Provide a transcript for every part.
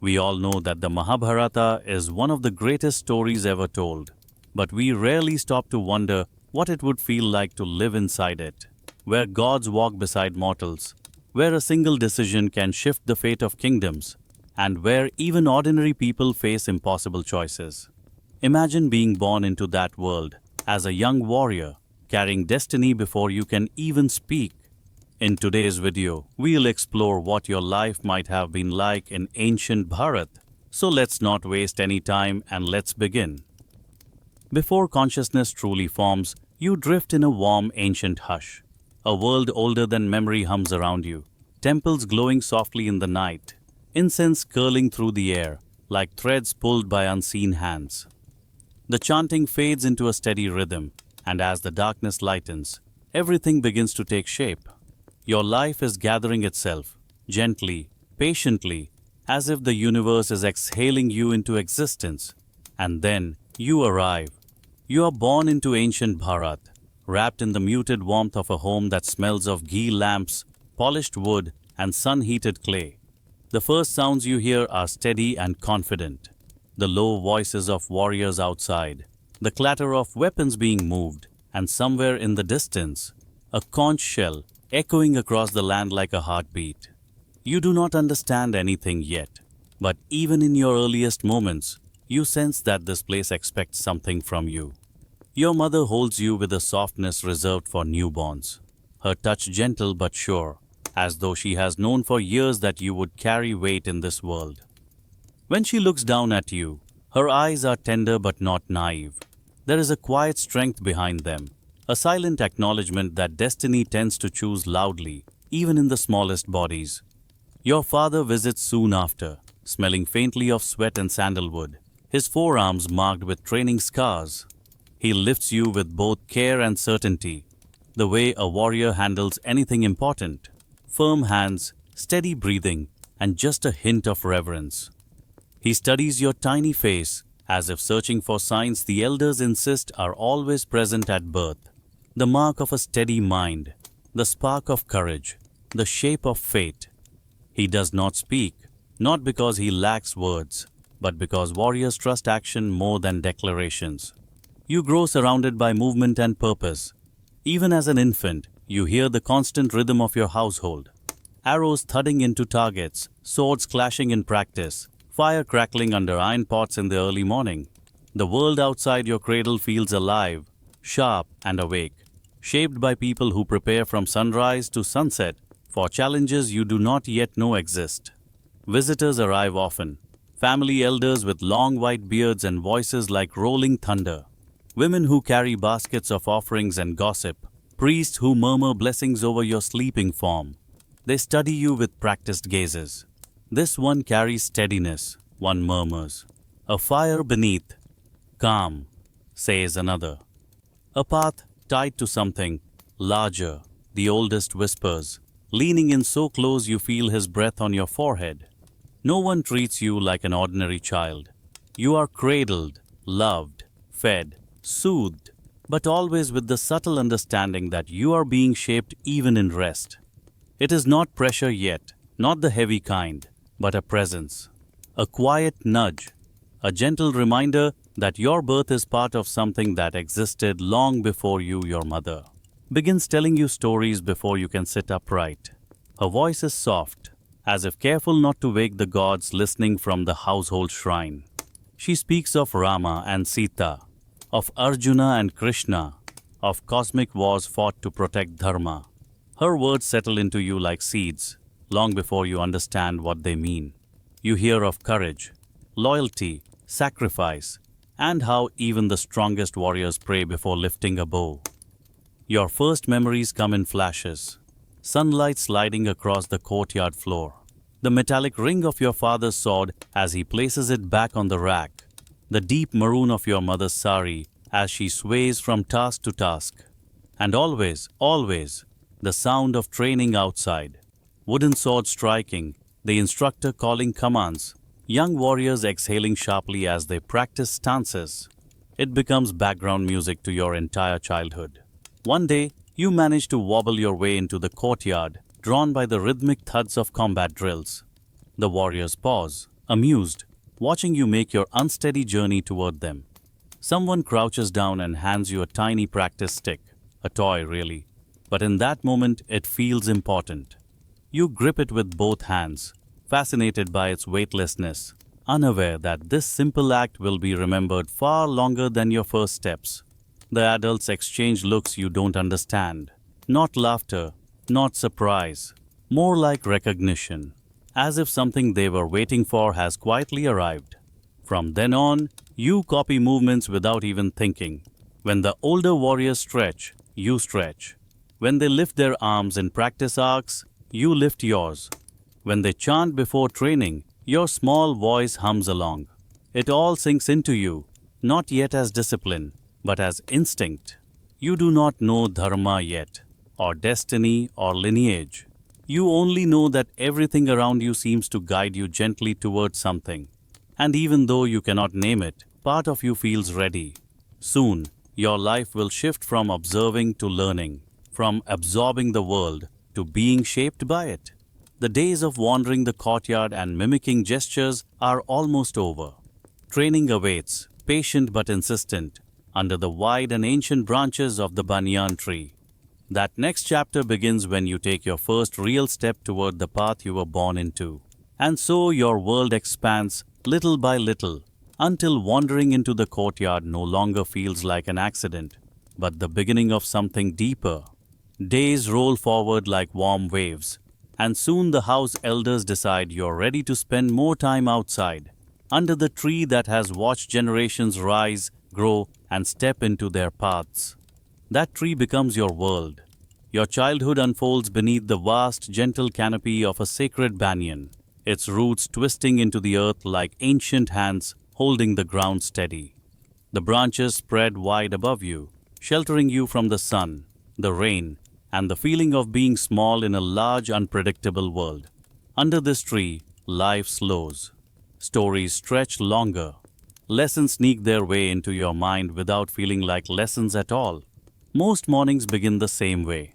We all know that the Mahabharata is one of the greatest stories ever told, but we rarely stop to wonder what it would feel like to live inside it, where gods walk beside mortals, where a single decision can shift the fate of kingdoms, and where even ordinary people face impossible choices. Imagine being born into that world as a young warrior, carrying destiny before you can even speak. In today's video, we'll explore what your life might have been like in ancient Bharat. So let's not waste any time and let's begin. Before consciousness truly forms, you drift in a warm ancient hush. A world older than memory hums around you, temples glowing softly in the night, incense curling through the air like threads pulled by unseen hands. The chanting fades into a steady rhythm, and as the darkness lightens, everything begins to take shape. Your life is gathering itself, gently, patiently, as if the universe is exhaling you into existence. And then you arrive. You are born into ancient Bharat, wrapped in the muted warmth of a home that smells of ghee lamps, polished wood, and sun-heated clay. The first sounds you hear are steady and confident. The low voices of warriors outside, the clatter of weapons being moved, and somewhere in the distance, a conch shell echoing across the land like a heartbeat. You do not understand anything yet, but even in your earliest moments, you sense that this place expects something from you. Your mother holds you with a softness reserved for newborns, her touch gentle but sure, as though she has known for years that you would carry weight in this world. When she looks down at you, her eyes are tender but not naive. There is a quiet strength behind them, a silent acknowledgement that destiny tends to choose loudly, even in the smallest bodies. Your father visits soon after, smelling faintly of sweat and sandalwood, his forearms marked with training scars. He lifts you with both care and certainty, the way a warrior handles anything important. Firm hands, steady breathing, and just a hint of reverence. He studies your tiny face, as if searching for signs the elders insist are always present at birth. The mark of a steady mind, the spark of courage, the shape of fate. He does not speak, not because he lacks words, but because warriors trust action more than declarations. You grow surrounded by movement and purpose. Even as an infant, you hear the constant rhythm of your household. Arrows thudding into targets, swords clashing in practice, fire crackling under iron pots in the early morning. The world outside your cradle feels alive, sharp and awake, shaped by people who prepare from sunrise to sunset for challenges you do not yet know exist. Visitors arrive often, family elders with long white beards and voices like rolling thunder, women who carry baskets of offerings and gossip, priests who murmur blessings over your sleeping form. They study you with practiced gazes. This one carries steadiness, one murmurs. A fire beneath. Calm, says another. A path tied to something larger, the oldest whispers, leaning in so close you feel his breath on your forehead. No one treats you like an ordinary child. You are cradled, loved, fed, soothed, but always with the subtle understanding that you are being shaped even in rest. It is not pressure yet, not the heavy kind, but a presence, a quiet nudge, a gentle reminder that your birth is part of something that existed long before you, your mother, begins telling you stories before you can sit upright. Her voice is soft, as if careful not to wake the gods listening from the household shrine. She speaks of Rama and Sita, of Arjuna and Krishna, of cosmic wars fought to protect dharma. Her words settle into you like seeds, long before you understand what they mean. You hear of courage, loyalty, sacrifice, and how even the strongest warriors pray before lifting a bow. Your first memories come in flashes, sunlight sliding across the courtyard floor, the metallic ring of your father's sword as he places it back on the rack, the deep maroon of your mother's sari as she sways from task to task, and always, always, the sound of training outside, wooden swords striking, the instructor calling commands, young warriors exhaling sharply as they practice stances. It becomes background music to your entire childhood. One day, you manage to wobble your way into the courtyard, drawn by the rhythmic thuds of combat drills. The warriors pause, amused, watching you make your unsteady journey toward them. Someone crouches down and hands you a tiny practice stick, a toy really, but in that moment it feels important. You grip it with both hands, fascinated by its weightlessness, unaware that this simple act will be remembered far longer than your first steps. The adults exchange looks you don't understand. Not laughter, not surprise, more like recognition, as if something they were waiting for has quietly arrived. From then on, you copy movements without even thinking. When the older warriors stretch, you stretch. When they lift their arms in practice arcs, you lift yours. When they chant before training, your small voice hums along. It all sinks into you, not yet as discipline, but as instinct. You do not know dharma yet, or destiny, or lineage. You only know that everything around you seems to guide you gently towards something. And even though you cannot name it, part of you feels ready. Soon, your life will shift from observing to learning, from absorbing the world to being shaped by it. The days of wandering the courtyard and mimicking gestures are almost over. Training awaits, patient but insistent, under the wide and ancient branches of the banyan tree. That next chapter begins when you take your first real step toward the path you were born into. And so your world expands little by little, until wandering into the courtyard no longer feels like an accident, but the beginning of something deeper. Days roll forward like warm waves, and soon the house elders decide you're ready to spend more time outside, under the tree that has watched generations rise, grow, and step into their paths. That tree becomes your world. Your childhood unfolds beneath the vast, gentle canopy of a sacred banyan, its roots twisting into the earth like ancient hands holding the ground steady. The branches spread wide above you, sheltering you from the sun, the rain, and the feeling of being small in a large, unpredictable world. Under this tree, life slows. Stories stretch longer. Lessons sneak their way into your mind without feeling like lessons at all. Most mornings begin the same way.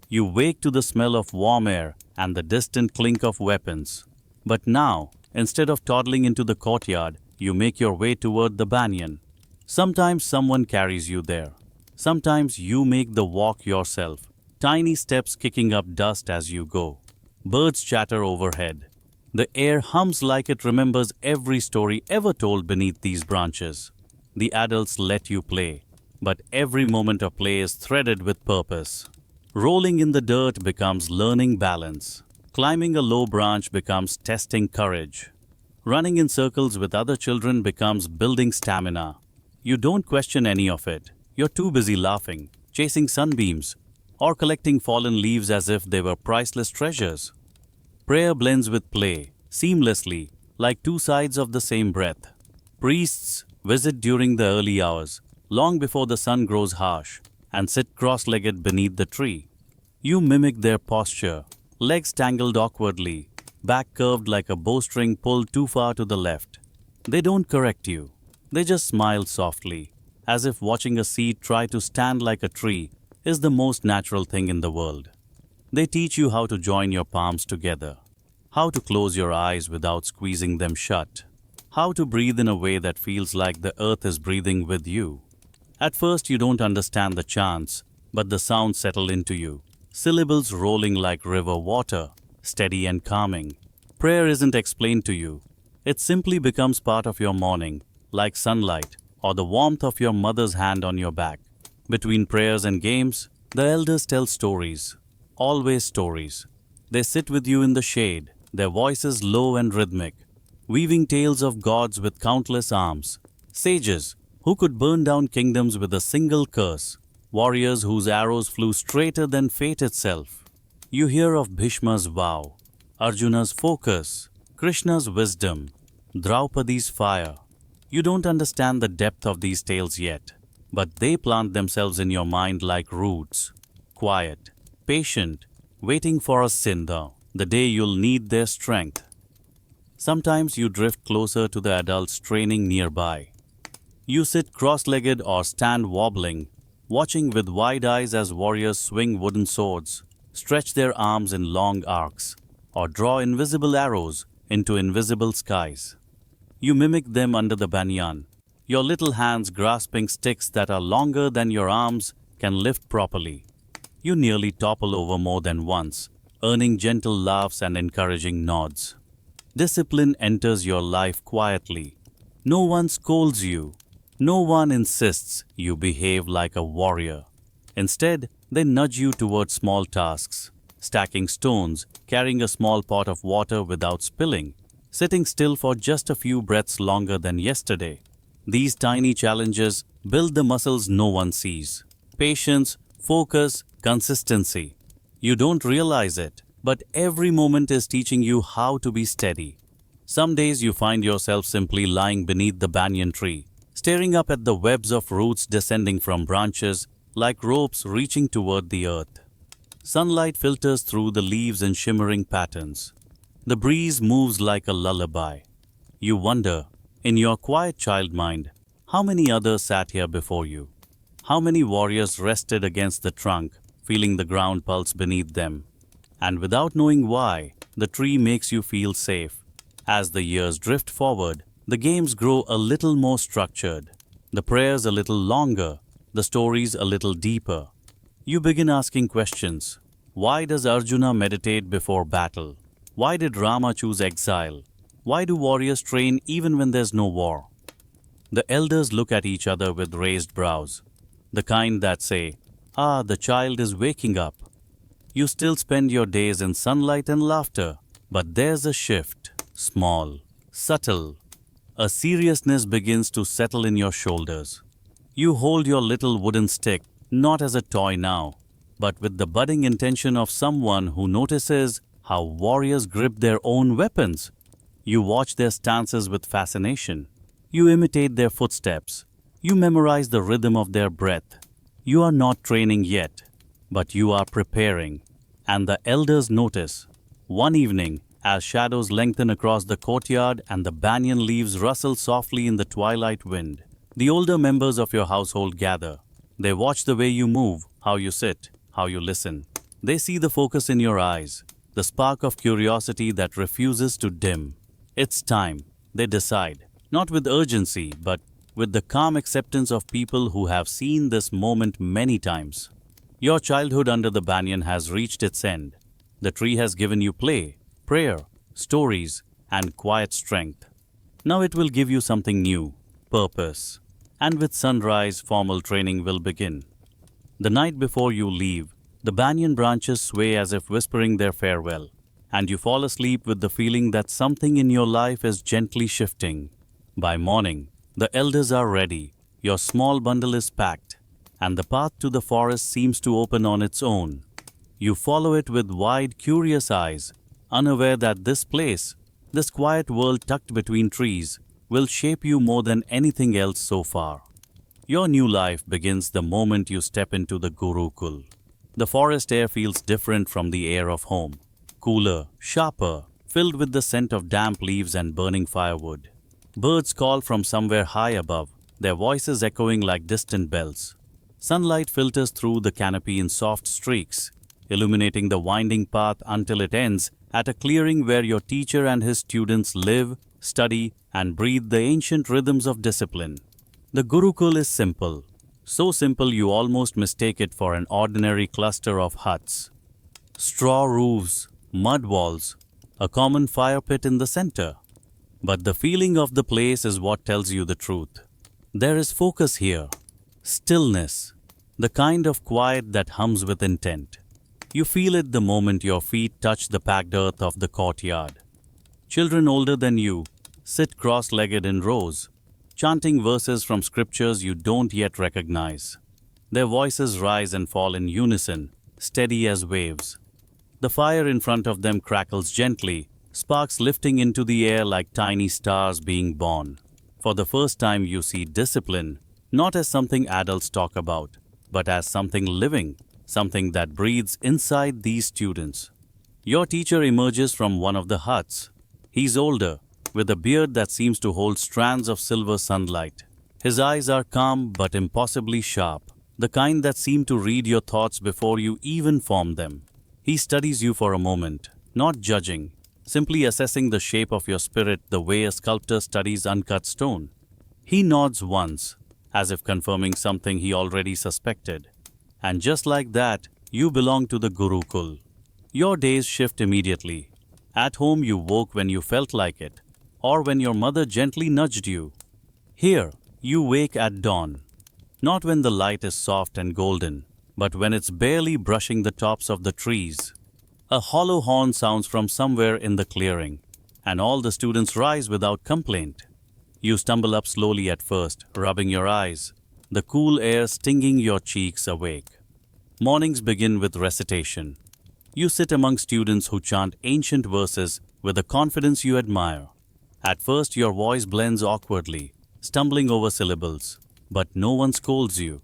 You wake to the smell of warm air and the distant clink of weapons. But now, instead of toddling into the courtyard, you make your way toward the banyan. Sometimes someone carries you there. Sometimes you make the walk yourself, tiny steps kicking up dust as you go. Birds chatter overhead. The air hums like it remembers every story ever told beneath these branches. The adults let you play, but every moment of play is threaded with purpose. Rolling in the dirt becomes learning balance. Climbing a low branch becomes testing courage. Running in circles with other children becomes building stamina. You don't question any of it. You're too busy laughing, chasing sunbeams, or collecting fallen leaves as if they were priceless treasures. Prayer blends with play, seamlessly, like two sides of the same breath. Priests visit during the early hours, long before the sun grows harsh, and sit cross-legged beneath the tree. You mimic their posture, legs tangled awkwardly, back curved like a bowstring pulled too far to the left. They don't correct you. They just smile softly, as if watching a seed try to stand like a tree is the most natural thing in the world. They teach you how to join your palms together, how to close your eyes without squeezing them shut, how to breathe in a way that feels like the earth is breathing with you. At first you don't understand the chants, but the sounds settle into you, syllables rolling like river water, steady and calming. Prayer isn't explained to you. It simply becomes part of your morning, like sunlight or the warmth of your mother's hand on your back. Between prayers and games, the elders tell stories, always stories. They sit with you in the shade, their voices low and rhythmic, weaving tales of gods with countless arms, sages who could burn down kingdoms with a single curse, warriors whose arrows flew straighter than fate itself. You hear of Bhishma's vow, Arjuna's focus, Krishna's wisdom, Draupadi's fire. You don't understand the depth of these tales yet, but they plant themselves in your mind like roots, quiet, patient, waiting for a sindha, the day you'll need their strength. Sometimes you drift closer to the adults training nearby. You sit cross-legged or stand wobbling, watching with wide eyes as warriors swing wooden swords, stretch their arms in long arcs, or draw invisible arrows into invisible skies. You mimic them under the banyan, your little hands grasping sticks that are longer than your arms can lift properly. You nearly topple over more than once, earning gentle laughs and encouraging nods. Discipline enters your life quietly. No one scolds you. No one insists you behave like a warrior. Instead, they nudge you towards small tasks, stacking stones, carrying a small pot of water without spilling, sitting still for just a few breaths longer than yesterday. These tiny challenges build the muscles no one sees. Patience, focus, consistency. You don't realize it, but every moment is teaching you how to be steady. Some days you find yourself simply lying beneath the banyan tree, staring up at the webs of roots descending from branches like ropes reaching toward the earth. Sunlight filters through the leaves in shimmering patterns. The breeze moves like a lullaby. You wonder, in your quiet child mind, how many others sat here before you? How many warriors rested against the trunk, feeling the ground pulse beneath them? And without knowing why, the tree makes you feel safe. As the years drift forward, the games grow a little more structured, the prayers a little longer, the stories a little deeper. You begin asking questions. Why does Arjuna meditate before battle? Why did Rama choose exile? Why do warriors train even when there's no war? The elders look at each other with raised brows, the kind that say, "Ah, the child is waking up." You still spend your days in sunlight and laughter, but there's a shift, small, subtle. A seriousness begins to settle in your shoulders. You hold your little wooden stick, not as a toy now, but with the budding intention of someone who notices how warriors grip their own weapons. You watch their stances with fascination. You imitate their footsteps. You memorize the rhythm of their breath. You are not training yet, but you are preparing. And the elders notice. One evening, as shadows lengthen across the courtyard and the banyan leaves rustle softly in the twilight wind, the older members of your household gather. They watch the way you move, how you sit, how you listen. They see the focus in your eyes, the spark of curiosity that refuses to dim. It's time, they decide, not with urgency, but with the calm acceptance of people who have seen this moment many times. Your childhood under the banyan has reached its end. The tree has given you play, prayer, stories, and quiet strength. Now it will give you something new, purpose. And with sunrise, formal training will begin. The night before you leave, the banyan branches sway as if whispering their farewell, and you fall asleep with the feeling that something in your life is gently shifting. By morning, the elders are ready, your small bundle is packed, and the path to the forest seems to open on its own. You follow it with wide, curious eyes, unaware that this place, this quiet world tucked between trees, will shape you more than anything else so far. Your new life begins the moment you step into the Gurukul. The forest air feels different from the air of home, cooler, sharper, filled with the scent of damp leaves and burning firewood. Birds call from somewhere high above, their voices echoing like distant bells. Sunlight filters through the canopy in soft streaks, illuminating the winding path until it ends at a clearing where your teacher and his students live, study, and breathe the ancient rhythms of discipline. The Gurukul is simple, so simple you almost mistake it for an ordinary cluster of huts. Straw roofs, mud walls, a common fire pit in the center. But the feeling of the place is what tells you the truth. There is focus here, stillness, the kind of quiet that hums with intent. You feel it the moment your feet touch the packed earth of the courtyard. Children older than you sit cross-legged in rows, chanting verses from scriptures you don't yet recognize. Their voices rise and fall in unison, steady as waves. The fire in front of them crackles gently, sparks lifting into the air like tiny stars being born. For the first time you see discipline, not as something adults talk about, but as something living, something that breathes inside these students. Your teacher emerges from one of the huts. He's older, with a beard that seems to hold strands of silver sunlight. His eyes are calm but impossibly sharp, the kind that seem to read your thoughts before you even form them. He studies you for a moment, not judging, simply assessing the shape of your spirit the way a sculptor studies uncut stone. He nods once, as if confirming something he already suspected. And just like that, you belong to the Gurukul. Your days shift immediately. At home you woke when you felt like it, or when your mother gently nudged you. Here, you wake at dawn. Not when the light is soft and golden, but when it's barely brushing the tops of the trees. A hollow horn sounds from somewhere in the clearing, and all the students rise without complaint. You stumble up slowly at first, rubbing your eyes, the cool air stinging your cheeks awake. Mornings begin with recitation. You sit among students who chant ancient verses with a confidence you admire. At first, your voice blends awkwardly, stumbling over syllables, but no one scolds you.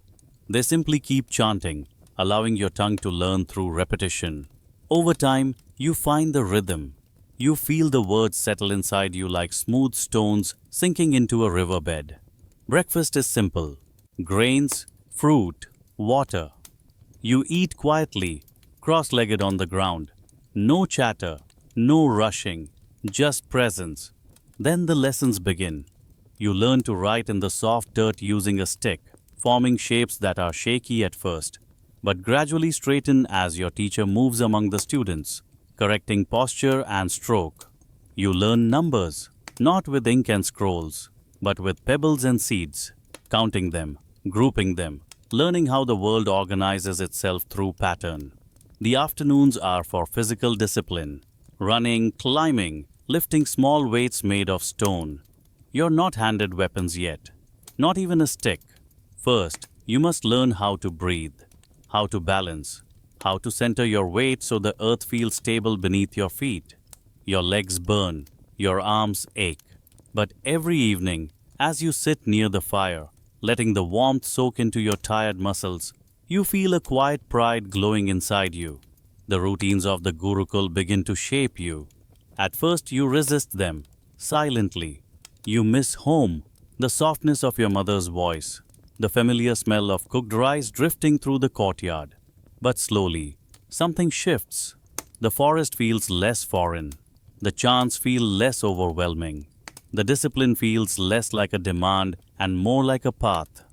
They simply keep chanting, allowing your tongue to learn through repetition. Over time, you find the rhythm. You feel the words settle inside you like smooth stones sinking into a riverbed. Breakfast is simple: grains, fruit, water. You eat quietly, cross-legged on the ground. No chatter, no rushing, just presence. Then the lessons begin. You learn to write in the soft dirt using a stick, forming shapes that are shaky at first, but gradually straighten as your teacher moves among the students, correcting posture and stroke. You learn numbers, not with ink and scrolls, but with pebbles and seeds, counting them, grouping them, learning how the world organizes itself through pattern. The afternoons are for physical discipline, running, climbing, lifting small weights made of stone. You're not handed weapons yet, not even a stick. First, you must learn how to breathe, how to balance, how to center your weight so the earth feels stable beneath your feet. Your legs burn, your arms ache. But every evening, as you sit near the fire, letting the warmth soak into your tired muscles, you feel a quiet pride glowing inside you. The routines of the Gurukul begin to shape you. At first, you resist them, silently. You miss home, the softness of your mother's voice, the familiar smell of cooked rice drifting through the courtyard. But slowly, something shifts. The forest feels less foreign. The chants feel less overwhelming. The discipline feels less like a demand and more like a path.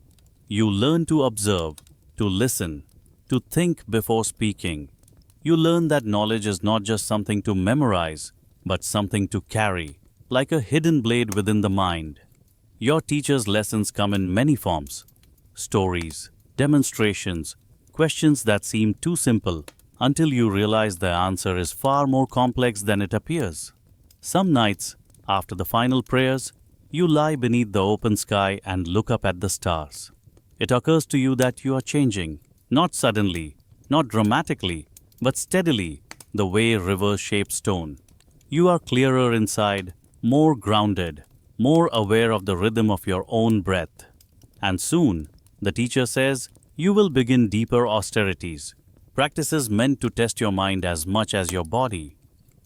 You learn to observe, to listen, to think before speaking. You learn that knowledge is not just something to memorize, but something to carry, like a hidden blade within the mind. Your teacher's lessons come in many forms: stories, demonstrations, questions that seem too simple until you realize the answer is far more complex than it appears. Some nights, after the final prayers, you lie beneath the open sky and look up at the stars. It occurs to you that you are changing, not suddenly, not dramatically, but steadily, the way rivers shape stone. You are clearer inside, more grounded, more aware of the rhythm of your own breath. And soon, the teacher says, you will begin deeper austerities, practices meant to test your mind as much as your body,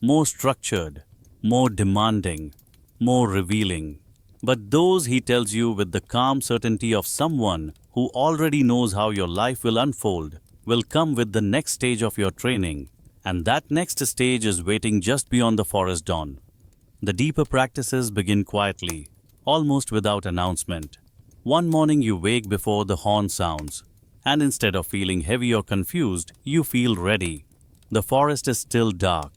more structured, more demanding, more revealing. But those, he tells you with the calm certainty of someone who already knows how your life will unfold, will come with the next stage of your training, and that next stage is waiting just beyond the forest dawn. The deeper practices begin quietly, almost without announcement. One morning you wake before the horn sounds, and instead of feeling heavy or confused, you feel ready. The forest is still dark,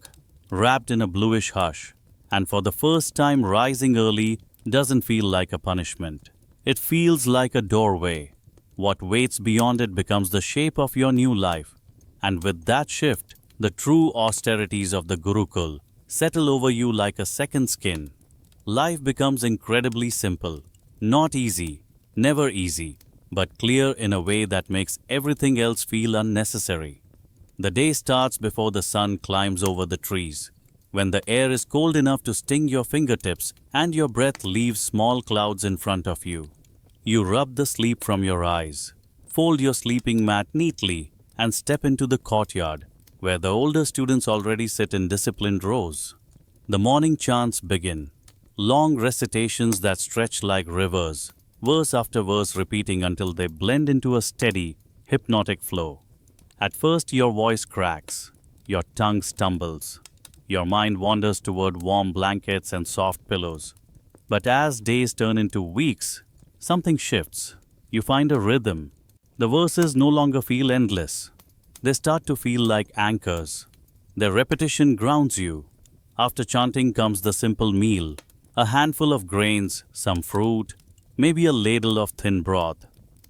wrapped in a bluish hush, and for the first time rising early doesn't feel like a punishment. It feels like a doorway. What waits beyond it becomes the shape of your new life, and with that shift, the true austerities of the Gurukul settle over you like a second skin. Life becomes incredibly simple, not easy, never easy, but clear in a way that makes everything else feel unnecessary. The day starts before the sun climbs over the trees, when the air is cold enough to sting your fingertips and your breath leaves small clouds in front of you. You rub the sleep from your eyes, fold your sleeping mat neatly, and step into the courtyard, where the older students already sit in disciplined rows. The morning chants begin, long recitations that stretch like rivers, verse after verse repeating until they blend into a steady, hypnotic flow. At first your voice cracks, your tongue stumbles, Your mind wanders toward warm blankets and soft pillows. But as days turn into weeks, something shifts. You find a rhythm. The verses no longer feel endless. They start to feel like anchors. Their repetition grounds you. After chanting comes the simple meal, a handful of grains, some fruit, maybe a ladle of thin broth.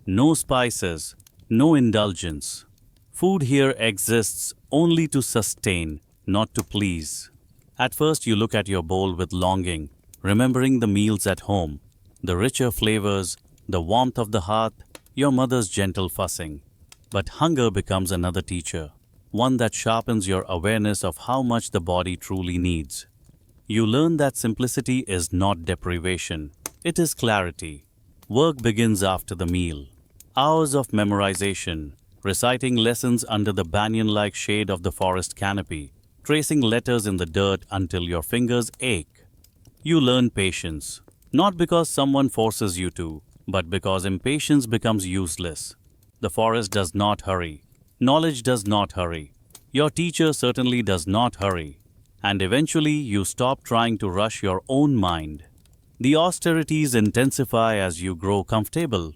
No spices, no indulgence. Food here exists only to sustain, not to please. At first you look at your bowl with longing, remembering the meals at home, the richer flavors, the warmth of the hearth, your mother's gentle fussing. But hunger becomes another teacher, one that sharpens your awareness of how much the body truly needs. You learn that simplicity is not deprivation, it is clarity. Work begins after the meal. Hours of memorization, reciting lessons under the banyan-like shade of the forest canopy, tracing letters in the dirt until your fingers ache. You learn patience, not because someone forces you to, but because impatience becomes useless. The forest does not hurry. Knowledge does not hurry. Your teacher certainly does not hurry. And eventually you stop trying to rush your own mind. The austerities intensify as you grow comfortable.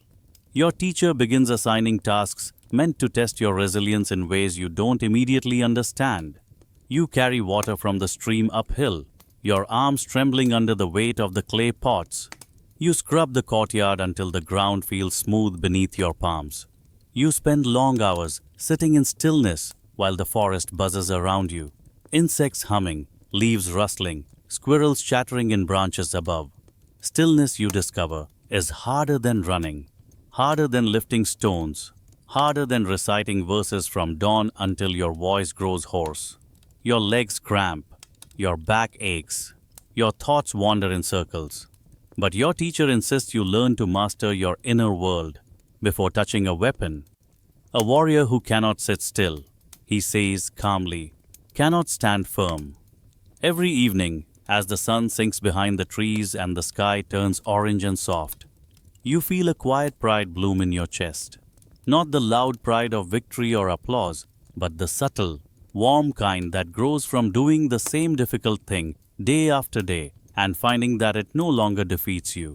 Your teacher begins assigning tasks meant to test your resilience in ways you don't immediately understand. You carry water from the stream uphill, your arms trembling under the weight of the clay pots. You scrub the courtyard until the ground feels smooth beneath your palms. You spend long hours sitting in stillness while the forest buzzes around you. Insects humming, leaves rustling, squirrels chattering in branches above. Stillness, you discover, is harder than running, harder than lifting stones, harder than reciting verses from dawn until your voice grows hoarse. Your legs cramp, your back aches, your thoughts wander in circles. But your teacher insists you learn to master your inner world before touching a weapon. A warrior who cannot sit still, he says calmly, cannot stand firm. Every evening, as the sun sinks behind the trees and the sky turns orange and soft, you feel a quiet pride bloom in your chest. Not the loud pride of victory or applause, but the subtle, warm kind that grows from doing the same difficult thing day after day and finding that it no longer defeats you.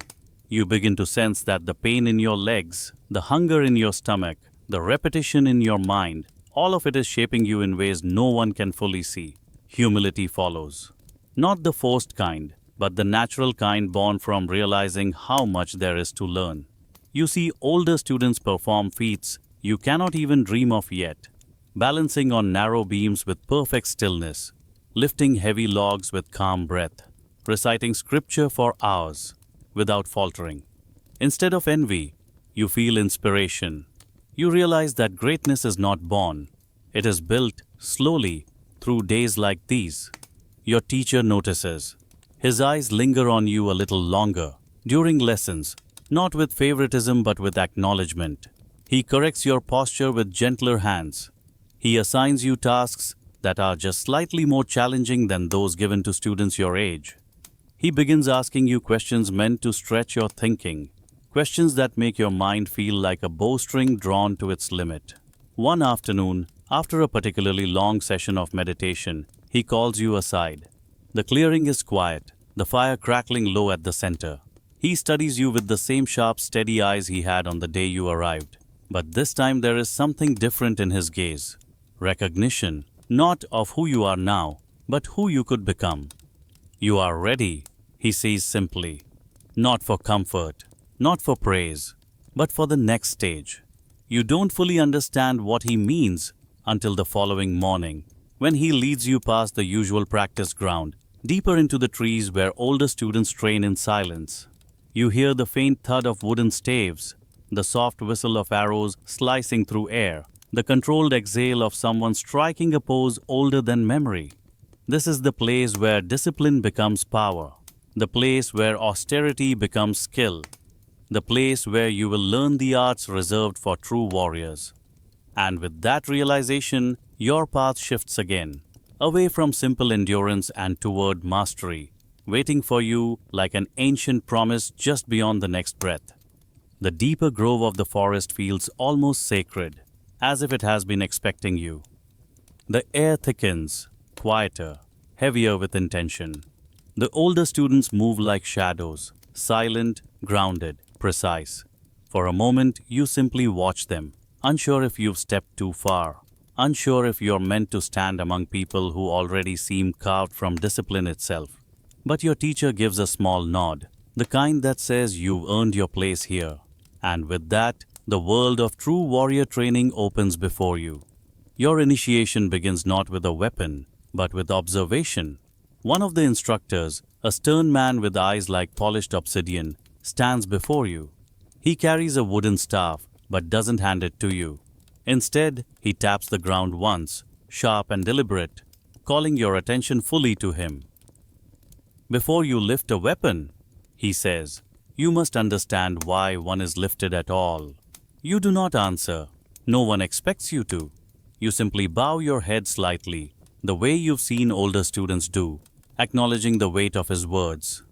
You begin to sense that the pain in your legs, the hunger in your stomach, the repetition in your mind, all of it is shaping you in ways no one can fully see. Humility follows. Not the forced kind, but the natural kind born from realizing how much there is to learn. You see older students perform feats you cannot even dream of yet, balancing on narrow beams with perfect stillness, lifting heavy logs with calm breath, reciting scripture for hours without faltering. Instead of envy, you feel inspiration. You realize that greatness is not born. It is built slowly through days like these. Your teacher notices. His eyes linger on you a little longer during lessons, not with favoritism but with acknowledgement. He corrects your posture with gentler hands. He assigns you tasks that are just slightly more challenging than those given to students your age. He begins asking you questions meant to stretch your thinking, questions that make your mind feel like a bowstring drawn to its limit. One afternoon, after a particularly long session of meditation, he calls you aside. The clearing is quiet, the fire crackling low at the center. He studies you with the same sharp, steady eyes he had on the day you arrived. But this time there is something different in his gaze. Recognition, not of who you are now, but who you could become. You are ready, he says simply. Not for comfort, not for praise, but for the next stage. You don't fully understand what he means until the following morning, when he leads you past the usual practice ground, deeper into the trees where older students train in silence. You hear the faint thud of wooden staves, the soft whistle of arrows slicing through air, the controlled exhale of someone striking a pose older than memory. This is the place where discipline becomes power, the place where austerity becomes skill, the place where you will learn the arts reserved for true warriors. And with that realization, your path shifts again, away from simple endurance and toward mastery, waiting for you like an ancient promise just beyond the next breath. The deeper grove of the forest feels almost sacred, as if it has been expecting you. The air thickens, quieter, heavier with intention. The older students move like shadows, silent, grounded, precise. For a moment, you simply watch them, unsure if you've stepped too far, unsure if you're meant to stand among people who already seem carved from discipline itself. But your teacher gives a small nod, the kind that says you've earned your place here. And with that, the world of true warrior training opens before you. Your initiation begins not with a weapon, but with observation. One of the instructors, a stern man with eyes like polished obsidian, stands before you. He carries a wooden staff, but doesn't hand it to you. Instead, he taps the ground once, sharp and deliberate, calling your attention fully to him. Before you lift a weapon, he says, you must understand why one is lifted at all. You do not answer. No one expects you to. You simply bow your head slightly, the way you've seen older students do, acknowledging the weight of his words.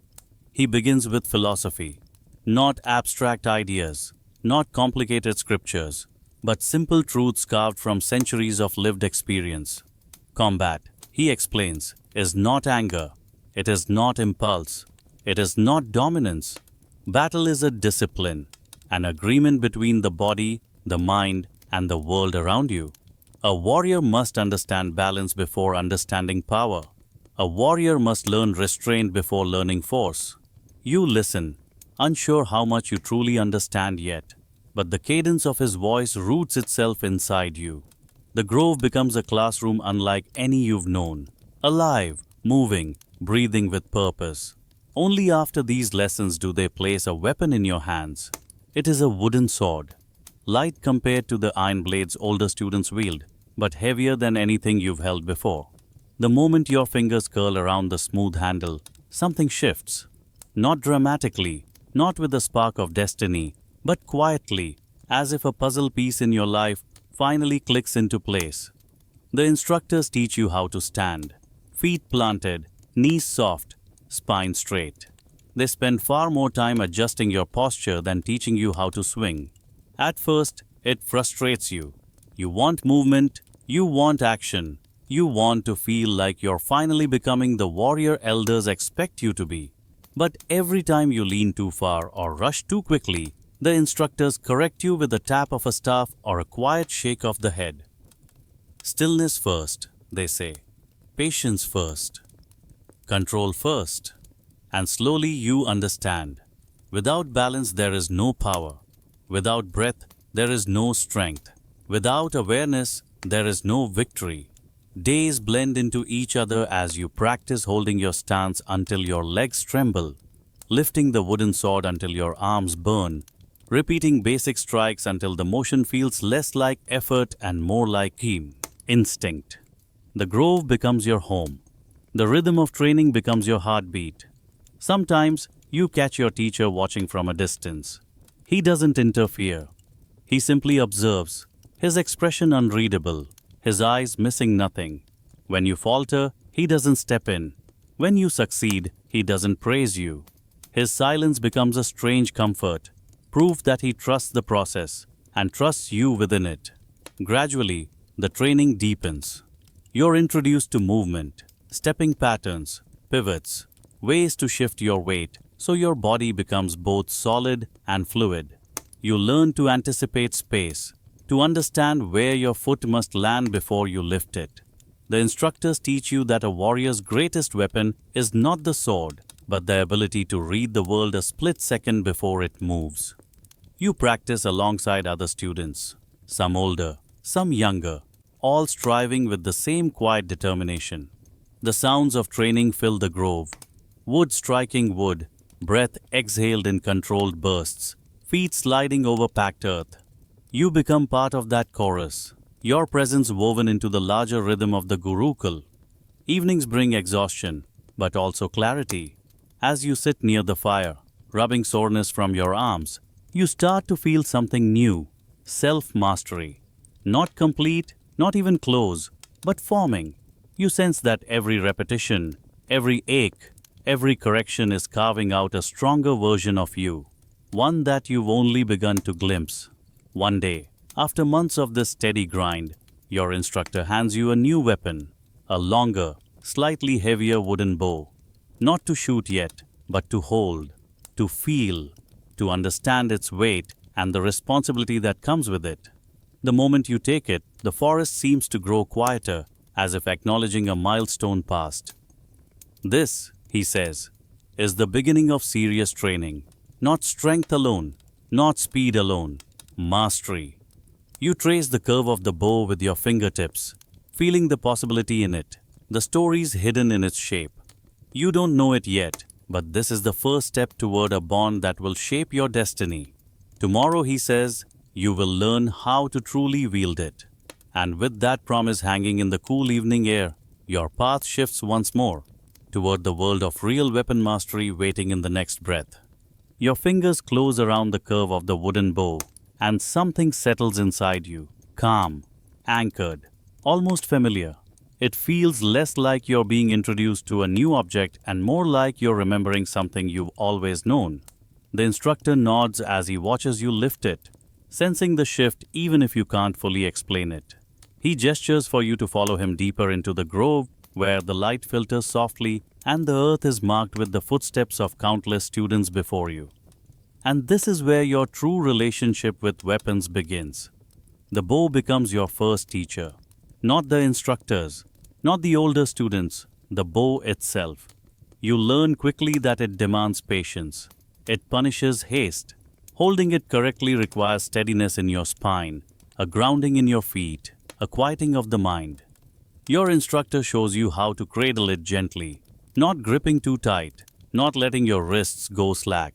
He begins with philosophy, not abstract ideas, not complicated scriptures, but simple truths carved from centuries of lived experience. Combat, he explains, is not anger. It is not impulse. It is not dominance. Battle is a discipline, an agreement between the body, the mind, and the world around you. A warrior must understand balance before understanding power. A warrior must learn restraint before learning force. You listen, unsure how much you truly understand yet, but the cadence of his voice roots itself inside you. The grove becomes a classroom unlike any you've known, alive, moving, breathing with purpose. Only after these lessons do they place a weapon in your hands. It is a wooden sword, light compared to the iron blades older students wield, but heavier than anything you've held before. The moment your fingers curl around the smooth handle, something shifts. Not dramatically, not with a spark of destiny, but quietly, as if a puzzle piece in your life finally clicks into place. The instructors teach you how to stand, feet planted, knees soft, spine straight. They spend far more time adjusting your posture than teaching you how to swing. At first, it frustrates you. You want movement, you want action, you want to feel like you're finally becoming the warrior elders expect you to be. But every time you lean too far or rush too quickly, the instructors correct you with a tap of a staff or a quiet shake of the head. Stillness first, they say. Patience first. Control first. And slowly you understand. Without balance there is no power. Without breath there is no strength. Without awareness there is no victory. Days blend into each other as you practice holding your stance until your legs tremble, lifting the wooden sword until your arms burn, repeating basic strikes until the motion feels less like effort and more like instinct. The grove becomes your home. The rhythm of training becomes your heartbeat. Sometimes you catch your teacher watching from a distance. He doesn't interfere. He simply observes, his expression unreadable, his eyes missing nothing. When you falter, he doesn't step in. When you succeed, he doesn't praise you. His silence becomes a strange comfort, proof that he trusts the process and trusts you within it. Gradually, the training deepens. You're introduced to movement, stepping patterns, pivots, ways to shift your weight so your body becomes both solid and fluid. You learn to anticipate space, to understand where your foot must land before you lift it. The instructors teach you that a warrior's greatest weapon is not the sword, but the ability to read the world a split second before it moves. You practice alongside other students, some older, some younger, all striving with the same quiet determination. The sounds of training fill the grove, wood striking wood, breath exhaled in controlled bursts, feet sliding over packed earth. You become part of that chorus, your presence woven into the larger rhythm of the Gurukul. Evenings bring exhaustion, but also clarity. As you sit near the fire, rubbing soreness from your arms, you start to feel something new, self-mastery. Not complete, not even close, but forming. You sense that every repetition, every ache, every correction is carving out a stronger version of you, one that you've only begun to glimpse. One day, after months of this steady grind, your instructor hands you a new weapon, a longer, slightly heavier wooden bow. Not to shoot yet, but to hold, to feel, to understand its weight and the responsibility that comes with it. The moment you take it, the forest seems to grow quieter, as if acknowledging a milestone passed. This, he says, is the beginning of serious training. Not strength alone, not speed alone, mastery. You trace the curve of the bow with your fingertips, feeling the possibility in it, the stories hidden in its shape. You don't know it yet, but this is the first step toward a bond that will shape your destiny. Tomorrow, he says, you will learn how to truly wield it. And with that promise hanging in the cool evening air, your path shifts once more toward the world of real weapon mastery waiting in the next breath. Your fingers close around the curve of the wooden bow, and something settles inside you, calm, anchored, almost familiar. It feels less like you're being introduced to a new object and more like you're remembering something you've always known. The instructor nods as he watches you lift it, sensing the shift even if you can't fully explain it. He gestures for you to follow him deeper into the grove, where the light filters softly and the earth is marked with the footsteps of countless students before you. And this is where your true relationship with weapons begins. The bow becomes your first teacher. Not the instructors, not the older students, the bow itself. You learn quickly that it demands patience. It punishes haste. Holding it correctly requires steadiness in your spine, a grounding in your feet, a quieting of the mind. Your instructor shows you how to cradle it gently, not gripping too tight, not letting your wrists go slack.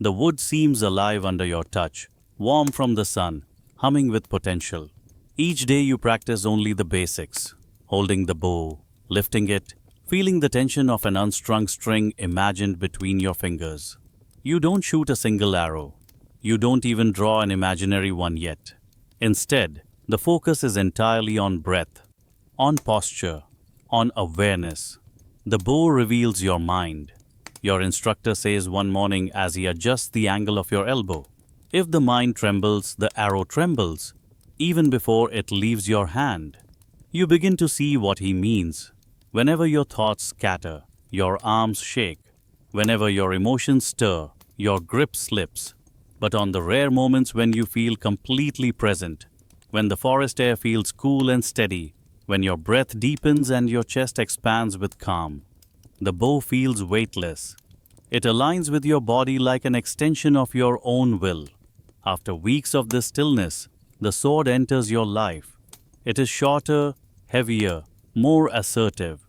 The wood seems alive under your touch, warm from the sun, humming with potential. Each day you practice only the basics, holding the bow, lifting it, feeling the tension of an unstrung string imagined between your fingers. You don't shoot a single arrow. You don't even draw an imaginary one yet. Instead, the focus is entirely on breath, on posture, on awareness. The bow reveals your mind. Your instructor says one morning as he adjusts the angle of your elbow, if the mind trembles, the arrow trembles, even before it leaves your hand. You begin to see what he means. Whenever your thoughts scatter, your arms shake. Whenever your emotions stir, your grip slips. But on the rare moments when you feel completely present, when the forest air feels cool and steady, when your breath deepens and your chest expands with calm, the bow feels weightless. It aligns with your body like an extension of your own will. After weeks of this stillness, the sword enters your life. It is shorter, heavier, more assertive.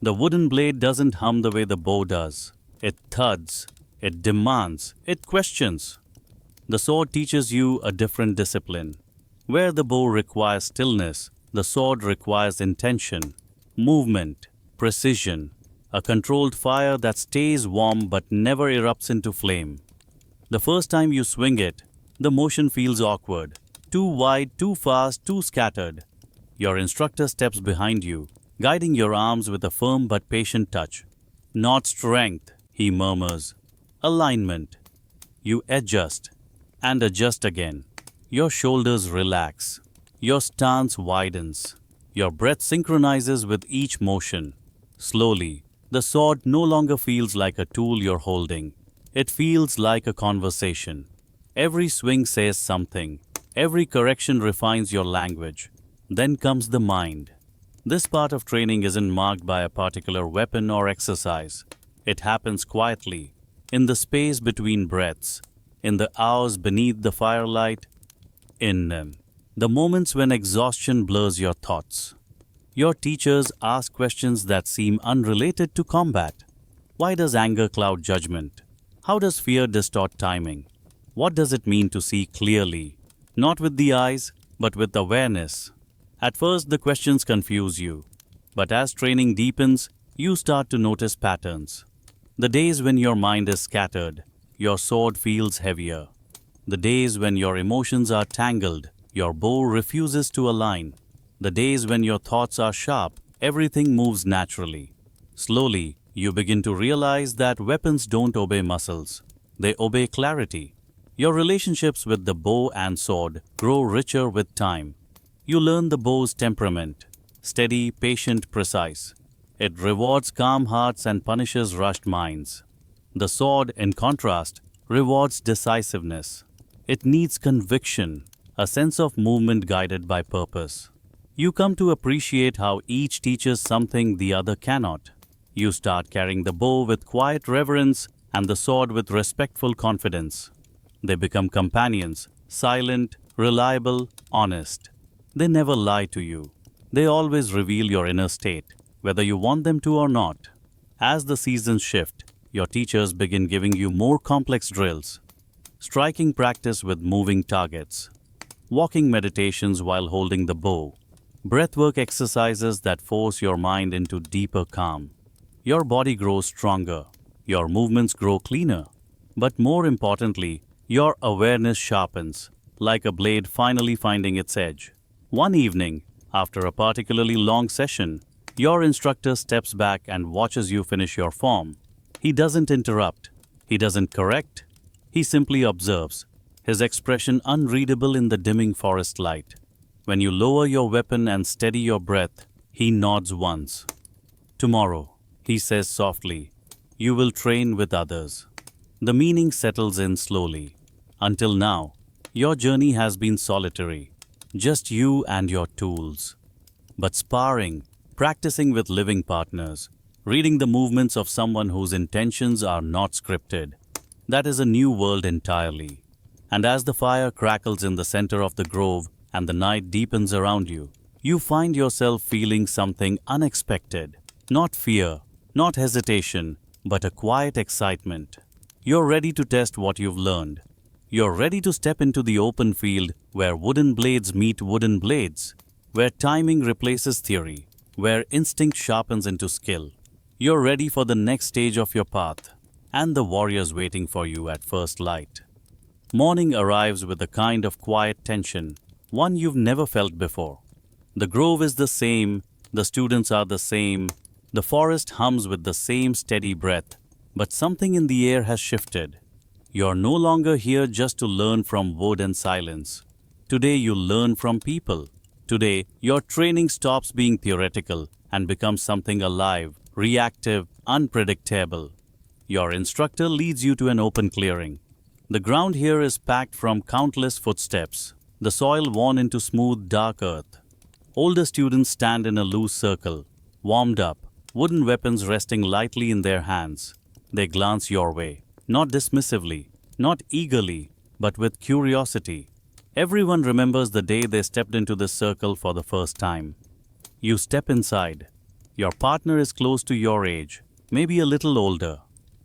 The wooden blade doesn't hum the way the bow does. It thuds, it demands, it questions. The sword teaches you a different discipline. Where the bow requires stillness, the sword requires intention, movement, precision, a controlled fire that stays warm but never erupts into flame. The first time you swing it, the motion feels awkward, too wide, too fast, too scattered. Your instructor steps behind you, guiding your arms with a firm but patient touch. Not strength, he murmurs. Alignment. You adjust and adjust again. Your shoulders relax. Your stance widens. Your breath synchronizes with each motion. Slowly, the sword no longer feels like a tool you're holding. It feels like a conversation. Every swing says something. Every correction refines your language. Then comes the mind. This part of training isn't marked by a particular weapon or exercise. It happens quietly, in the space between breaths, in the hours beneath the firelight, in the moments when exhaustion blurs your thoughts. Your teachers ask questions that seem unrelated to combat. Why does anger cloud judgment? How does fear distort timing? What does it mean to see clearly? Not with the eyes, but with awareness. At first, the questions confuse you. But as training deepens, you start to notice patterns. The days when your mind is scattered, your sword feels heavier. The days when your emotions are tangled, your bow refuses to align. The days when your thoughts are sharp, everything moves naturally. Slowly, you begin to realize that weapons don't obey muscles. They obey clarity. Your relationships with the bow and sword grow richer with time. You learn the bow's temperament, steady, patient, precise. It rewards calm hearts and punishes rushed minds. The sword, in contrast, rewards decisiveness. It needs conviction, a sense of movement guided by purpose. You come to appreciate how each teaches something the other cannot. You start carrying the bow with quiet reverence and the sword with respectful confidence. They become companions, silent, reliable, honest. They never lie to you. They always reveal your inner state, whether you want them to or not. As the seasons shift, your teachers begin giving you more complex drills, striking practice with moving targets, walking meditations while holding the bow, breathwork exercises that force your mind into deeper calm. Your body grows stronger, your movements grow cleaner, but more importantly, your awareness sharpens, like a blade finally finding its edge. One evening, after a particularly long session, your instructor steps back and watches you finish your form. He doesn't interrupt. He doesn't correct. He simply observes, his expression unreadable in the dimming forest light. When you lower your weapon and steady your breath, he nods once. Tomorrow, he says softly, you will train with others. The meaning settles in slowly. Until now, your journey has been solitary, just you and your tools. But sparring, practicing with living partners, reading the movements of someone whose intentions are not scripted, that is a new world entirely. And as the fire crackles in the center of the grove and the night deepens around you, you find yourself feeling something unexpected. Not fear, not hesitation, but a quiet excitement. You're ready to test what you've learned. You're ready to step into the open field where wooden blades meet wooden blades, where timing replaces theory, where instinct sharpens into skill. You're ready for the next stage of your path, and the warrior's waiting for you at first light. Morning arrives with a kind of quiet tension, one you've never felt before. The grove is the same, the students are the same, the forest hums with the same steady breath, but something in the air has shifted. You're no longer here just to learn from wood and silence. Today you learn from people. Today, your training stops being theoretical and becomes something alive, reactive, unpredictable. Your instructor leads you to an open clearing. The ground here is packed from countless footsteps, the soil worn into smooth, dark earth. Older students stand in a loose circle, warmed up, wooden weapons resting lightly in their hands. They glance your way, not dismissively, not eagerly, but with curiosity. Everyone remembers the day they stepped into this circle for the first time. You step inside. Your partner is close to your age, maybe a little older.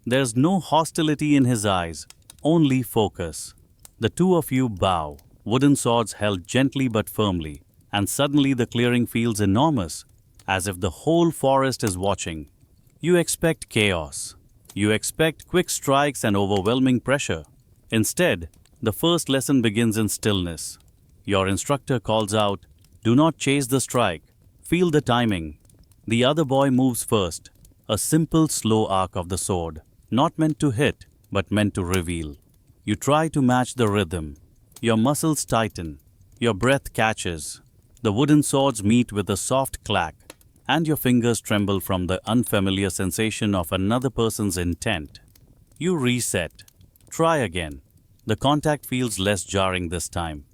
There's no hostility in his eyes, only focus. The two of you bow, wooden swords held gently but firmly, and suddenly the clearing feels enormous, as if the whole forest is watching. You expect chaos. You expect quick strikes and overwhelming pressure. Instead, the first lesson begins in stillness. Your instructor calls out, "Do not chase the strike. Feel the timing." The other boy moves first, a simple, slow arc of the sword, not meant to hit, but meant to reveal. You try to match the rhythm. Your muscles tighten. Your breath catches. The wooden swords meet with a soft clack, and your fingers tremble from the unfamiliar sensation of another person's intent. You reset. Try again. The contact feels less jarring this time.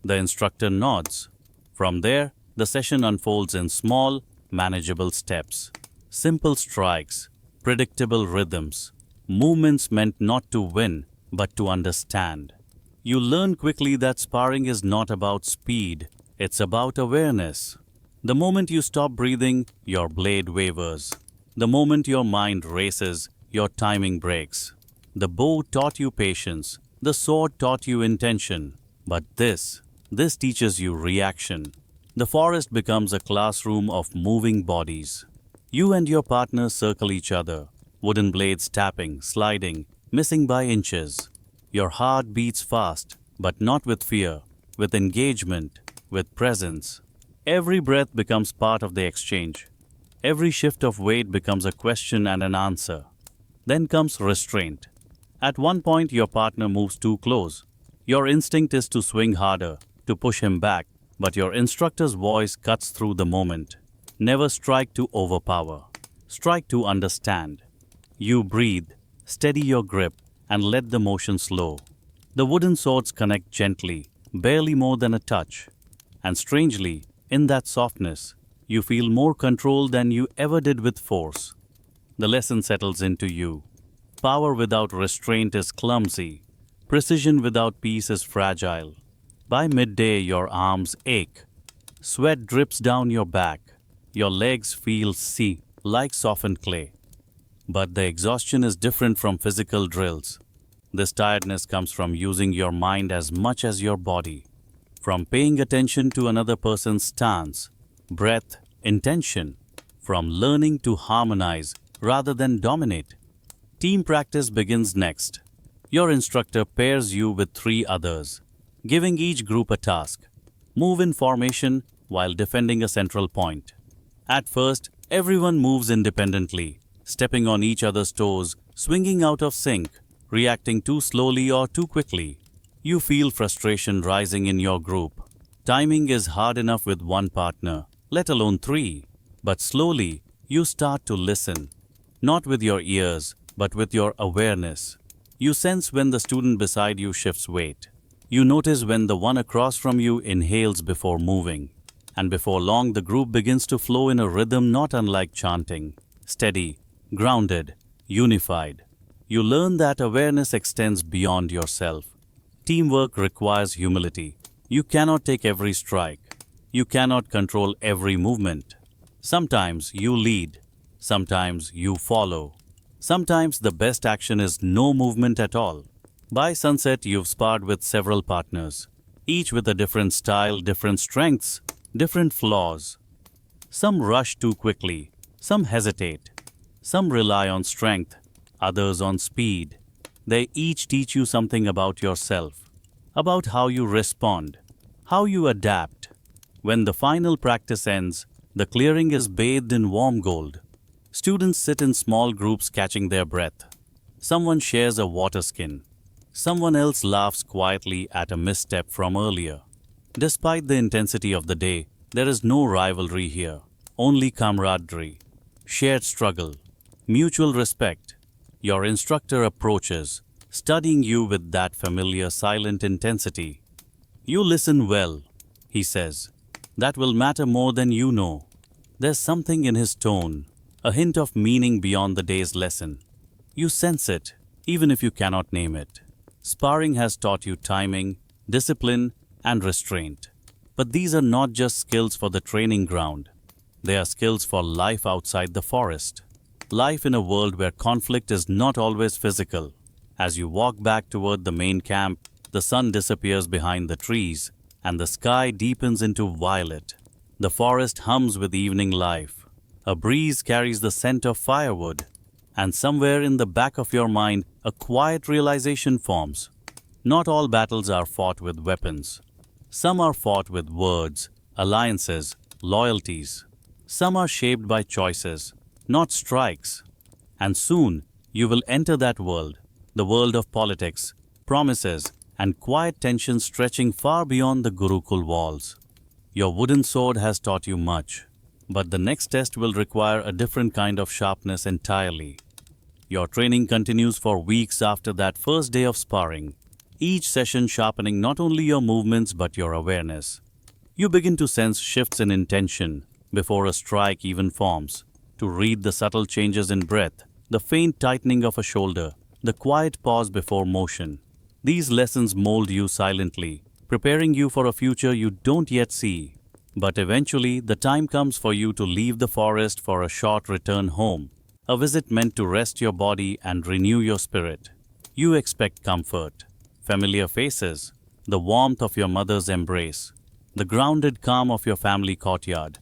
The instructor nods. From there, the session unfolds in small, manageable steps. Simple strikes, predictable rhythms, movements meant not to win, but to understand. You learn quickly that sparring is not about speed, it's about awareness. The moment you stop breathing, your blade wavers. The moment your mind races, your timing breaks. The bow taught you patience. The sword taught you intention, but this teaches you reaction. The forest becomes a classroom of moving bodies. You and your partner circle each other, wooden blades tapping, sliding, missing by inches. Your heart beats fast, but not with fear, with engagement, with presence. Every breath becomes part of the exchange. Every shift of weight becomes a question and an answer. Then comes restraint. At one point, your partner moves too close. Your instinct is to swing harder, to push him back, but your instructor's voice cuts through the moment. Never strike to overpower. Strike to understand. You breathe, steady your grip, and let the motion slow. The wooden swords connect gently, barely more than a touch. And strangely, in that softness, you feel more control than you ever did with force. The lesson settles into you. Power without restraint is clumsy. Precision without peace is fragile. By midday, your arms ache. Sweat drips down your back. Your legs feel like softened clay. But the exhaustion is different from physical drills. This tiredness comes from using your mind as much as your body. From paying attention to another person's stance, breath, intention. From learning to harmonize rather than dominate. Team practice begins next. Your instructor pairs you with 3 others, giving each group a task. Move in formation while defending a central point. At first, everyone moves independently, stepping on each other's toes, swinging out of sync, reacting too slowly or too quickly. You feel frustration rising in your group. Timing is hard enough with one partner, let alone 3. But slowly, you start to listen. Not with your ears, but with your awareness. You sense when the student beside you shifts weight. You notice when the one across from you inhales before moving. And before long, the group begins to flow in a rhythm not unlike chanting. Steady, grounded, unified. You learn that awareness extends beyond yourself. Teamwork requires humility. You cannot take every strike. You cannot control every movement. Sometimes you lead. Sometimes you follow. Sometimes the best action is no movement at all. By sunset, you've sparred with several partners, each with a different style, different strengths, different flaws. Some rush too quickly, some hesitate, some rely on strength, others on speed. They each teach you something about yourself, about how you respond, how you adapt. When the final practice ends, the clearing is bathed in warm gold. Students sit in small groups catching their breath. Someone shares a water skin. Someone else laughs quietly at a misstep from earlier. Despite the intensity of the day, there is no rivalry here, only camaraderie, shared struggle, mutual respect. Your instructor approaches, studying you with that familiar silent intensity. You listen well, he says. That will matter more than you know. There's something in his tone, a hint of meaning beyond the day's lesson. You sense it, even if you cannot name it. Sparring has taught you timing, discipline, and restraint. But these are not just skills for the training ground. They are skills for life outside the forest. Life in a world where conflict is not always physical. As you walk back toward the main camp, the sun disappears behind the trees, and the sky deepens into violet. The forest hums with evening life. A breeze carries the scent of firewood, and somewhere in the back of your mind, a quiet realization forms. Not all battles are fought with weapons. Some are fought with words, alliances, loyalties. Some are shaped by choices, not strikes. And soon, you will enter that world, the world of politics, promises, and quiet tension stretching far beyond the Gurukul walls. Your wooden sword has taught you much. But the next test will require a different kind of sharpness entirely. Your training continues for weeks after that first day of sparring, each session sharpening not only your movements but your awareness. You begin to sense shifts in intention before a strike even forms, to read the subtle changes in breath, the faint tightening of a shoulder, the quiet pause before motion. These lessons mold you silently, preparing you for a future you don't yet see. But eventually, the time comes for you to leave the forest for a short return home, a visit meant to rest your body and renew your spirit. You expect comfort, familiar faces, the warmth of your mother's embrace, the grounded calm of your family courtyard.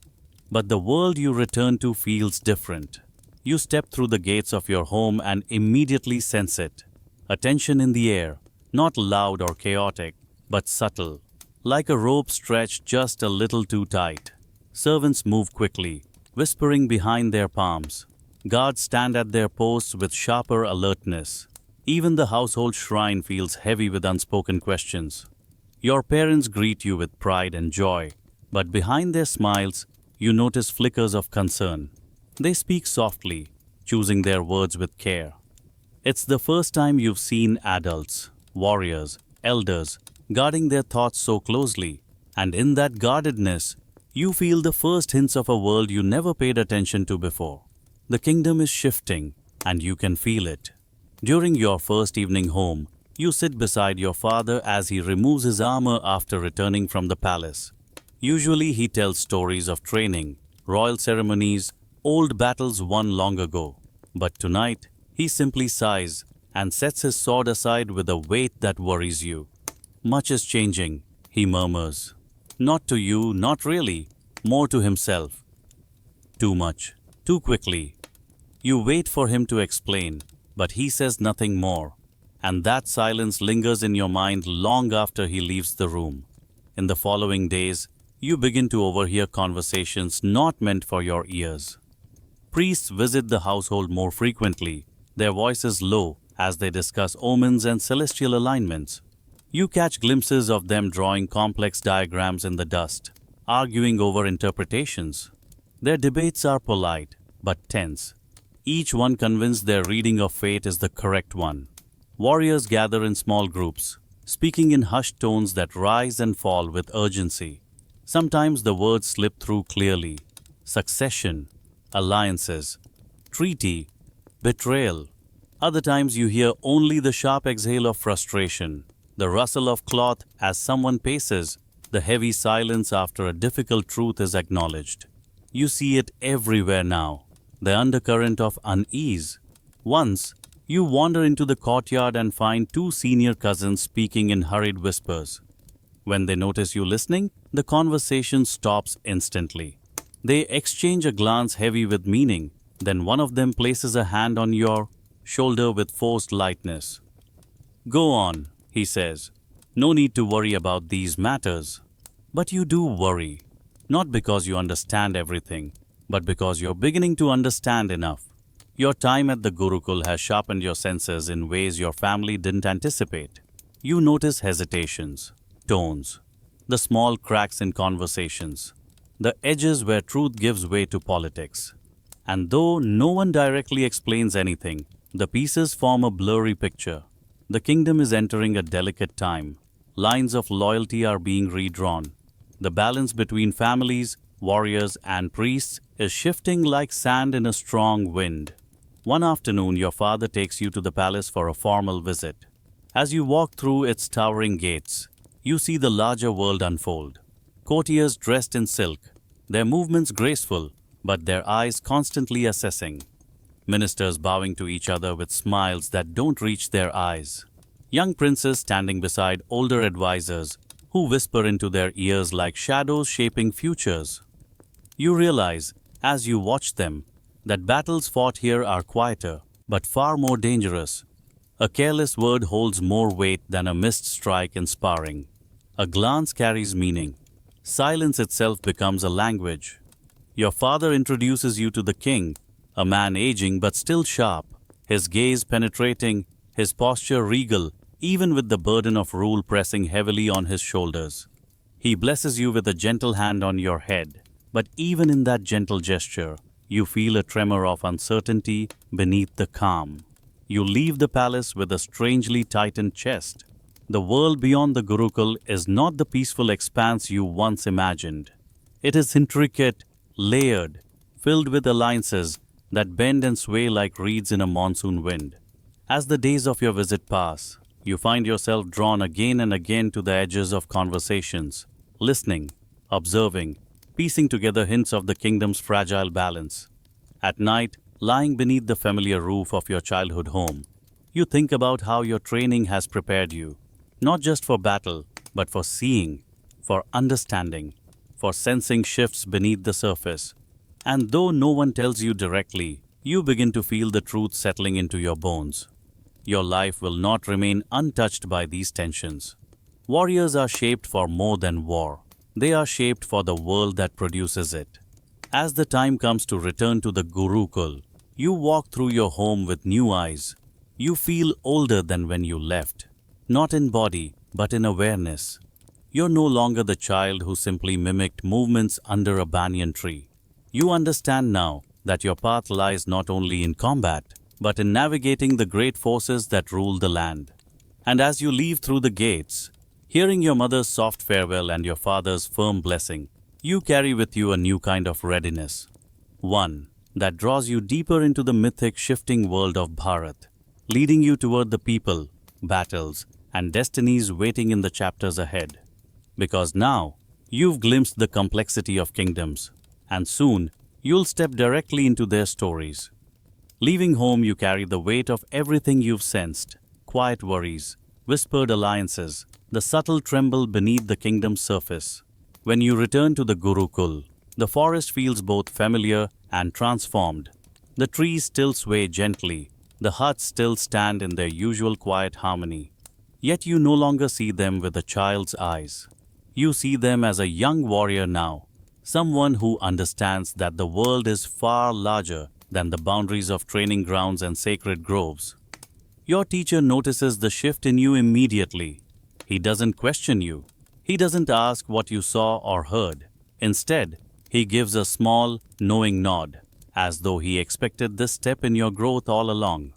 But the world you return to feels different. You step through the gates of your home and immediately sense it. A tension in the air, not loud or chaotic, but subtle. Like a rope stretched just a little too tight. Servants move quickly, whispering behind their palms. Guards stand at their posts with sharper alertness. Even the household shrine feels heavy with unspoken questions. Your parents greet you with pride and joy, but behind their smiles, you notice flickers of concern. They speak softly, choosing their words with care. It's the first time you've seen adults, warriors, elders, guarding their thoughts so closely, and in that guardedness, you feel the first hints of a world you never paid attention to before. The kingdom is shifting, and you can feel it. During your first evening home, you sit beside your father as he removes his armor after returning from the palace. Usually he tells stories of training, royal ceremonies, old battles won long ago. But tonight, he simply sighs and sets his sword aside with a weight that worries you. Much is changing, he murmurs. Not to you, not really, more to himself. Too much, too quickly. You wait for him to explain, but he says nothing more. And that silence lingers in your mind long after he leaves the room. In the following days, you begin to overhear conversations not meant for your ears. Priests visit the household more frequently, their voices low as they discuss omens and celestial alignments. You catch glimpses of them drawing complex diagrams in the dust, arguing over interpretations. Their debates are polite, but tense, each one convinced their reading of fate is the correct one. Warriors gather in small groups, speaking in hushed tones that rise and fall with urgency. Sometimes the words slip through clearly. Succession, alliances, treaty, betrayal. Other times you hear only the sharp exhale of frustration, the rustle of cloth as someone paces, the heavy silence after a difficult truth is acknowledged. You see it everywhere now, the undercurrent of unease. Once, you wander into the courtyard and find two senior cousins speaking in hurried whispers. When they notice you listening, the conversation stops instantly. They exchange a glance heavy with meaning, then one of them places a hand on your shoulder with forced lightness. "Go on," he says. "No need to worry about these matters." But you do worry, not because you understand everything, but because you're beginning to understand enough. Your time at the Gurukul has sharpened your senses in ways your family didn't anticipate. You notice hesitations, tones, the small cracks in conversations, the edges where truth gives way to politics. And though no one directly explains anything, the pieces form a blurry picture. The kingdom is entering a delicate time. Lines of loyalty are being redrawn. The balance between families, warriors, and priests is shifting like sand in a strong wind. One afternoon, your father takes you to the palace for a formal visit. As you walk through its towering gates, you see the larger world unfold. Courtiers dressed in silk, their movements graceful, but their eyes constantly assessing. Ministers bowing to each other with smiles that don't reach their eyes. Young princes standing beside older advisors who whisper into their ears like shadows shaping futures. You realize, as you watch them, that battles fought here are quieter, but far more dangerous. A careless word holds more weight than a missed strike in sparring. A glance carries meaning. Silence itself becomes a language. Your father introduces you to the king, a man aging but still sharp, his gaze penetrating, his posture regal, even with the burden of rule pressing heavily on his shoulders. He blesses you with a gentle hand on your head, but even in that gentle gesture, you feel a tremor of uncertainty beneath the calm. You leave the palace with a strangely tightened chest. The world beyond the Gurukul is not the peaceful expanse you once imagined. It is intricate, layered, filled with alliances that bend and sway like reeds in a monsoon wind. As the days of your visit pass, you find yourself drawn again and again to the edges of conversations, listening, observing, piecing together hints of the kingdom's fragile balance. At night, lying beneath the familiar roof of your childhood home, you think about how your training has prepared you, not just for battle, but for seeing, for understanding, for sensing shifts beneath the surface. And though no one tells you directly, you begin to feel the truth settling into your bones. Your life will not remain untouched by these tensions. Warriors are shaped for more than war. They are shaped for the world that produces it. As the time comes to return to the Gurukul, you walk through your home with new eyes. You feel older than when you left, not in body, but in awareness. You're no longer the child who simply mimicked movements under a banyan tree. You understand now that your path lies not only in combat, but in navigating the great forces that rule the land. And as you leave through the gates, hearing your mother's soft farewell and your father's firm blessing, you carry with you a new kind of readiness. One that draws you deeper into the mythic shifting world of Bharat, leading you toward the people, battles, and destinies waiting in the chapters ahead. Because now, you've glimpsed the complexity of kingdoms, and soon, you'll step directly into their stories. Leaving home, you carry the weight of everything you've sensed: quiet worries, whispered alliances, the subtle tremble beneath the kingdom's surface. When you return to the Gurukul, the forest feels both familiar and transformed. The trees still sway gently, the huts still stand in their usual quiet harmony. Yet you no longer see them with a child's eyes. You see them as a young warrior now, someone who understands that the world is far larger than the boundaries of training grounds and sacred groves. Your teacher notices the shift in you immediately. He doesn't question you. He doesn't ask what you saw or heard. Instead, he gives a small, knowing nod, as though he expected this step in your growth all along.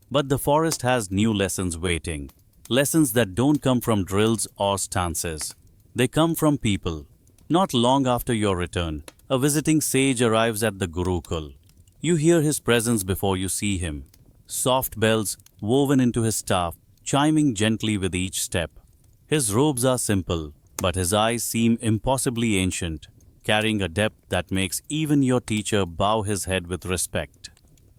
But the forest has new lessons waiting. Lessons that don't come from drills or stances. They come from people. Not long after your return, a visiting sage arrives at the Gurukul. You hear his presence before you see him. Soft bells woven into his staff, chiming gently with each step. His robes are simple, but his eyes seem impossibly ancient, carrying a depth that makes even your teacher bow his head with respect.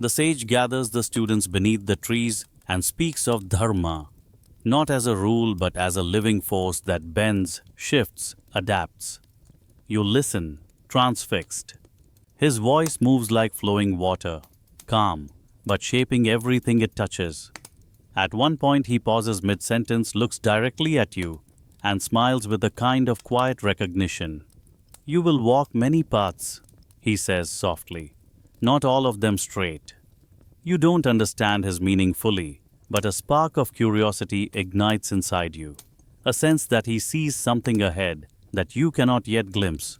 The sage gathers the students beneath the trees and speaks of dharma, not as a rule but as a living force that bends, shifts, adapts. You listen, transfixed. His voice moves like flowing water, calm, but shaping everything it touches. At one point he pauses mid-sentence, looks directly at you, and smiles with a kind of quiet recognition. "You will walk many paths," he says softly, "not all of them straight." You don't understand his meaning fully, but a spark of curiosity ignites inside you, a sense that he sees something ahead that you cannot yet glimpse.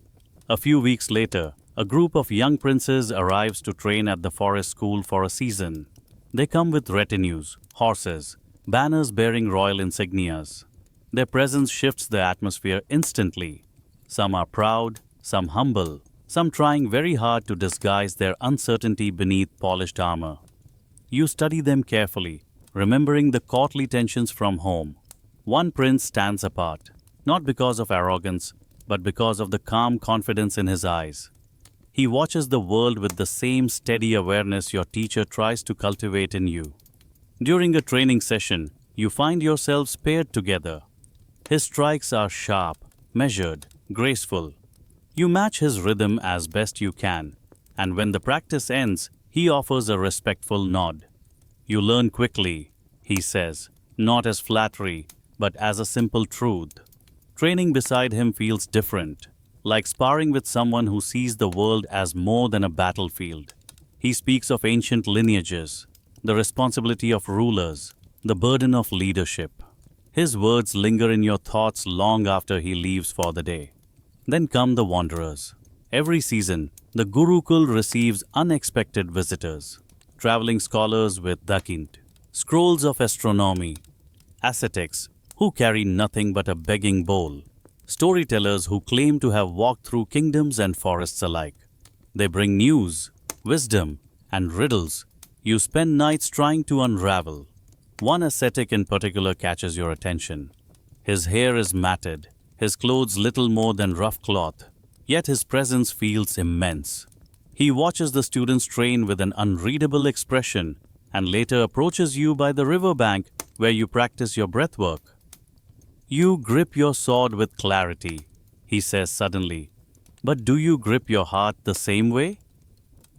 A few weeks later, a group of young princes arrives to train at the forest school for a season. They come with retinues, horses, banners bearing royal insignias. Their presence shifts the atmosphere instantly. Some are proud, some humble, some trying very hard to disguise their uncertainty beneath polished armor. You study them carefully, remembering the courtly tensions from home. One prince stands apart, not because of arrogance, but because of the calm confidence in his eyes. He watches the world with the same steady awareness your teacher tries to cultivate in you. During a training session, you find yourselves paired together. His strikes are sharp, measured, graceful. You match his rhythm as best you can, and when the practice ends, he offers a respectful nod. "You learn quickly," he says, not as flattery, but as a simple truth. Training beside him feels different, like sparring with someone who sees the world as more than a battlefield. He speaks of ancient lineages, the responsibility of rulers, the burden of leadership. His words linger in your thoughts long after he leaves for the day. Then come the wanderers. Every season, the Gurukul receives unexpected visitors, traveling scholars with dakint, scrolls of astronomy, ascetics who carry nothing but a begging bowl, storytellers who claim to have walked through kingdoms and forests alike. They bring news, wisdom, and riddles you spend nights trying to unravel. One ascetic in particular catches your attention. His hair is matted, his clothes little more than rough cloth, yet his presence feels immense. He watches the students train with an unreadable expression and later approaches you by the riverbank where you practice your breathwork. "You grip your sword with clarity," he says suddenly. "But do you grip your heart the same way?"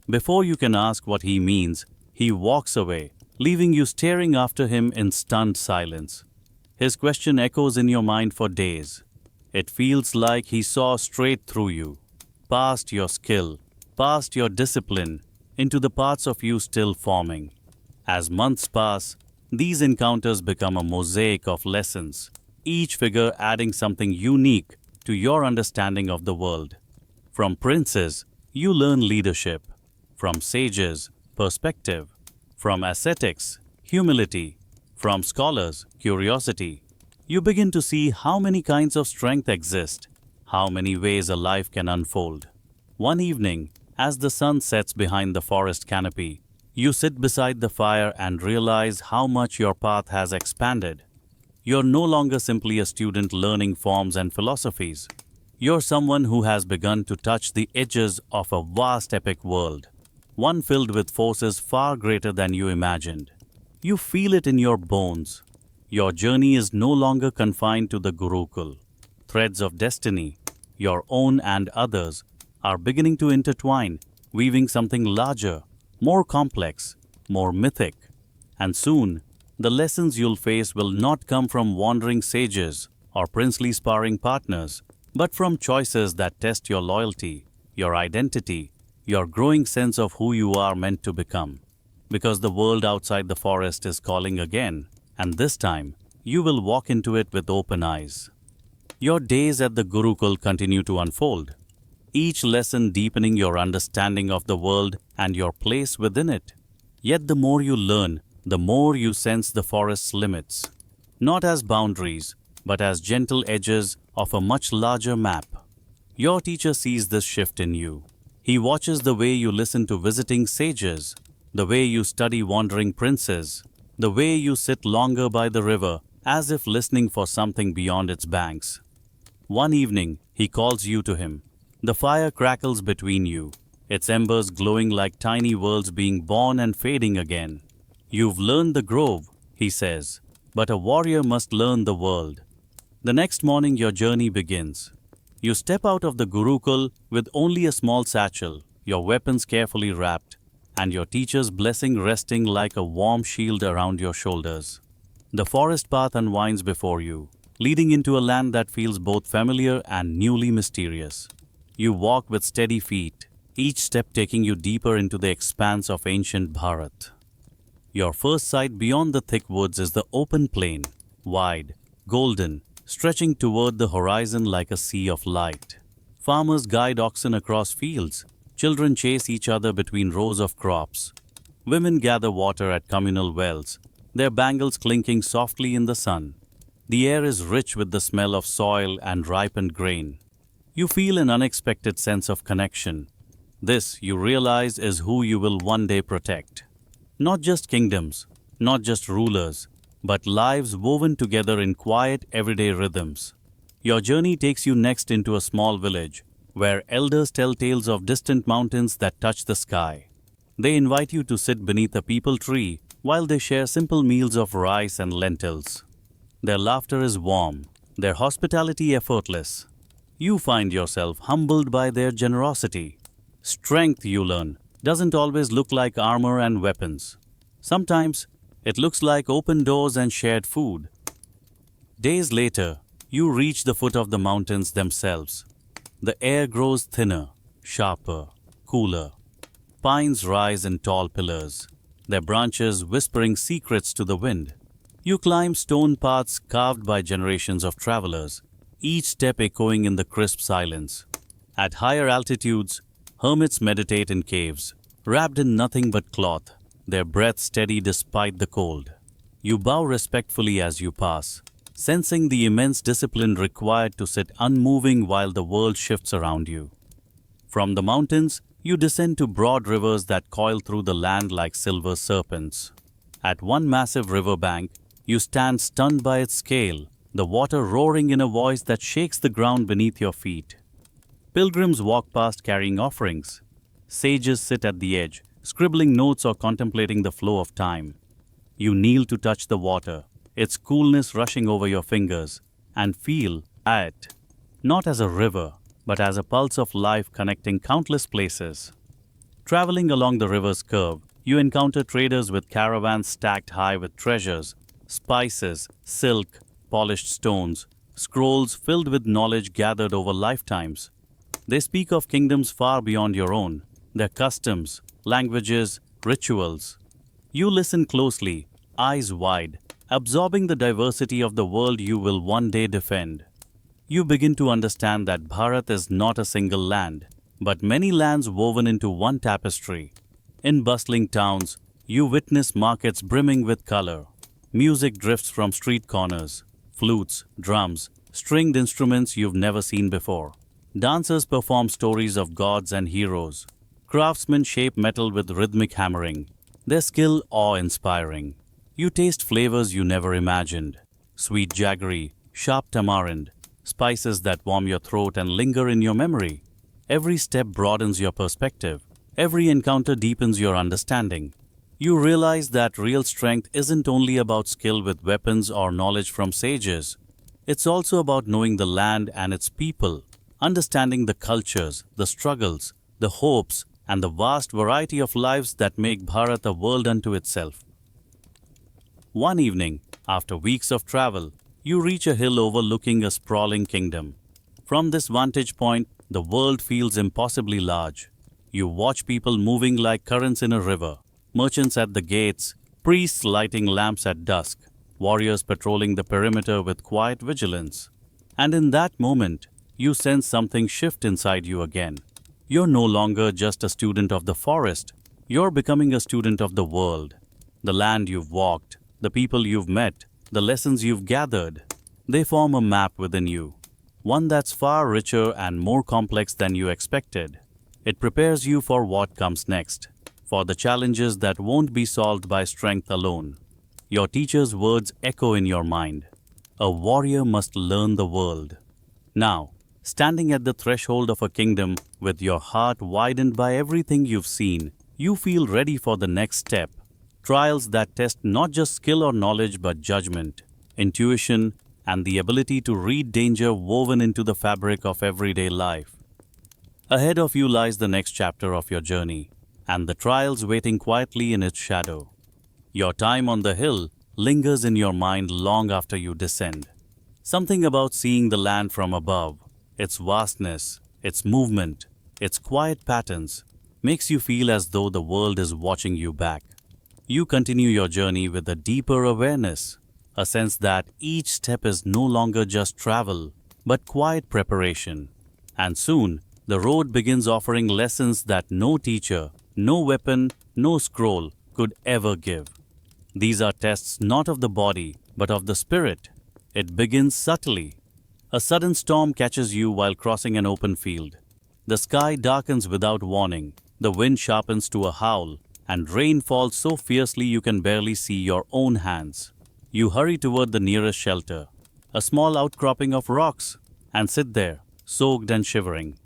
Before you can ask what he means, he walks away, leaving you staring after him in stunned silence. His question echoes in your mind for days. It feels like he saw straight through you, past your skill, past your discipline, into the parts of you still forming. As months pass, these encounters become a mosaic of lessons, each figure adding something unique to your understanding of the world. From princes, you learn leadership. from sages, perspective, from ascetics, humility, from scholars, curiosity. You begin to see how many kinds of strength exist, how many ways a life can unfold. One evening, as the sun sets behind the forest canopy, you sit beside the fire and realize how much your path has expanded. You're no longer simply a student learning forms and philosophies. You're someone who has begun to touch the edges of a vast epic world, one filled with forces far greater than you imagined. You feel it in your bones. Your journey is no longer confined to the Gurukul. Threads of destiny, your own and others, are beginning to intertwine, weaving something larger, more complex, more mythic. And soon, the lessons you'll face will not come from wandering sages or princely sparring partners, but from choices that test your loyalty, your identity, your growing sense of who you are meant to become. Because the world outside the forest is calling again, and this time, you will walk into it with open eyes. Your days at the Gurukul continue to unfold, each lesson deepening your understanding of the world and your place within it. Yet the more you learn, the more you sense the forest's limits, not as boundaries, but as gentle edges of a much larger map. Your teacher sees this shift in you. He watches the way you listen to visiting sages, the way you study wandering princes, the way you sit longer by the river as if listening for something beyond its banks. One evening, he calls you to him. The fire crackles between you, its embers glowing like tiny worlds being born and fading again. You've learned the grove, he says, but a warrior must learn the world. The next morning your journey begins. You step out of the Gurukul with only a small satchel, your weapons carefully wrapped, and your teacher's blessing resting like a warm shield around your shoulders. The forest path unwinds before you, leading into a land that feels both familiar and newly mysterious. You walk with steady feet, each step taking you deeper into the expanse of ancient Bharat. Your first sight beyond the thick woods is the open plain, wide, golden, stretching toward the horizon like a sea of light. Farmers guide oxen across fields, children chase each other between rows of crops. Women gather water at communal wells, their bangles clinking softly in the sun. The air is rich with the smell of soil and ripened grain. You feel an unexpected sense of connection. This, you realize, is who you will one day protect. Not just kingdoms, not just rulers, but lives woven together in quiet, everyday rhythms. Your journey takes you next into a small village, where elders tell tales of distant mountains that touch the sky. They invite you to sit beneath a peepal tree while they share simple meals of rice and lentils. Their laughter is warm, their hospitality effortless. You find yourself humbled by their generosity. Strength, you learn, doesn't always look like armor and weapons. Sometimes, it looks like open doors and shared food. Days later, you reach the foot of the mountains themselves. The air grows thinner, sharper, cooler. Pines rise in tall pillars, their branches whispering secrets to the wind. You climb stone paths carved by generations of travelers, each step echoing in the crisp silence. At higher altitudes, hermits meditate in caves, wrapped in nothing but cloth, their breath steady despite the cold. You bow respectfully as you pass, sensing the immense discipline required to sit unmoving while the world shifts around you. From the mountains, you descend to broad rivers that coil through the land like silver serpents. At one massive river bank, you stand stunned by its scale, the water roaring in a voice that shakes the ground beneath your feet. Pilgrims walk past carrying offerings. Sages sit at the edge, scribbling notes or contemplating the flow of time. You kneel to touch the water, its coolness rushing over your fingers, and feel it, not as a river, but as a pulse of life connecting countless places. Traveling along the river's curve, you encounter traders with caravans stacked high with treasures, spices, silk, polished stones, scrolls filled with knowledge gathered over lifetimes. They speak of kingdoms far beyond your own, their customs, languages, rituals. You listen closely, eyes wide, absorbing the diversity of the world you will one day defend. You begin to understand that Bharat is not a single land, but many lands woven into one tapestry, In bustling towns, you witness markets brimming with color. Music drifts from street corners, flutes, drums, stringed instruments you've never seen before. Dancers perform stories of gods and heroes. Craftsmen shape metal with rhythmic hammering, their skill awe-inspiring. You taste flavors you never imagined. Sweet jaggery, sharp tamarind, spices that warm your throat and linger in your memory. Every step broadens your perspective. Every encounter deepens your understanding. You realize that real strength isn't only about skill with weapons or knowledge from sages. It's also about knowing the land and its people, understanding the cultures, the struggles, the hopes, and the vast variety of lives that make Bharat a world unto itself. One evening, after weeks of travel, you reach a hill overlooking a sprawling kingdom. From this vantage point, the world feels impossibly large. You watch people moving like currents in a river, merchants at the gates, priests lighting lamps at dusk, warriors patrolling the perimeter with quiet vigilance. And in that moment, you sense something shift inside you again. You're no longer just a student of the forest, you're becoming a student of the world. The land you've walked, the people you've met, the lessons you've gathered, they form a map within you, one that's far richer and more complex than you expected. It prepares you for what comes next, for the challenges that won't be solved by strength alone. Your teacher's words echo in your mind. A warrior must learn the world. Now, standing at the threshold of a kingdom with your heart widened by everything you've seen, you feel ready for the next step. Trials that test not just skill or knowledge but judgment, intuition, and the ability to read danger woven into the fabric of everyday life. Ahead of you lies the next chapter of your journey, and the trials waiting quietly in its shadow. Your time on the hill lingers in your mind long after you descend. Something about seeing the land from above, its vastness, its movement, its quiet patterns, makes you feel as though the world is watching you back. You continue your journey with a deeper awareness, a sense that each step is no longer just travel, but quiet preparation. And soon, the road begins offering lessons that no teacher, no weapon, no scroll could ever give. These are tests not of the body, but of the spirit. It begins subtly. A sudden storm catches you while crossing an open field. The sky darkens without warning, the wind sharpens to a howl, and rain falls so fiercely you can barely see your own hands. You hurry toward the nearest shelter, a small outcropping of rocks, and sit there, soaked and shivering.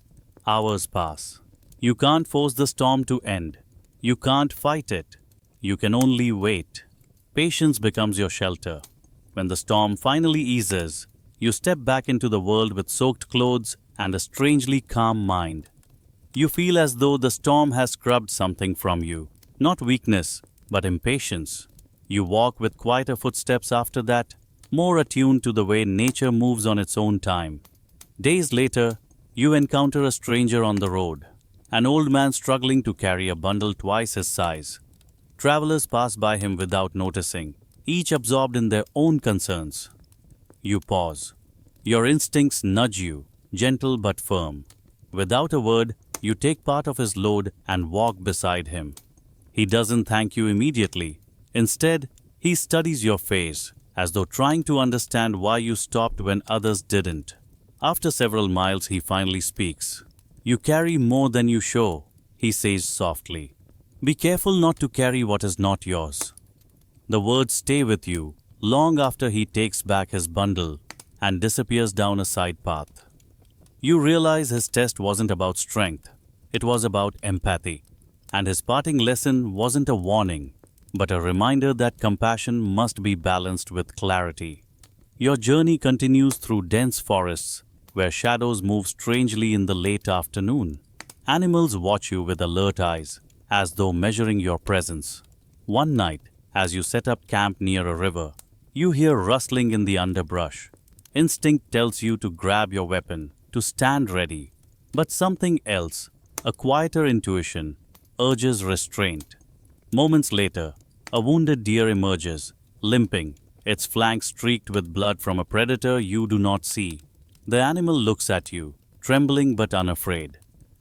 Hours pass. You can't force the storm to end. You can't fight it. You can only wait. Patience becomes your shelter. When the storm finally eases, you step back into the world with soaked clothes and a strangely calm mind. You feel as though the storm has scrubbed something from you, not weakness, but impatience. You walk with quieter footsteps after that, more attuned to the way nature moves on its own time. Days later, you encounter a stranger on the road, an old man struggling to carry a bundle twice his size. Travelers pass by him without noticing, each absorbed in their own concerns. You pause. Your instincts nudge you, gentle but firm. Without a word, you take part of his load and walk beside him. He doesn't thank you immediately. Instead, he studies your face, as though trying to understand why you stopped when others didn't. After several miles, he finally speaks. "You carry more than you show," he says softly. "Be careful not to carry what is not yours." The words stay with you long after he takes back his bundle and disappears down a side path. You realize his test wasn't about strength, it was about empathy. And his parting lesson wasn't a warning, but a reminder that compassion must be balanced with clarity. Your journey continues through dense forests, where shadows move strangely in the late afternoon. Animals watch you with alert eyes, as though measuring your presence. One night, as you set up camp near a river, you hear rustling in the underbrush. Instinct tells you to grab your weapon, to stand ready. But something else, a quieter intuition, urges restraint. Moments later, a wounded deer emerges, limping, its flanks streaked with blood from a predator you do not see. The animal looks at you, trembling but unafraid.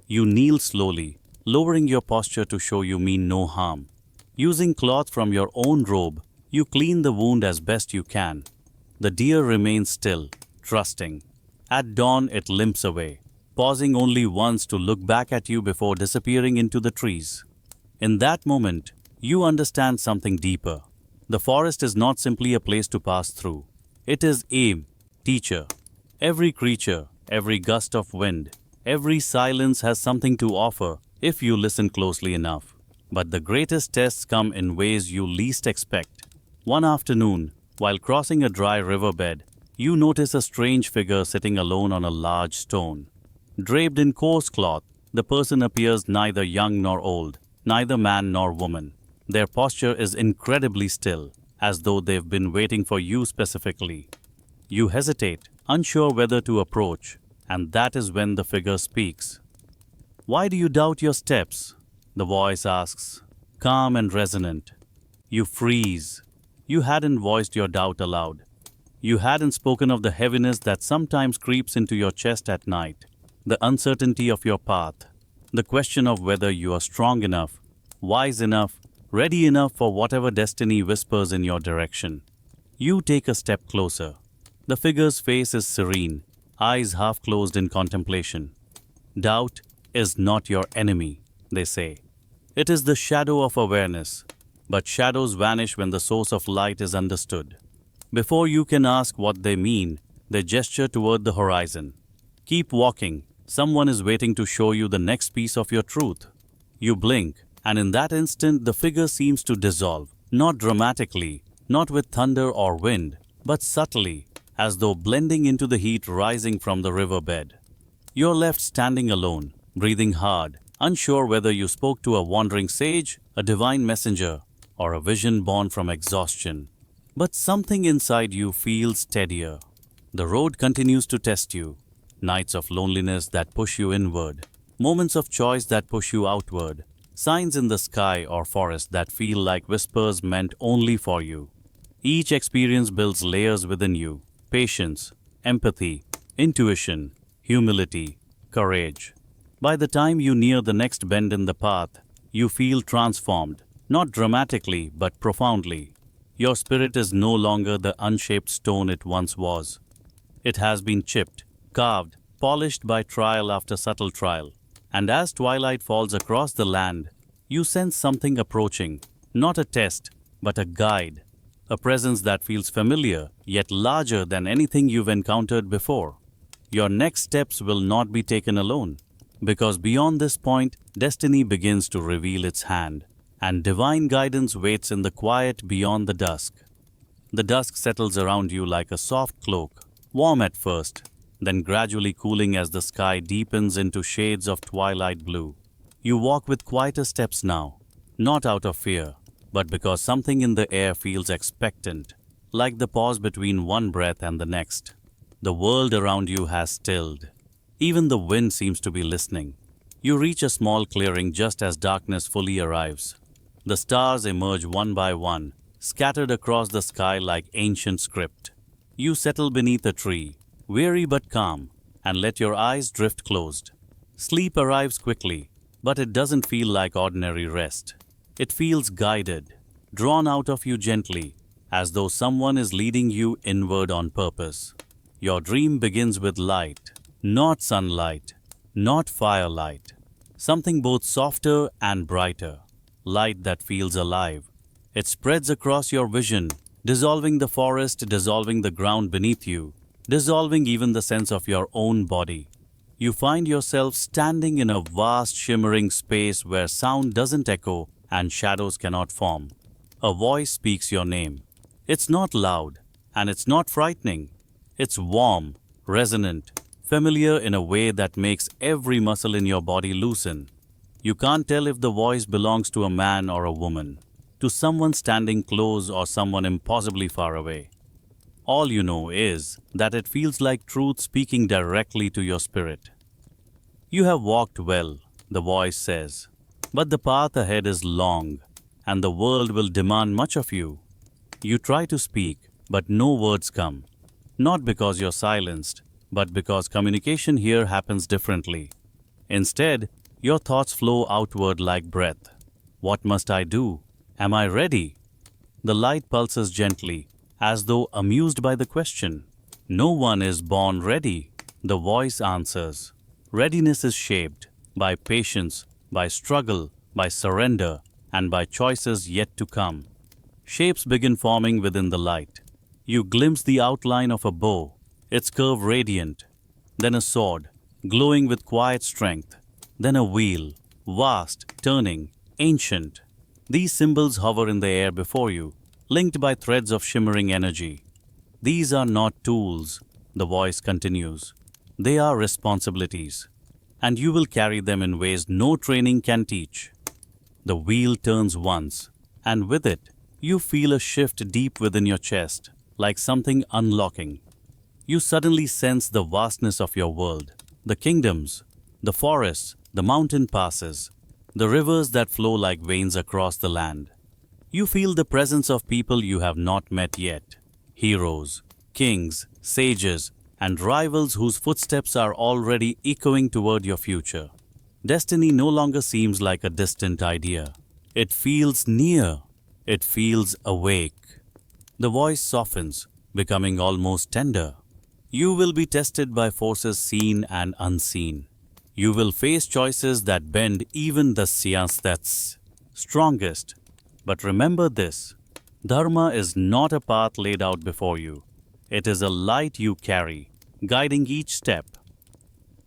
You kneel slowly, lowering your posture to show you mean no harm. Using cloth from your own robe, you clean the wound as best you can. The deer remains still, trusting. At dawn, it limps away, pausing only once to look back at you before disappearing into the trees. In that moment, you understand something deeper. The forest is not simply a place to pass through. It is a teacher. Every creature, every gust of wind, every silence has something to offer if you listen closely enough. But the greatest tests come in ways you least expect. One afternoon, while crossing a dry riverbed, you notice a strange figure sitting alone on a large stone. Draped in coarse cloth, the person appears neither young nor old, neither man nor woman. Their posture is incredibly still, as though they've been waiting for you specifically. You hesitate, unsure whether to approach, and that is when the figure speaks. "Why do you doubt your steps?" the voice asks, calm and resonant. You freeze. You hadn't voiced your doubt aloud. You hadn't spoken of the heaviness that sometimes creeps into your chest at night, the uncertainty of your path, the question of whether you are strong enough, wise enough, ready enough for whatever destiny whispers in your direction. You take a step closer. The figure's face is serene, eyes half closed in contemplation. Doubt is not your enemy, they say. It is the shadow of awareness, but shadows vanish when the source of light is understood. Before you can ask what they mean, they gesture toward the horizon. Keep walking, someone is waiting to show you the next piece of your truth. You blink, and in that instant the figure seems to dissolve, not dramatically, not with thunder or wind, but subtly, as though blending into the heat rising from the riverbed. You're left standing alone, breathing hard, unsure whether you spoke to a wandering sage, a divine messenger, or a vision born from exhaustion. But something inside you feels steadier. The road continues to test you. Nights of loneliness that push you inward, moments of choice that push you outward, signs in the sky or forest that feel like whispers meant only for you. Each experience builds layers within you: patience, empathy, intuition, humility, courage. By the time you near the next bend in the path, you feel transformed, not dramatically but profoundly. Your spirit is no longer the unshaped stone it once was. It has been chipped, carved, polished by trial after subtle trial. And as twilight falls across the land, you sense something approaching, not a test, but a guide. A presence that feels familiar, yet larger than anything you've encountered before. Your next steps will not be taken alone, because beyond this point, destiny begins to reveal its hand, and divine guidance waits in the quiet beyond the dusk. The dusk settles around you like a soft cloak, warm at first, then gradually cooling as the sky deepens into shades of twilight blue. You walk with quieter steps now, not out of fear, but because something in the air feels expectant, like the pause between one breath and the next. The world around you has stilled. Even the wind seems to be listening. You reach a small clearing just as darkness fully arrives. The stars emerge one by one, scattered across the sky like ancient script. You settle beneath a tree, weary but calm, and let your eyes drift closed. Sleep arrives quickly, but it doesn't feel like ordinary rest. It feels guided, drawn out of you gently, as though someone is leading you inward on purpose. Your dream begins with light, not sunlight, not firelight. Something both softer and brighter, light that feels alive. It spreads across your vision, dissolving the forest, dissolving the ground beneath you, dissolving even the sense of your own body. You find yourself standing in a vast shimmering space where sound doesn't echo and shadows cannot form. A voice speaks your name. It's not loud, and it's not frightening. It's warm, resonant, familiar in a way that makes every muscle in your body loosen. You can't tell if the voice belongs to a man or a woman, to someone standing close or someone impossibly far away. All you know is that it feels like truth speaking directly to your spirit. You have walked well, the voice says, but the path ahead is long, and the world will demand much of you. You try to speak, but no words come. Not because you're silenced, but because communication here happens differently. Instead, Your thoughts flow outward like breath. What must I do? Am I ready? The light pulses gently, as though amused by the question. No one is born ready, the voice answers. Readiness is shaped by patience, by struggle, by surrender, and by choices yet to come. Shapes begin forming within the light. You glimpse the outline of a bow, its curve radiant, then a sword, glowing with quiet strength, then a wheel, vast, turning, ancient. These symbols hover in the air before you, linked by threads of shimmering energy. These are not tools, the voice continues. They are responsibilities, and you will carry them in ways no training can teach. The wheel turns once, and with it, you feel a shift deep within your chest, like something unlocking. You suddenly sense the vastness of your world, the kingdoms, the forests, the mountain passes, the rivers that flow like veins across the land. You feel the presence of people you have not met yet, heroes, kings, sages, and rivals whose footsteps are already echoing toward your future. Destiny no longer seems like a distant idea. It feels near. It feels awake. The voice softens, becoming almost tender. You will be tested by forces seen and unseen. You will face choices that bend even the that's strongest. But remember this, Dharma is not a path laid out before you. It is a light you carry, guiding each step.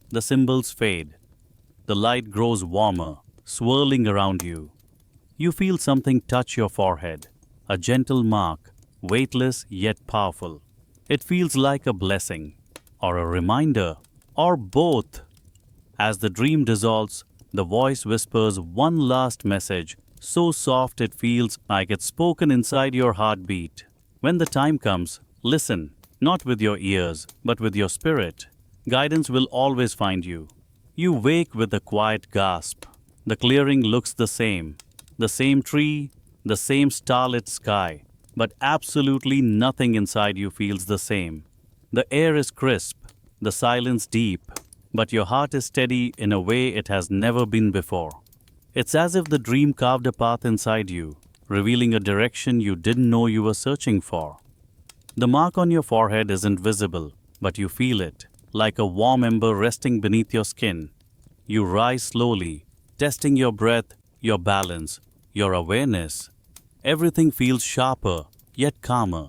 The symbols fade. The light grows warmer, swirling around you. You feel something touch your forehead, a gentle mark, weightless yet powerful. It feels like a blessing, or a reminder, or both. As the dream dissolves, the voice whispers one last message, so soft it feels like it's spoken inside your heartbeat. When the time comes, listen, not with your ears, but with your spirit. Guidance will always find you. You wake with a quiet gasp. The clearing looks the same tree, the same starlit sky, but absolutely nothing inside you feels the same. The air is crisp, the silence deep, but your heart is steady in a way it has never been before. It's as if the dream carved a path inside you, revealing a direction you didn't know you were searching for. The mark on your forehead isn't visible, but you feel it, like a warm ember resting beneath your skin. You rise slowly, testing your breath, your balance, your awareness. Everything feels sharper, yet calmer.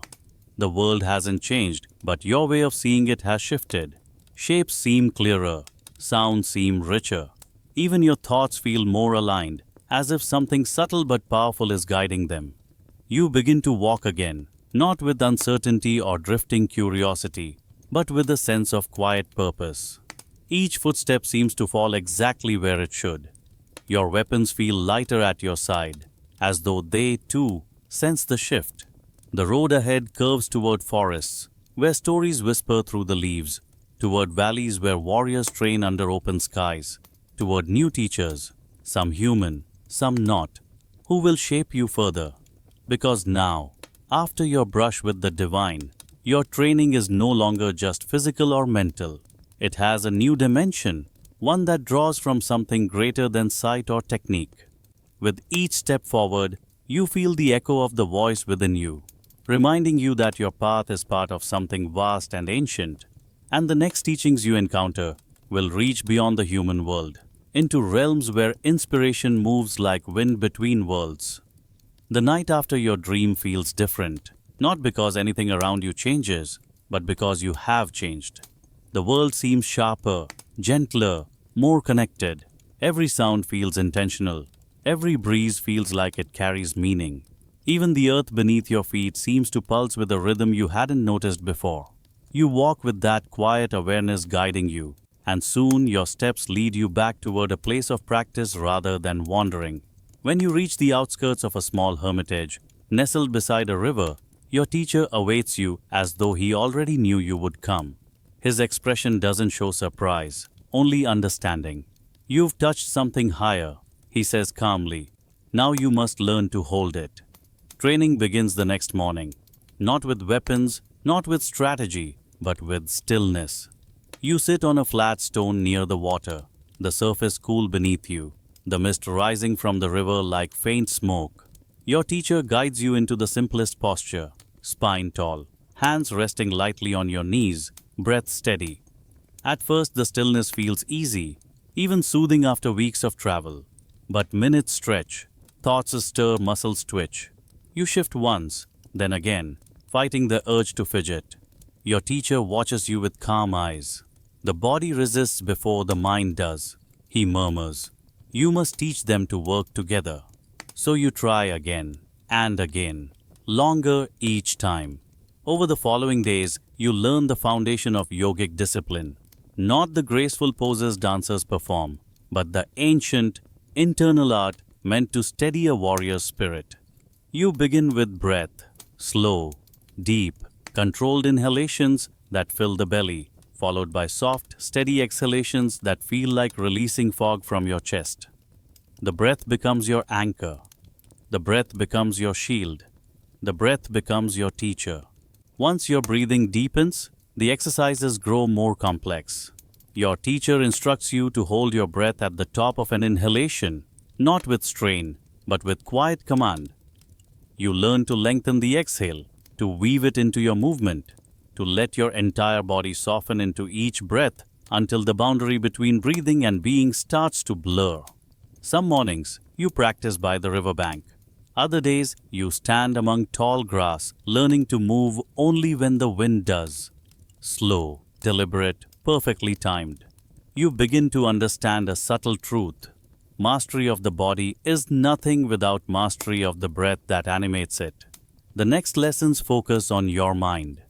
The world hasn't changed, but your way of seeing it has shifted. Shapes seem clearer, sounds seem richer. Even your thoughts feel more aligned, as if something subtle but powerful is guiding them. You begin to walk again, not with uncertainty or drifting curiosity, but with a sense of quiet purpose. Each footstep seems to fall exactly where it should. Your weapons feel lighter at your side, as though they, too, sense the shift. The road ahead curves toward forests, where stories whisper through the leaves, toward valleys where warriors train under open skies, toward new teachers, some human, some not, who will shape you further. Because now, after your brush with the divine, your training is no longer just physical or mental. It has a new dimension, one that draws from something greater than sight or technique. With each step forward, you feel the echo of the voice within you, reminding you that your path is part of something vast and ancient, and the next teachings you encounter will reach beyond the human world, into realms where inspiration moves like wind between worlds. The night after your dream feels different, not because anything around you changes, but because you have changed. The world seems sharper, gentler, more connected. Every sound feels intentional. Every breeze feels like it carries meaning. Even the earth beneath your feet seems to pulse with a rhythm you hadn't noticed before. You walk with that quiet awareness guiding you, and soon your steps lead you back toward a place of practice rather than wandering. When you reach the outskirts of a small hermitage, nestled beside a river, your teacher awaits you as though he already knew you would come. His expression doesn't show surprise, only understanding. "You've touched something higher," he says calmly. "Now you must learn to hold it." Training begins the next morning, not with weapons, not with strategy, but with stillness. You sit on a flat stone near the water, the surface cool beneath you, the mist rising from the river like faint smoke. Your teacher guides you into the simplest posture, spine tall, hands resting lightly on your knees, breath steady. At first, the stillness feels easy, even soothing after weeks of travel. But minutes stretch, thoughts stir, muscles twitch. You shift once, then again, fighting the urge to fidget. Your teacher watches you with calm eyes. The body resists before the mind does. He murmurs, "You must teach them to work together." So you try again and again, longer each time. Over the following days, you learn the foundation of yogic discipline. Not the graceful poses dancers perform, but the ancient, internal art meant to steady a warrior's spirit. You begin with breath, slow, deep, controlled inhalations that fill the belly, followed by soft, steady exhalations that feel like releasing fog from your chest. The breath becomes your anchor. The breath becomes your shield. The breath becomes your teacher. Once your breathing deepens, the exercises grow more complex. Your teacher instructs you to hold your breath at the top of an inhalation, not with strain, but with quiet command. You learn to lengthen the exhale, to weave it into your movement, to let your entire body soften into each breath until the boundary between breathing and being starts to blur. Some mornings, you practice by the riverbank. Other days, you stand among tall grass, learning to move only when the wind does. Slow, deliberate, perfectly timed. You begin to understand a subtle truth. Mastery of the body is nothing without mastery of the breath that animates it. The next lessons focus on your mind.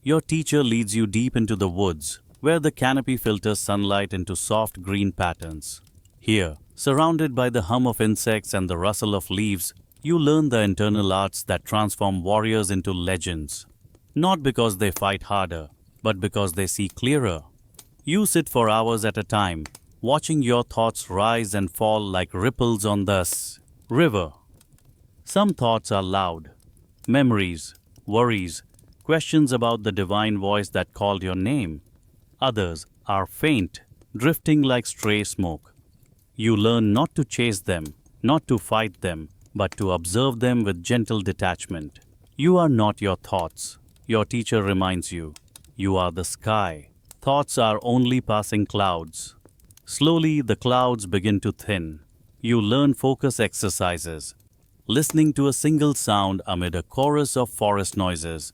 Your teacher leads you deep into the woods, where the canopy filters sunlight into soft green patterns. Here, surrounded by the hum of insects and the rustle of leaves, you learn the internal arts that transform warriors into legends. Not because they fight harder, but because they see clearer. You sit for hours at a time, watching your thoughts rise and fall like ripples on the river. Some thoughts are loud. Memories, worries, questions about the divine voice that called your name. Others are faint, drifting like stray smoke. You learn not to chase them, not to fight them, but to observe them with gentle detachment. You are not your thoughts. Your teacher reminds you. You are the sky. Thoughts are only passing clouds. Slowly, the clouds begin to thin. You learn focus exercises, listening to a single sound amid a chorus of forest noises,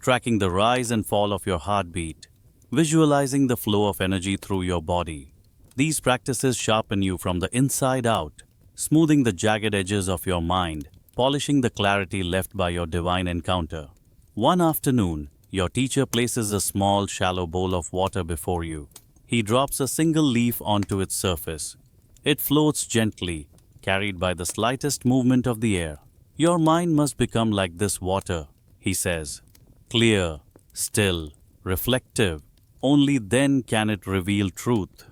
tracking the rise and fall of your heartbeat, visualizing the flow of energy through your body. These practices sharpen you from the inside out, smoothing the jagged edges of your mind, polishing the clarity left by your divine encounter. One afternoon, your teacher places a small, shallow bowl of water before you. He drops a single leaf onto its surface. It floats gently, carried by the slightest movement of the air. Your mind must become like this water, he says. Clear, still, reflective. Only then can it reveal truth.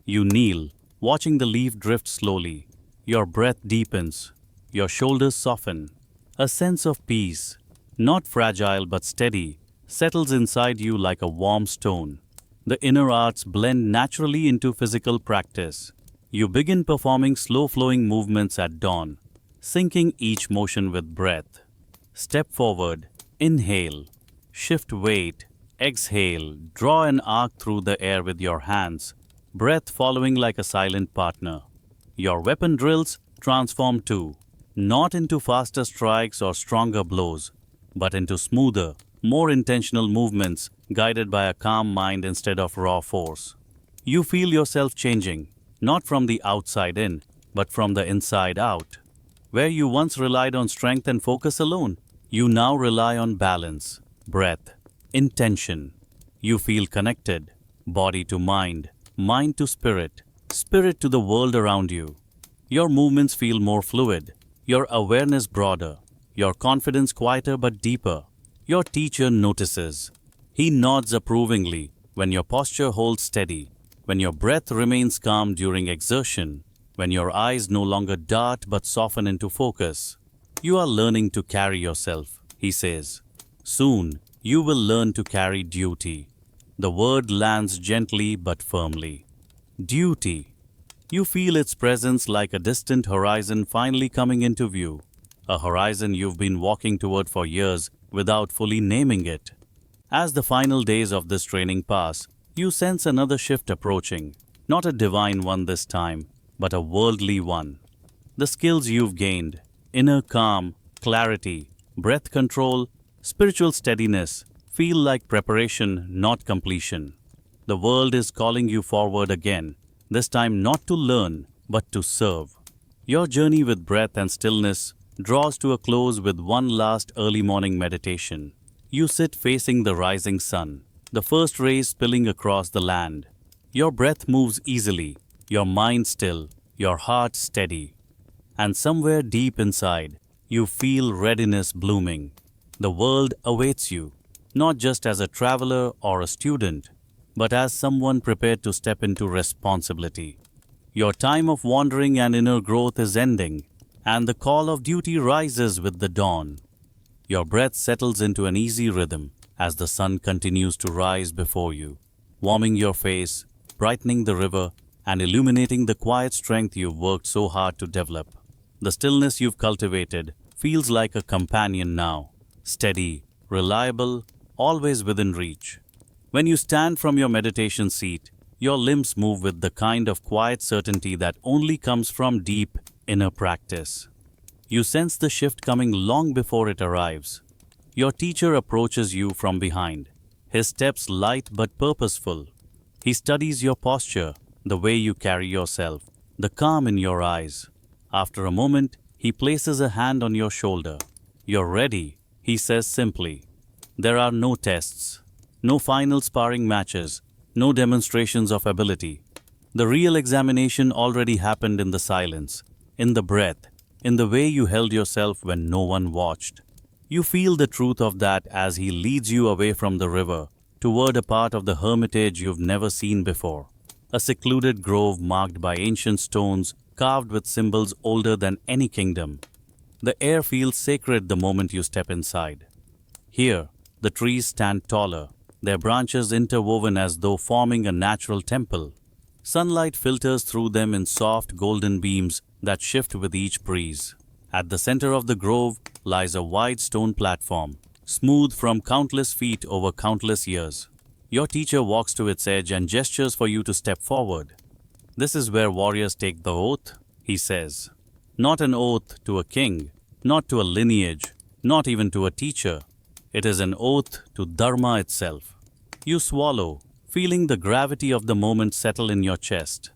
You kneel, watching the leaf drift slowly. Your breath deepens. Your shoulders soften. A sense of peace, not fragile but steady, settles inside you like a warm stone. The inner arts blend naturally into physical practice. You begin performing slow-flowing movements at dawn, syncing each motion with breath. Step forward, inhale, shift weight, exhale, draw an arc through the air with your hands, breath following like a silent partner. Your weapon drills transform too, not into faster strikes or stronger blows, but into smoother, more intentional movements guided by a calm mind instead of raw force. You feel yourself changing, not from the outside in, but from the inside out. Where you once relied on strength and focus alone, you now rely on balance, breath, intention. You feel connected, body to mind, mind to spirit, spirit to the world around you. Your movements feel more fluid, your awareness broader, your confidence quieter but deeper. Your teacher notices. He nods approvingly when your posture holds steady, when your breath remains calm during exertion, when your eyes no longer dart but soften into focus. You are learning to carry yourself, he says. Soon, you will learn to carry duty. The word lands gently but firmly. Duty. You feel its presence like a distant horizon finally coming into view, a horizon you've been walking toward for years without fully naming it. As the final days of this training pass, you sense another shift approaching, not a divine one this time, but a worldly one. The skills you've gained, inner calm, clarity, breath control, spiritual steadiness, feel like preparation, not completion. The world is calling you forward again, this time not to learn, but to serve. Your journey with breath and stillness draws to a close with one last early morning meditation. You sit facing the rising sun, the first rays spilling across the land. Your breath moves easily, your mind still, your heart steady. And somewhere deep inside, you feel readiness blooming. The world awaits you, not just as a traveler or a student, but as someone prepared to step into responsibility. Your time of wandering and inner growth is ending, and the call of duty rises with the dawn. Your breath settles into an easy rhythm as the sun continues to rise before you, warming your face, brightening the river, and illuminating the quiet strength you've worked so hard to develop. The stillness you've cultivated feels like a companion now, steady, reliable, always within reach. When you stand from your meditation seat, your limbs move with the kind of quiet certainty that only comes from deep inner practice. You sense the shift coming long before it arrives. Your teacher approaches you from behind, his steps light but purposeful. He studies your posture, the way you carry yourself, the calm in your eyes. After a moment, he places a hand on your shoulder. "You're ready," he says simply. There are no tests, no final sparring matches, no demonstrations of ability. The real examination already happened in the silence, in the breath, in the way you held yourself when no one watched. You feel the truth of that as he leads you away from the river, toward a part of the hermitage you've never seen before. A secluded grove marked by ancient stones carved with symbols older than any kingdom. The air feels sacred the moment you step inside. Here, the trees stand taller, their branches interwoven as though forming a natural temple. Sunlight filters through them in soft golden beams that shift with each breeze. At the center of the grove lies a wide stone platform, smooth from countless feet over countless years. Your teacher walks to its edge and gestures for you to step forward. "This is where warriors take the oath," he says. Not an oath to a king, not to a lineage, not even to a teacher. It is an oath to Dharma itself. You swallow, feeling the gravity of the moment settle in your chest.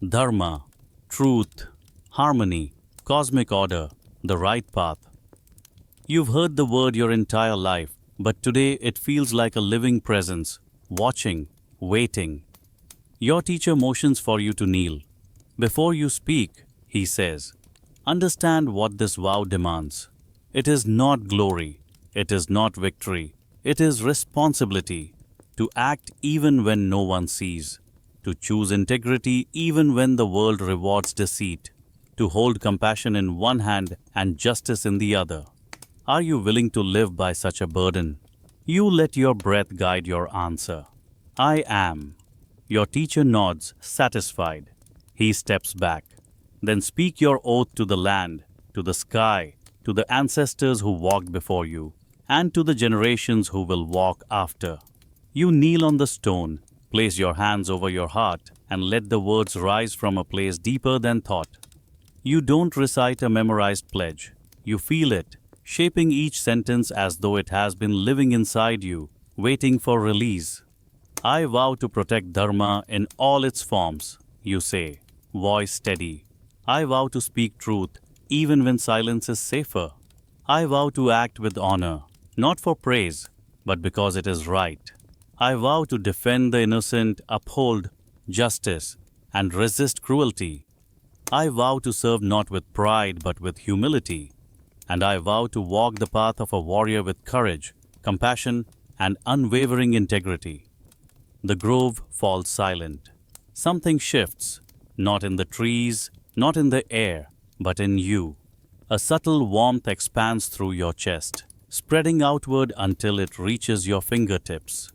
Dharma, truth, harmony, cosmic order, the right path. You've heard the word your entire life, but today it feels like a living presence, watching, waiting. Your teacher motions for you to kneel. Before you speak, he says, understand what this vow demands. It is not glory, it is not victory, it is responsibility. To act even when no one sees, to choose integrity even when the world rewards deceit, to hold compassion in one hand and justice in the other. Are you willing to live by such a burden? You let your breath guide your answer. I am. Your teacher nods, satisfied. He steps back. Then speak your oath to the land, to the sky, to the ancestors who walked before you, and to the generations who will walk after. You kneel on the stone, place your hands over your heart, and let the words rise from a place deeper than thought. You don't recite a memorized pledge. You feel it, shaping each sentence as though it has been living inside you, waiting for release. I vow to protect Dharma in all its forms, you say, voice steady. I vow to speak truth, even when silence is safer. I vow to act with honor, not for praise, but because it is right. I vow to defend the innocent, uphold justice, and resist cruelty. I vow to serve not with pride but with humility. And I vow to walk the path of a warrior with courage, compassion, and unwavering integrity. The grove falls silent. Something shifts, not in the trees, not in the air, but in you. A subtle warmth expands through your chest, spreading outward until it reaches your fingertips.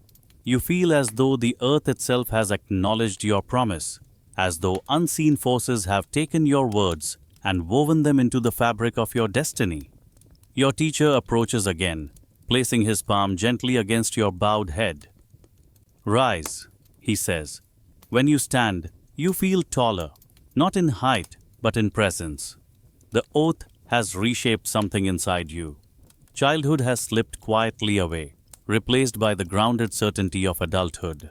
You feel as though the earth itself has acknowledged your promise. as though unseen forces have taken your words and woven them into the fabric of your destiny. Your teacher approaches again, placing his palm gently against your bowed head. "Rise," he says. When you stand, you feel taller, not in height, but in presence. The oath has reshaped something inside you. Childhood has slipped quietly away, replaced by the grounded certainty of adulthood.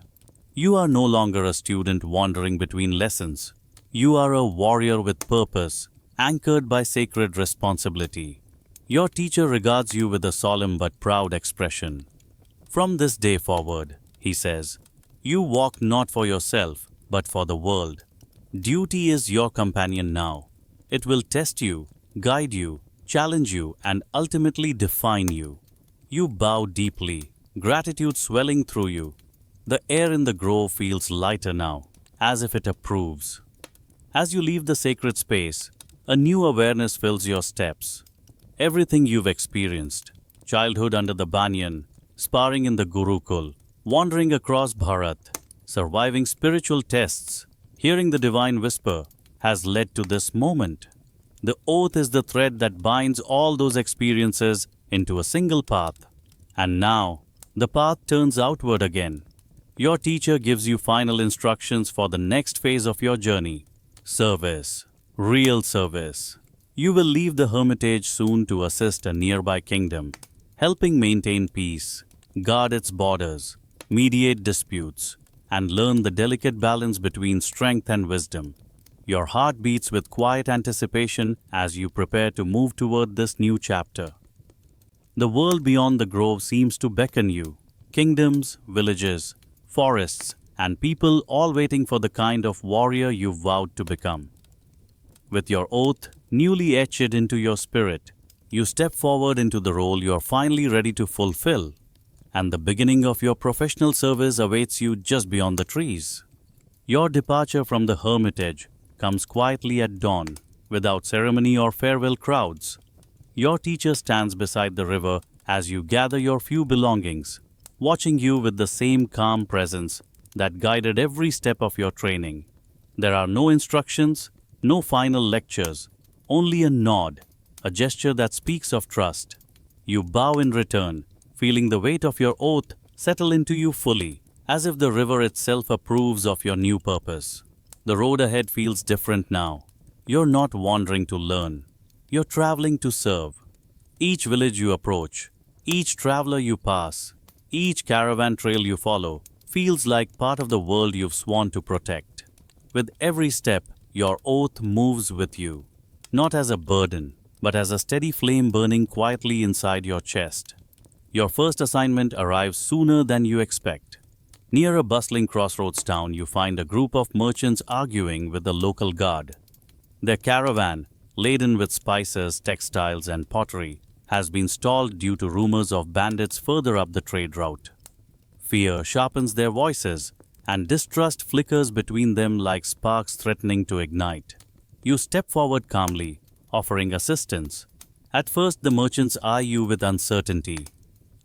You are no longer a student wandering between lessons. You are a warrior with purpose, anchored by sacred responsibility. Your teacher regards you with a solemn but proud expression. "From this day forward," he says, "you walk not for yourself, but for the world. Duty is your companion now. It will test you, guide you, challenge you, and ultimately define you." You bow deeply, gratitude swelling through you. The air in the grove feels lighter now, as if it approves. As you leave the sacred space, a new awareness fills your steps. Everything you've experienced, childhood under the banyan, sparring in the Gurukul, wandering across Bharat, surviving spiritual tests, hearing the divine whisper, has led to this moment. The oath is the thread that binds all those experiences into a single path. And now, the path turns outward again. Your teacher gives you final instructions for the next phase of your journey. Service. Real service. You will leave the hermitage soon to assist a nearby kingdom, helping maintain peace, guard its borders, mediate disputes, and learn the delicate balance between strength and wisdom. Your heart beats with quiet anticipation as you prepare to move toward this new chapter. The world beyond the grove seems to beckon you. Kingdoms, villages, forests, and people all waiting for the kind of warrior you've vowed to become. With your oath newly etched into your spirit, you step forward into the role you're finally ready to fulfill, and the beginning of your professional service awaits you just beyond the trees. Your departure from the hermitage comes quietly at dawn, without ceremony or farewell crowds. Your teacher stands beside the river as you gather your few belongings, watching you with the same calm presence that guided every step of your training. There are no instructions, no final lectures, only a nod, a gesture that speaks of trust. You bow in return, feeling the weight of your oath settle into you fully, as if the river itself approves of your new purpose. The road ahead feels different now. You're not wandering to learn. You're traveling to serve. Each village you approach, each traveler you pass, each caravan trail you follow feels like part of the world you've sworn to protect. With every step, your oath moves with you, not as a burden, but as a steady flame burning quietly inside your chest. Your first assignment arrives sooner than you expect. Near a bustling crossroads town, you find a group of merchants arguing with the local guard. Their caravan, laden with spices, textiles, and pottery, has been stalled due to rumors of bandits further up the trade route. Fear sharpens their voices, and distrust flickers between them like sparks threatening to ignite. You step forward calmly, offering assistance. At first, the merchants eye you with uncertainty.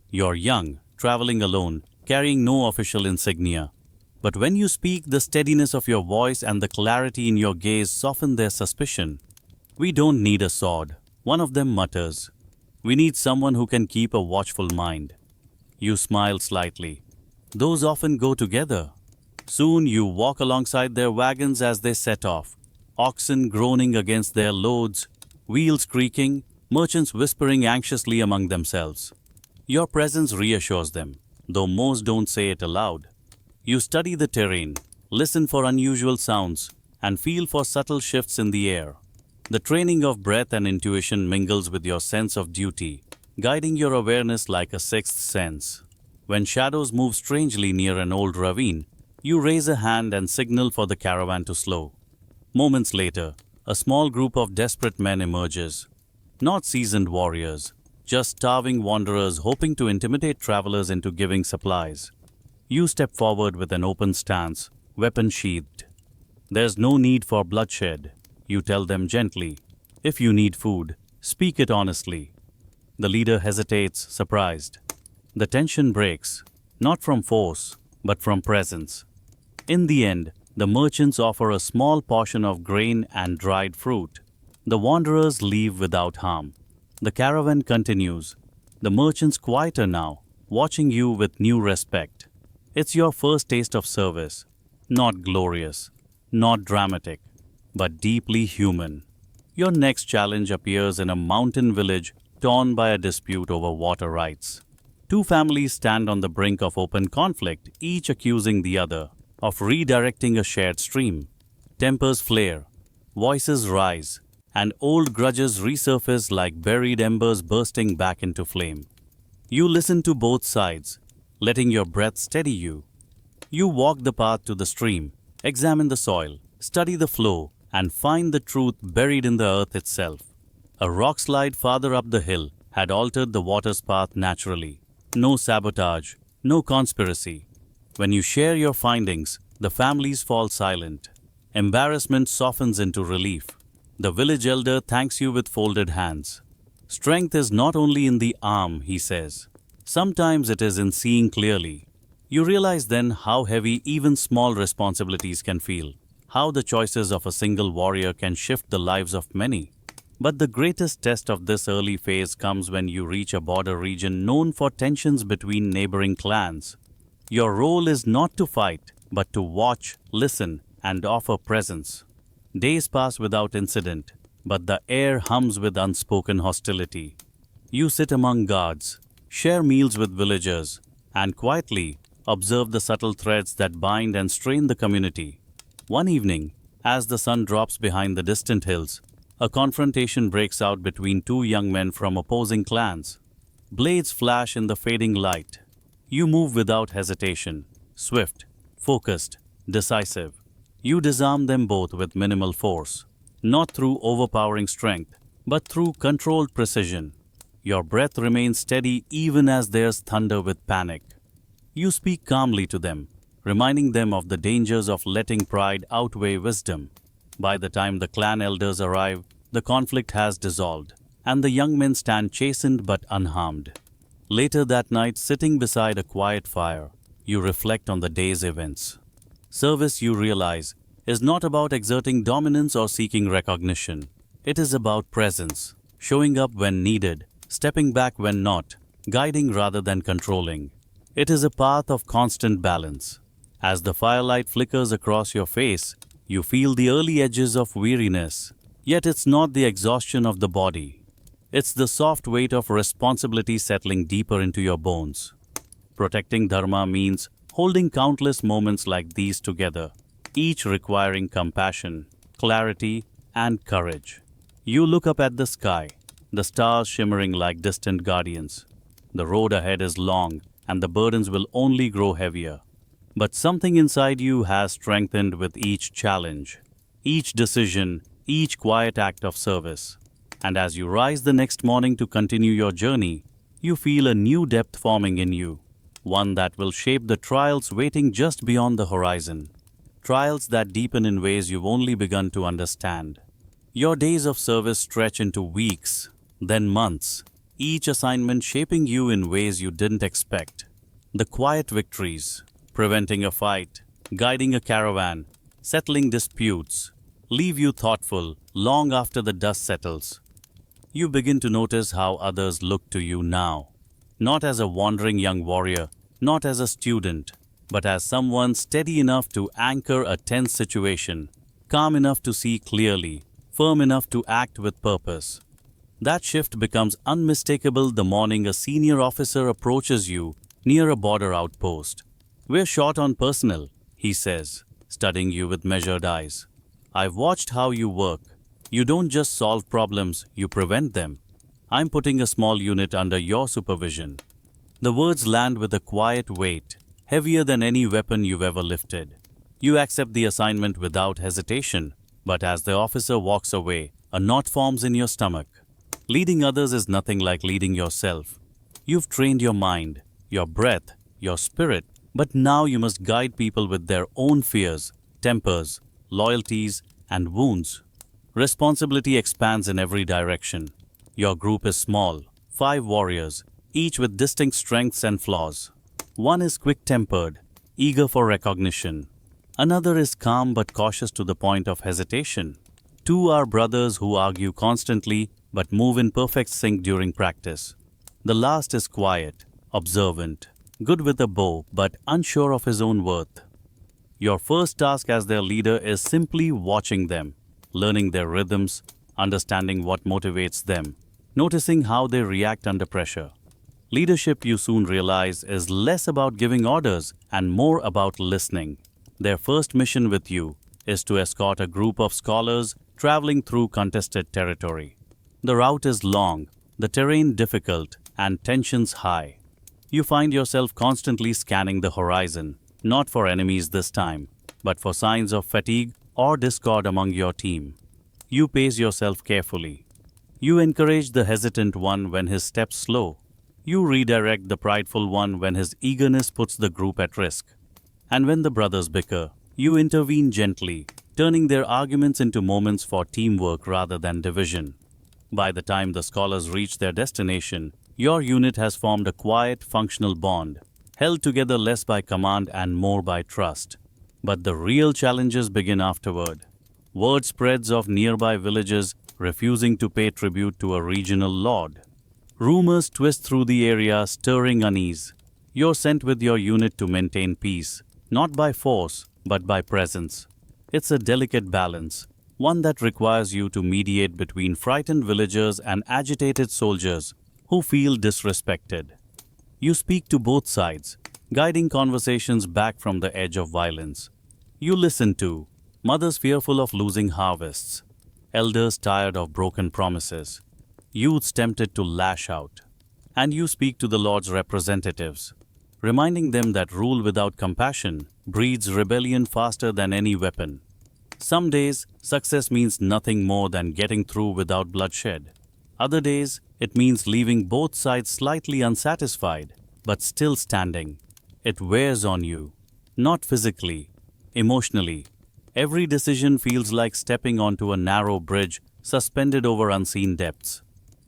You're young, traveling alone, carrying no official insignia. But when you speak, the steadiness of your voice and the clarity in your gaze soften their suspicion. "We don't need a sword," one of them mutters. "We need someone who can keep a watchful mind." You smile slightly. Those often go together. Soon you walk alongside their wagons as they set off, oxen groaning against their loads, wheels creaking, merchants whispering anxiously among themselves. Your presence reassures them, though most don't say it aloud. You study the terrain, listen for unusual sounds, and feel for subtle shifts in the air. The training of breath and intuition mingles with your sense of duty, guiding your awareness like a sixth sense. When shadows move strangely near an old ravine, you raise a hand and signal for the caravan to slow. Moments later, a small group of desperate men emerges. Not seasoned warriors, just starving wanderers hoping to intimidate travelers into giving supplies. You step forward with an open stance, weapon sheathed. "There's no need for bloodshed," you tell them gently. "If you need food, speak it honestly." The leader hesitates, surprised. The tension breaks, not from force, but from presence. In the end, The merchants offer a small portion of grain and dried fruit. The wanderers leave without harm. The caravan continues. The merchants quieter now, watching you with new respect. It's your first taste of service. Not glorious, not dramatic, but deeply human. Your next challenge appears in a mountain village torn by a dispute over water rights. Two families stand on the brink of open conflict, each accusing the other of redirecting a shared stream. Tempers flare, voices rise, and old grudges resurface like buried embers bursting back into flame. You listen to both sides, letting your breath steady you. You walk the path to the stream, examine the soil, study the flow, and find the truth buried in the earth itself. A rock slide farther up the hill had altered the water's path naturally. No sabotage, no conspiracy. When you share your findings, the families fall silent. Embarrassment softens into relief. The village elder thanks you with folded hands. Strength is not only in the arm, he says. Sometimes it is in seeing clearly. You realize then how heavy even small responsibilities can feel, how the choices of a single warrior can shift the lives of many. But the greatest test of this early phase comes when you reach a border region known for tensions between neighboring clans. Your role is not to fight, but to watch, listen, and offer presence. Days pass without incident, but the air hums with unspoken hostility. You sit among guards, share meals with villagers, and quietly observe the subtle threads that bind and strain the community. One evening, as the sun drops behind the distant hills, a confrontation breaks out between two young men from opposing clans. Blades flash in the fading light. You move without hesitation, swift, focused, decisive. You disarm them both with minimal force, not through overpowering strength, but through controlled precision. Your breath remains steady even as there's thunder with panic. You speak calmly to them, reminding them of the dangers of letting pride outweigh wisdom. By the time the clan elders arrive, the conflict has dissolved, and the young men stand chastened but unharmed. Later that night, sitting beside a quiet fire, you reflect on the day's events. Service, you realize, is not about exerting dominance or seeking recognition. It is about presence, showing up when needed, stepping back when not, guiding rather than controlling. It is a path of constant balance. As the firelight flickers across your face, you feel the early edges of weariness. Yet it's not the exhaustion of the body. It's the soft weight of responsibility settling deeper into your bones. Protecting dharma means holding countless moments like these together, each requiring compassion, clarity, and courage. You look up at the sky, the stars shimmering like distant guardians. The road ahead is long, and the burdens will only grow heavier. But something inside you has strengthened with each challenge, each decision, each quiet act of service. And as you rise the next morning to continue your journey, you feel a new depth forming in you, one that will shape the trials waiting just beyond the horizon. Trials that deepen in ways you've only begun to understand. Your days of service stretch into weeks, then months, each assignment shaping you in ways you didn't expect. The quiet victories, preventing a fight, guiding a caravan, settling disputes, leave you thoughtful long after the dust settles. You begin to notice how others look to you now, not as a wandering young warrior, not as a student, but as someone steady enough to anchor a tense situation, calm enough to see clearly, firm enough to act with purpose. That shift becomes unmistakable the morning a senior officer approaches you near a border outpost. "We're short on personnel," he says, studying you with measured eyes. "I've watched how you work. You don't just solve problems, you prevent them. I'm putting a small unit under your supervision." The words land with a quiet weight, heavier than any weapon you've ever lifted. You accept the assignment without hesitation, but as the officer walks away, a knot forms in your stomach. Leading others is nothing like leading yourself. You've trained your mind, your breath, your spirit, but now you must guide people with their own fears, tempers, loyalties, and wounds. Responsibility expands in every direction. Your group is small, 5 warriors, each with distinct strengths and flaws. One is quick-tempered, eager for recognition. Another is calm but cautious to the point of hesitation. Two are brothers who argue constantly but move in perfect sync during practice. The last is quiet, observant, good with a bow but unsure of his own worth. Your first task as their leader is simply watching them, learning their rhythms, understanding what motivates them, noticing how they react under pressure. Leadership, you soon realize, is less about giving orders and more about listening. Their first mission with you is to escort a group of scholars traveling through contested territory. The route is long, the terrain difficult, and tensions high. You find yourself constantly scanning the horizon, not for enemies this time, but for signs of fatigue or discord among your team. You pace yourself carefully. You encourage the hesitant one when his steps slow. You redirect the prideful one when his eagerness puts the group at risk. And when the brothers bicker, you intervene gently, turning their arguments into moments for teamwork rather than division. By the time the scholars reach their destination, your unit has formed a quiet, functional bond, held together less by command and more by trust. But the real challenges begin afterward. Word spreads of nearby villages refusing to pay tribute to a regional lord. Rumors twist through the area, stirring unease. You're sent with your unit to maintain peace, not by force, but by presence. It's a delicate balance, one that requires you to mediate between frightened villagers and agitated soldiers who feel disrespected. You speak to both sides, guiding conversations back from the edge of violence. You listen to mothers fearful of losing harvests, elders tired of broken promises, youths tempted to lash out. And you speak to the Lord's representatives, reminding them that rule without compassion breeds rebellion faster than any weapon. Some days, success means nothing more than getting through without bloodshed. Other days, it means leaving both sides slightly unsatisfied, but still standing. It wears on you, not physically, emotionally. Every decision feels like stepping onto a narrow bridge suspended over unseen depths.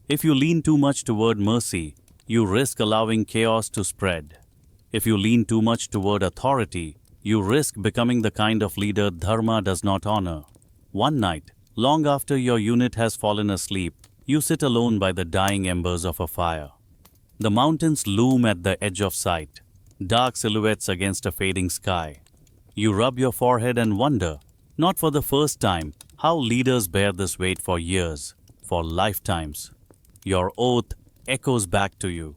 If you lean too much toward mercy, you risk allowing chaos to spread. If you lean too much toward authority, you risk becoming the kind of leader dharma does not honor. One night, long after your unit has fallen asleep, you sit alone by the dying embers of a fire. The mountains loom at the edge of sight, dark silhouettes against a fading sky. You rub your forehead and wonder, not for the first time, how leaders bear this weight for years, for lifetimes. Your oath echoes back to you,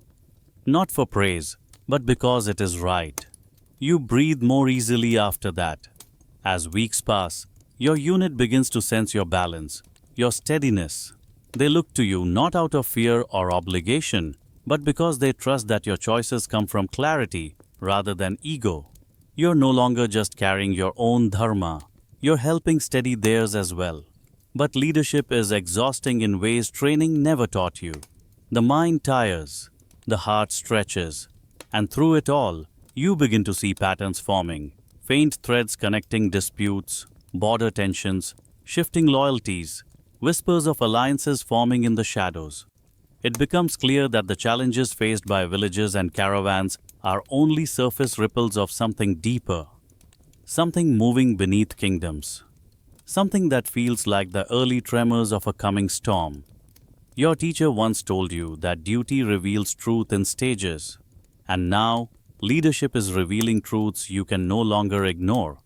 not for praise, but because it is right. You breathe more easily after that. As weeks pass, your unit begins to sense your balance, your steadiness. They look to you not out of fear or obligation, but because they trust that your choices come from clarity rather than ego. You're no longer just carrying your own dharma, you're helping steady theirs as well. But leadership is exhausting in ways training never taught you. The mind tires, the heart stretches, and through it all, you begin to see patterns forming, faint threads connecting disputes, border tensions, shifting loyalties, whispers of alliances forming in the shadows. It becomes clear that the challenges faced by villages and caravans are only surface ripples of something deeper, something moving beneath kingdoms, something that feels like the early tremors of a coming storm. Your teacher once told you that duty reveals truth in stages, and now leadership is revealing truths you can no longer ignore.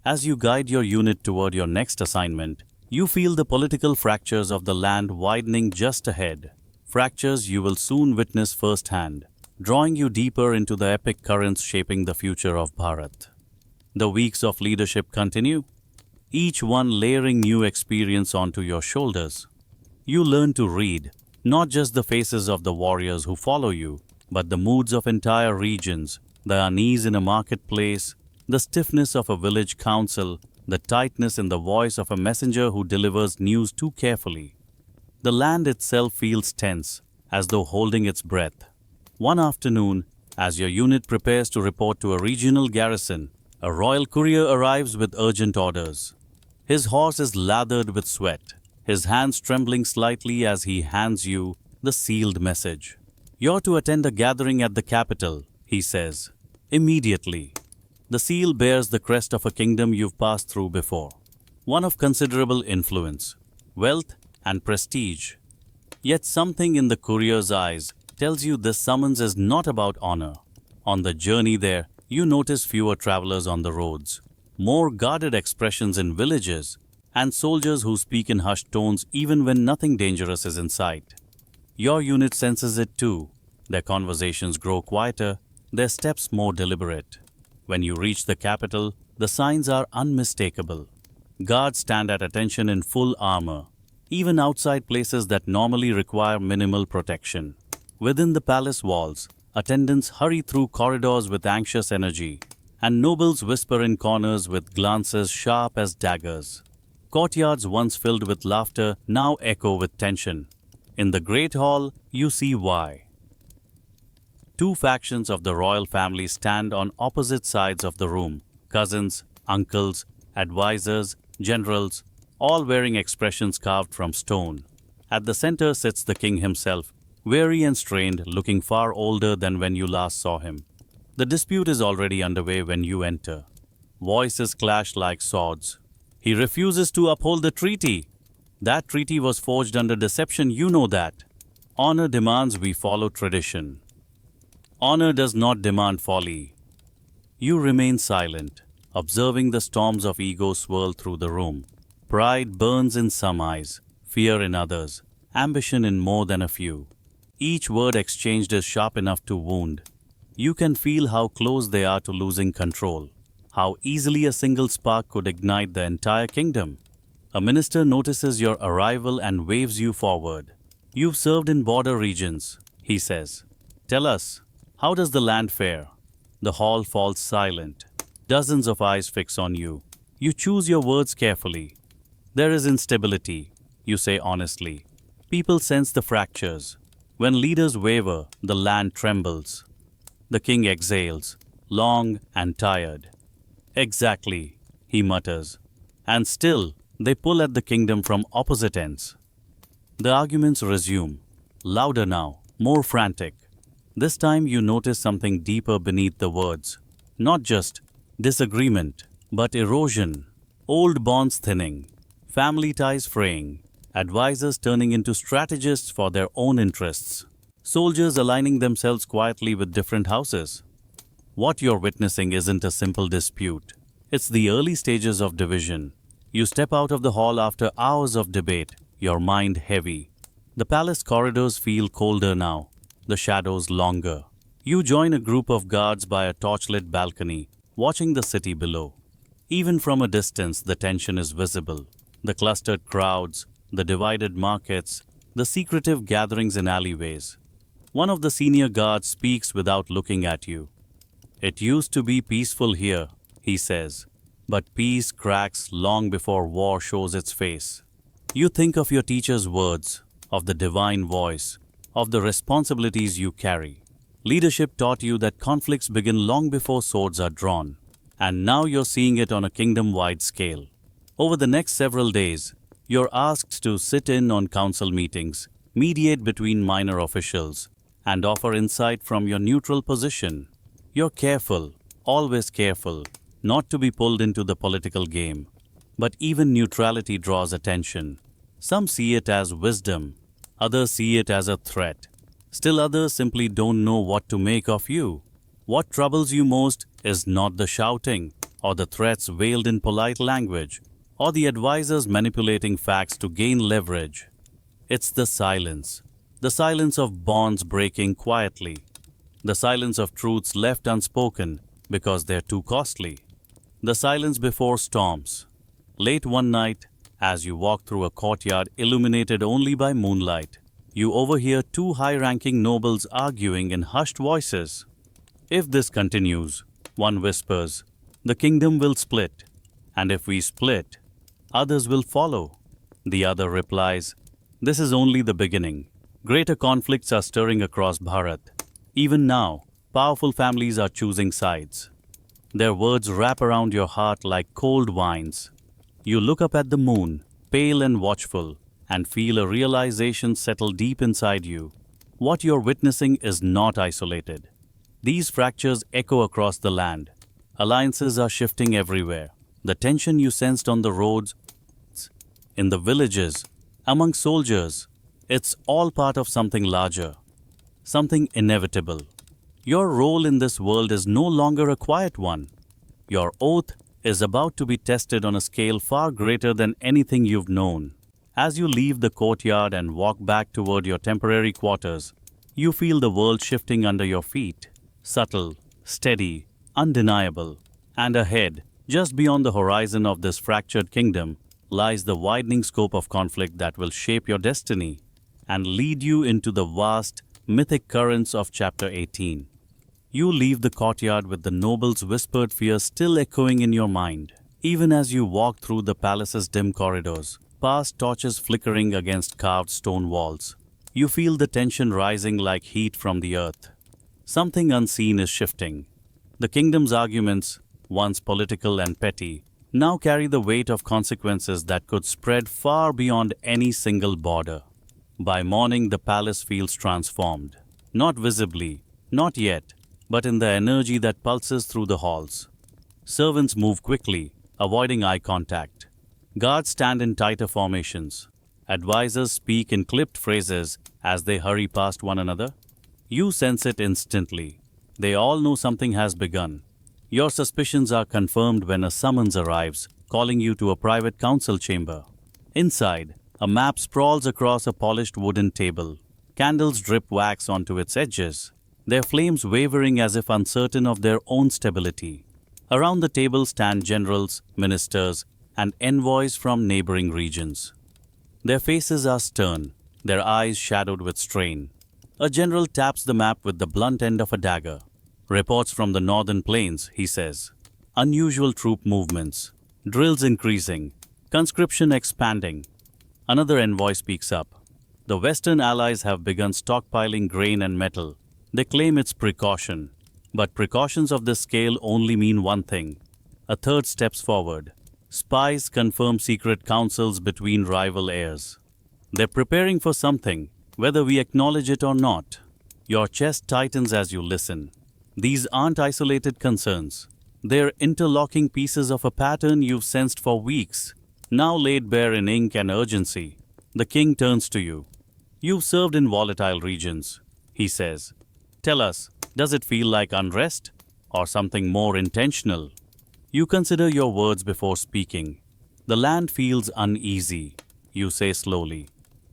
As you guide your unit toward your next assignment, you feel the political fractures of the land widening just ahead, fractures you will soon witness firsthand, drawing you deeper into the epic currents shaping the future of Bharat. The weeks of leadership continue, each one layering new experience onto your shoulders. You learn to read, not just the faces of the warriors who follow you, but the moods of entire regions, the unease in a marketplace, the stiffness of a village council, the tightness in the voice of a messenger who delivers news too carefully. The land itself feels tense, as though holding its breath. One afternoon, as your unit prepares to report to a regional garrison, a royal courier arrives with urgent orders. His horse is lathered with sweat, his hands trembling slightly as he hands you the sealed message. You're to attend a gathering at the capital, he says. Immediately. The seal bears the crest of a kingdom you've passed through before, one of considerable influence, wealth, and prestige. Yet something in the courier's eyes tells you this summons is not about honor. On the journey there, you notice fewer travelers on the roads, more guarded expressions in villages, and soldiers who speak in hushed tones even when nothing dangerous is in sight. Your unit senses it too. Their conversations grow quieter, their steps more deliberate. When you reach the capital, the signs are unmistakable. Guards stand at attention in full armor, even outside places that normally require minimal protection. Within the palace walls, attendants hurry through corridors with anxious energy, and nobles whisper in corners with glances sharp as daggers. Courtyards once filled with laughter now echo with tension. In the Great Hall, you see why. Two factions of the royal family stand on opposite sides of the room: cousins, uncles, advisors, generals, all wearing expressions carved from stone. At the center sits the king himself, weary and strained, looking far older than when you last saw him. The dispute is already underway when you enter. Voices clash like swords. He refuses to uphold the treaty. That treaty was forged under deception, you know that. Honor demands we follow tradition. Honor does not demand folly. You remain silent, observing the storms of ego swirl through the room. Pride burns in some eyes, fear in others, ambition in more than a few. Each word exchanged is sharp enough to wound. You can feel how close they are to losing control, how easily a single spark could ignite the entire kingdom. A minister notices your arrival and waves you forward. You've served in border regions, he says. Tell us, how does the land fare? The hall falls silent. Dozens of eyes fix on you. You choose your words carefully. There is instability, you say honestly. People sense the fractures. When leaders waver, the land trembles. The king exhales, long and tired. Exactly, he mutters. And still, they pull at the kingdom from opposite ends. The arguments resume, louder now, more frantic. This time you notice something deeper beneath the words. Not just disagreement, but erosion. Old bonds thinning, family ties fraying, advisors turning into strategists for their own interests, soldiers aligning themselves quietly with different houses. What you're witnessing isn't a simple dispute. It's the early stages of division. You step out of the hall after hours of debate, your mind heavy. The palace corridors feel colder now, the shadows longer. You join a group of guards by a torchlit balcony, watching the city below. Even from a distance, the tension is visible. The clustered crowds, the divided markets, the secretive gatherings in alleyways. One of the senior guards speaks without looking at you. It used to be peaceful here, he says, but peace cracks long before war shows its face. You think of your teacher's words, of the divine voice, of the responsibilities you carry. Leadership taught you that conflicts begin long before swords are drawn, and now you're seeing it on a kingdom-wide scale. Over the next several days, you're asked to sit in on council meetings, mediate between minor officials, and offer insight from your neutral position. You're careful, always careful, not to be pulled into the political game. But even neutrality draws attention. Some see it as wisdom, others see it as a threat. Still others simply don't know what to make of you. What troubles you most is not the shouting, or the threats veiled in polite language, or the advisors manipulating facts to gain leverage. It's the silence of bonds breaking quietly, the silence of truths left unspoken because they're too costly, the silence before storms. Late one night, as you walk through a courtyard illuminated only by moonlight, you overhear two high-ranking nobles arguing in hushed voices. If this continues, one whispers, the kingdom will split, and if we split, others will follow. The other replies, this is only the beginning. Greater conflicts are stirring across Bharat. Even now, powerful families are choosing sides. Their words wrap around your heart like cold wines. You look up at the moon, pale and watchful, and feel a realization settle deep inside you. What you're witnessing is not isolated. These fractures echo across the land. Alliances are shifting everywhere. The tension you sensed on the roads, in the villages, among soldiers, it's all part of something larger, something inevitable. Your role in this world is no longer a quiet one. Your oath is about to be tested on a scale far greater than anything you've known. As you leave the courtyard and walk back toward your temporary quarters, you feel the world shifting under your feet, subtle, steady, undeniable. And ahead, just beyond the horizon of this fractured kingdom, lies the widening scope of conflict that will shape your destiny and lead you into the vast, mythic currents of chapter 18. You leave the courtyard with the noble's whispered fear still echoing in your mind, even as you walk through the palace's dim corridors, past torches flickering against carved stone walls. You feel the tension rising like heat from the earth. Something unseen is shifting. The kingdom's arguments, once political and petty, now carry the weight of consequences that could spread far beyond any single border. By morning, the palace feels transformed. Not visibly, not yet, but in the energy that pulses through the halls. Servants move quickly, avoiding eye contact. Guards stand in tighter formations. Advisors speak in clipped phrases as they hurry past one another. You sense it instantly. They all know something has begun. Your suspicions are confirmed when a summons arrives, calling you to a private council chamber. Inside, a map sprawls across a polished wooden table. Candles drip wax onto its edges, their flames wavering as if uncertain of their own stability. Around the table stand generals, ministers, and envoys from neighboring regions. Their faces are stern, their eyes shadowed with strain. A general taps the map with the blunt end of a dagger. Reports from the northern plains, he says. Unusual troop movements, drills increasing, conscription expanding. Another envoy speaks up. The Western allies have begun stockpiling grain and metal. They claim it's precaution. But precautions of this scale only mean one thing. A third steps forward. Spies confirm secret councils between rival heirs. They're preparing for something, whether we acknowledge it or not. Your chest tightens as you listen. These aren't isolated concerns. They're interlocking pieces of a pattern you've sensed for weeks, now laid bare in ink and urgency. The king turns to you. You've served in volatile regions, he says. Tell us, does it feel like unrest or something more intentional? You consider your words before speaking. The land feels uneasy, you say slowly.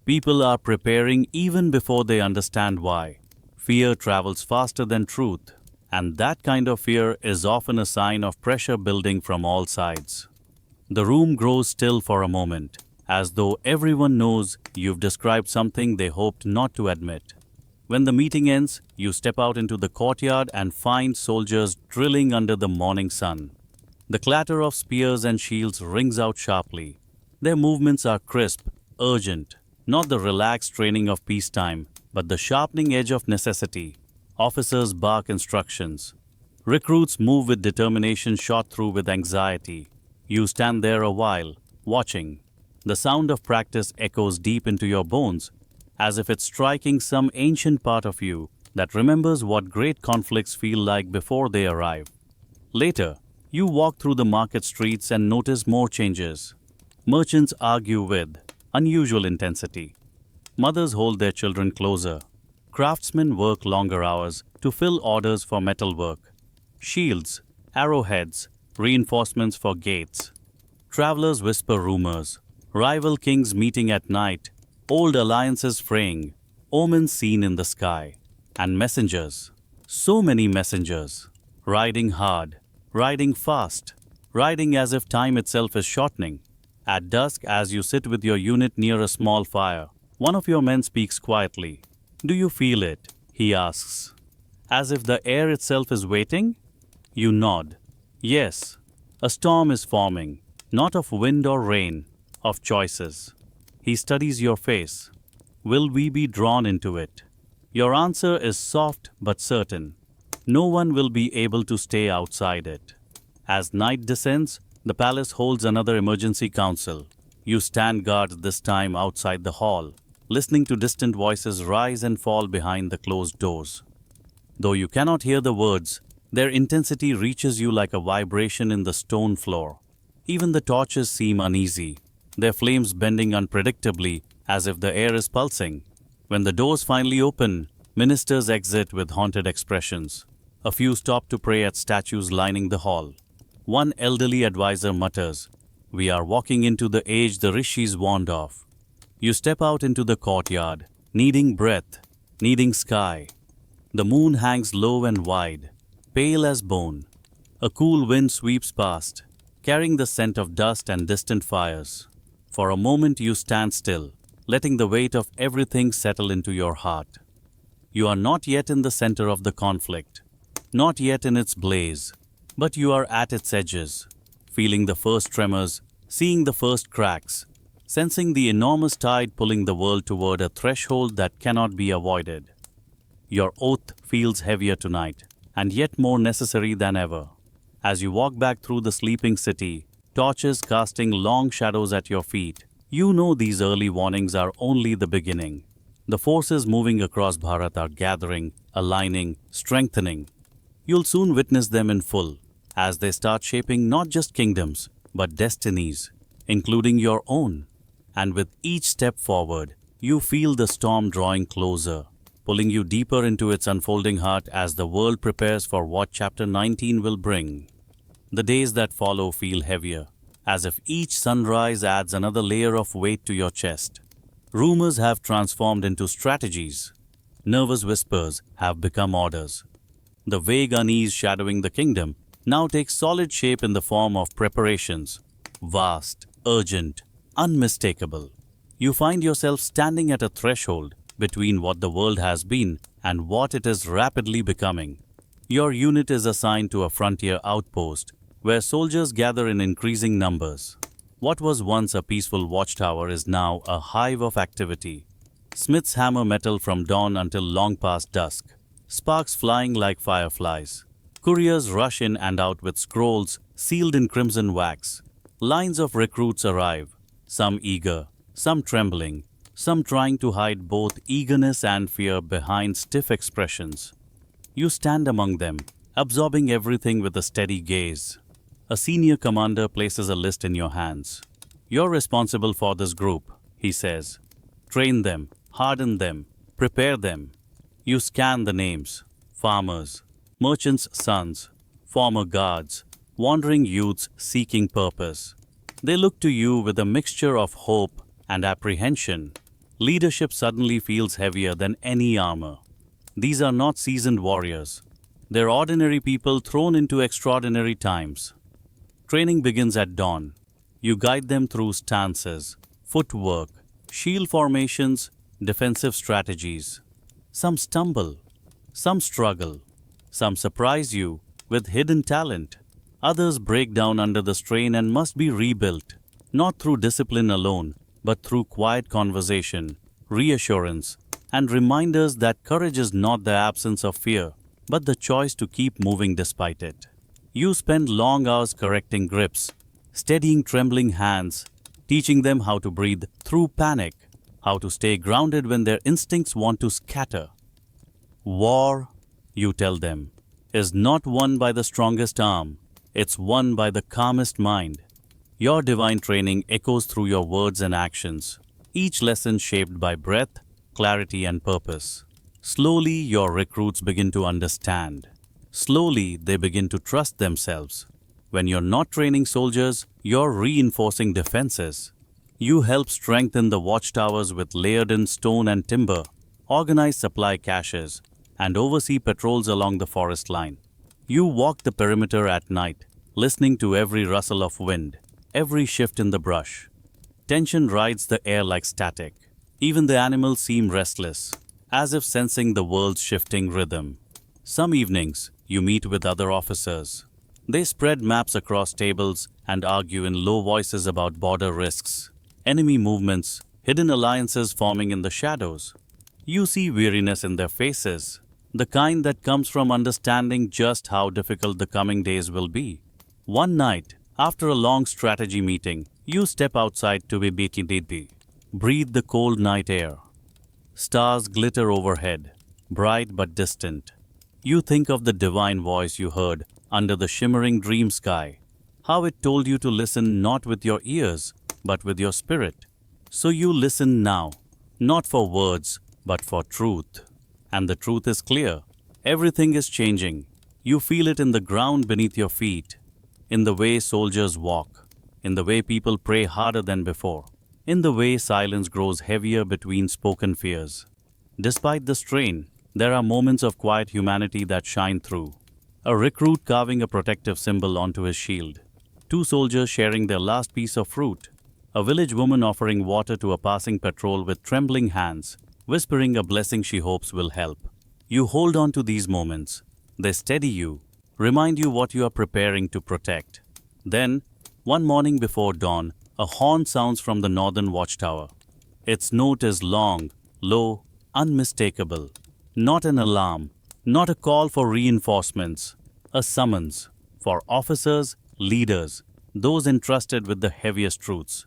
People are preparing even before they understand why. Fear travels faster than truth. And that kind of fear is often a sign of pressure building from all sides. The room grows still for a moment, as though everyone knows you've described something they hoped not to admit. When the meeting ends, you step out into the courtyard and find soldiers drilling under the morning sun. The clatter of spears and shields rings out sharply. Their movements are crisp, urgent, not the relaxed training of peacetime, but the sharpening edge of necessity. Officers bark instructions. Recruits move with determination shot through with anxiety. You stand there a while, watching. The sound of practice echoes deep into your bones, as if it's striking some ancient part of you that remembers what great conflicts feel like before they arrive. Later, you walk through the market streets and notice more changes. Merchants argue with unusual intensity. Mothers hold their children closer. Craftsmen work longer hours to fill orders for metalwork. Shields, arrowheads, reinforcements for gates. Travelers whisper rumors. Rival kings meeting at night. Old alliances fraying. Omens seen in the sky. And messengers. So many messengers. Riding hard. Riding fast. Riding as if time itself is shortening. At dusk, as you sit with your unit near a small fire, one of your men speaks quietly. Do you feel it? He asks. As if the air itself is waiting? You nod. Yes. A storm is forming, not of wind or rain, of choices. He studies your face. Will we be drawn into it? Your answer is soft but certain. No one will be able to stay outside it. As night descends, the palace holds another emergency council. You stand guard this time outside the hall, listening to distant voices rise and fall behind the closed doors. Though you cannot hear the words, Their intensity reaches you like a vibration in the stone floor. Even the torches seem uneasy, their flames bending unpredictably as if the air is pulsing. When the doors finally open, ministers exit with haunted expressions. A few stop to pray at statues lining the hall. One elderly advisor mutters, "We are walking into the age the rishis warned of." You step out into the courtyard, needing breath, needing sky. The moon hangs low and wide, pale as bone. A cool wind sweeps past, carrying the scent of dust and distant fires. For a moment you stand still, letting the weight of everything settle into your heart. You are not yet in the center of the conflict, not yet in its blaze, but you are at its edges, feeling the first tremors, seeing the first cracks, sensing the enormous tide pulling the world toward a threshold that cannot be avoided. Your oath feels heavier tonight, and yet more necessary than ever. As you walk back through the sleeping city, torches casting long shadows at your feet, you know these early warnings are only the beginning. The forces moving across Bharat are gathering, aligning, strengthening. You'll soon witness them in full, as they start shaping not just kingdoms, but destinies, including your own. And with each step forward, you feel the storm drawing closer, pulling you deeper into its unfolding heart as the world prepares for what chapter 19 will bring. The days that follow feel heavier, as if each sunrise adds another layer of weight to your chest. Rumors have transformed into strategies. Nervous whispers have become orders. The vague unease shadowing the kingdom now takes solid shape in the form of preparations. Vast, urgent, unmistakable. You find yourself standing at a threshold between what the world has been and what it is rapidly becoming. Your unit is assigned to a frontier outpost where soldiers gather in increasing numbers. What was once a peaceful watchtower is now a hive of activity. Smiths hammer metal from dawn until long past dusk, sparks flying like fireflies. Couriers rush in and out with scrolls sealed in crimson wax. Lines of recruits arrive, some eager, some trembling, some trying to hide both eagerness and fear behind stiff expressions. You stand among them, absorbing everything with a steady gaze. A senior commander places a list in your hands. "You're responsible for this group," he says. "Train them, harden them, prepare them." You scan the names: farmers, merchants' sons, former guards, wandering youths seeking purpose. They look to you with a mixture of hope and apprehension. Leadership suddenly feels heavier than any armor. These are not seasoned warriors. They're ordinary people thrown into extraordinary times. Training begins at dawn. You guide them through stances, footwork, shield formations, defensive strategies. Some stumble, some struggle, some surprise you with hidden talent. Others break down under the strain and must be rebuilt, not through discipline alone, but through quiet conversation, reassurance, and reminders that courage is not the absence of fear, but the choice to keep moving despite it. You spend long hours correcting grips, steadying trembling hands, teaching them how to breathe through panic, how to stay grounded when their instincts want to scatter. War, you tell them, is not won by the strongest arm, it's won by the calmest mind. Your divine training echoes through your words and actions, each lesson shaped by breath, clarity, and purpose. Slowly, your recruits begin to understand. Slowly, they begin to trust themselves. When you're not training soldiers, you're reinforcing defenses. You help strengthen the watchtowers with layered-in stone and timber, organize supply caches, and oversee patrols along the forest line. You walk the perimeter at night, listening to every rustle of wind, every shift in the brush. Tension rides the air like static. Even the animals seem restless, as if sensing the world's shifting rhythm. Some evenings, you meet with other officers. They spread maps across tables and argue in low voices about border risks, enemy movements, hidden alliances forming in the shadows. You see weariness in their faces, the kind that comes from understanding just how difficult the coming days will be. One night, after a long strategy meeting, you step outside to be BTDP. Breathe the cold night air. Stars glitter overhead, bright but distant. You think of the divine voice you heard under the shimmering dream sky, how it told you to listen not with your ears, but with your spirit. So you listen now, not for words, but for truth. And the truth is clear. Everything is changing. You feel it in the ground beneath your feet, in the way soldiers walk, in the way people pray harder than before, in the way silence grows heavier between spoken fears. Despite the strain, there are moments of quiet humanity that shine through. A recruit carving a protective symbol onto his shield. Two soldiers sharing their last piece of fruit. A village woman offering water to a passing patrol with trembling hands, whispering a blessing she hopes will help. You hold on to these moments. They steady you, remind you what you are preparing to protect. Then, one morning before dawn, a horn sounds from the northern watchtower. Its note is long, low, unmistakable. Not an alarm, not a call for reinforcements, a summons for officers, leaders, those entrusted with the heaviest truths.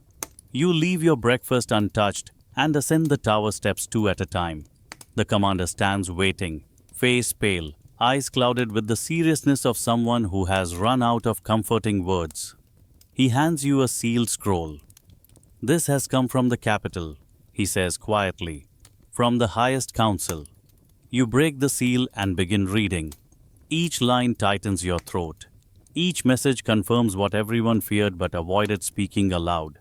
You leave your breakfast untouched and ascend the tower steps two at a time. The commander stands waiting, face pale, eyes clouded with the seriousness of someone who has run out of comforting words. He hands you a sealed scroll. "This has come from the capital," he says quietly, "from the highest council." You break the seal and begin reading. Each line tightens your throat. Each message confirms what everyone feared but avoided speaking aloud.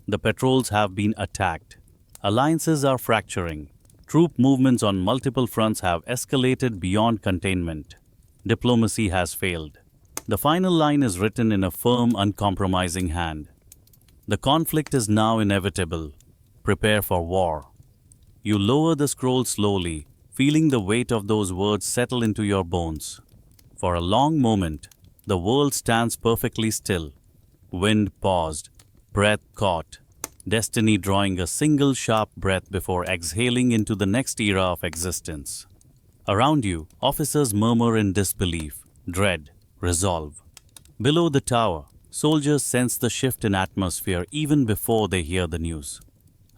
The patrols have been attacked. Alliances are fracturing. Troop movements on multiple fronts have escalated beyond containment. Diplomacy has failed. The final line is written in a firm, uncompromising hand. The conflict is now inevitable. Prepare for war. You lower the scroll slowly, feeling the weight of those words settle into your bones. For a long moment, the world stands perfectly still. Wind paused, breath caught, destiny drawing a single sharp breath before exhaling into the next era of existence. Around you, officers murmur in disbelief, dread, resolve. Below the tower, soldiers sense the shift in atmosphere even before they hear the news.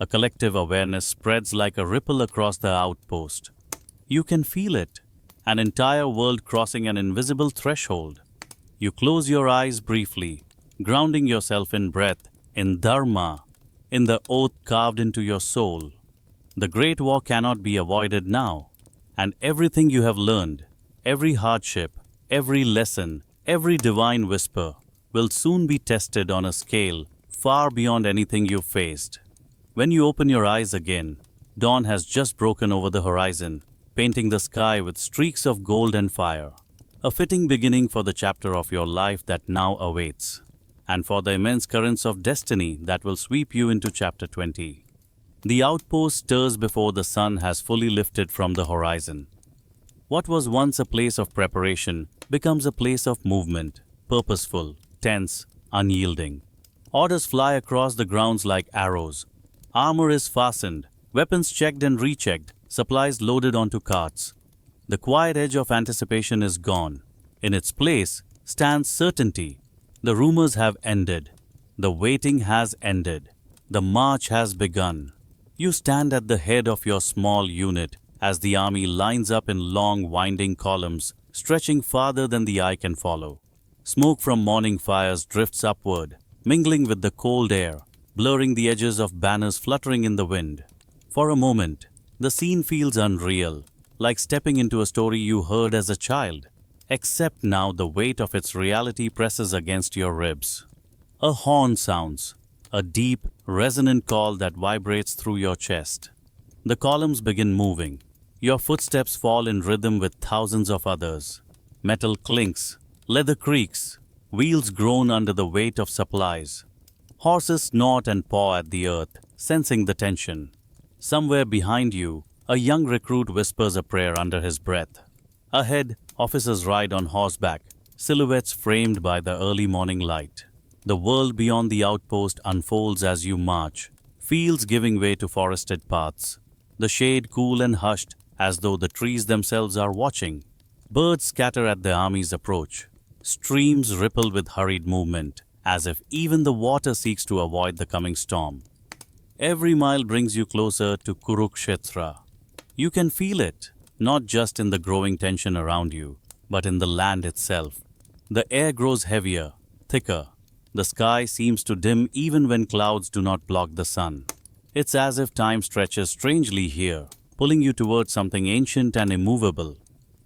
A collective awareness spreads like a ripple across the outpost. You can feel it, an entire world crossing an invisible threshold. You close your eyes briefly, grounding yourself in breath, in dharma, in the oath carved into your soul. The Great War cannot be avoided now, and everything you have learned, every hardship, every lesson, every divine whisper, will soon be tested on a scale far beyond anything you've faced. When you open your eyes again, dawn has just broken over the horizon, painting the sky with streaks of gold and fire. A fitting beginning for the chapter of your life that now awaits, and for the immense currents of destiny that will sweep you into chapter 20. The outpost stirs before the sun has fully lifted from the horizon. What was once a place of preparation becomes a place of movement, purposeful, tense, unyielding. Orders fly across the grounds like arrows. Armor is fastened, weapons checked and rechecked, supplies loaded onto carts. The quiet edge of anticipation is gone. In its place stands certainty. The rumors have ended. The waiting has ended. The march has begun. You stand at the head of your small unit as the army lines up in long, winding columns, stretching farther than the eye can follow. Smoke from morning fires drifts upward, mingling with the cold air, blurring the edges of banners fluttering in the wind. For a moment, the scene feels unreal, like stepping into a story you heard as a child, except now the weight of its reality presses against your ribs. A horn sounds, a deep, resonant call that vibrates through your chest. The columns begin moving. Your footsteps fall in rhythm with thousands of others. Metal clinks, leather creaks, wheels groan under the weight of supplies. Horses snort and paw at the earth, sensing the tension. Somewhere behind you, a young recruit whispers a prayer under his breath. Ahead, officers ride on horseback, silhouettes framed by the early morning light. The world beyond the outpost unfolds as you march, fields giving way to forested paths. The shade cool and hushed, as though the trees themselves are watching. Birds scatter at the army's approach. Streams ripple with hurried movement, as if even the water seeks to avoid the coming storm. Every mile brings you closer to Kurukshetra. You can feel it, not just in the growing tension around you, but in the land itself. The air grows heavier, thicker. The sky seems to dim even when clouds do not block the sun. It's as if time stretches strangely here, pulling you towards something ancient and immovable.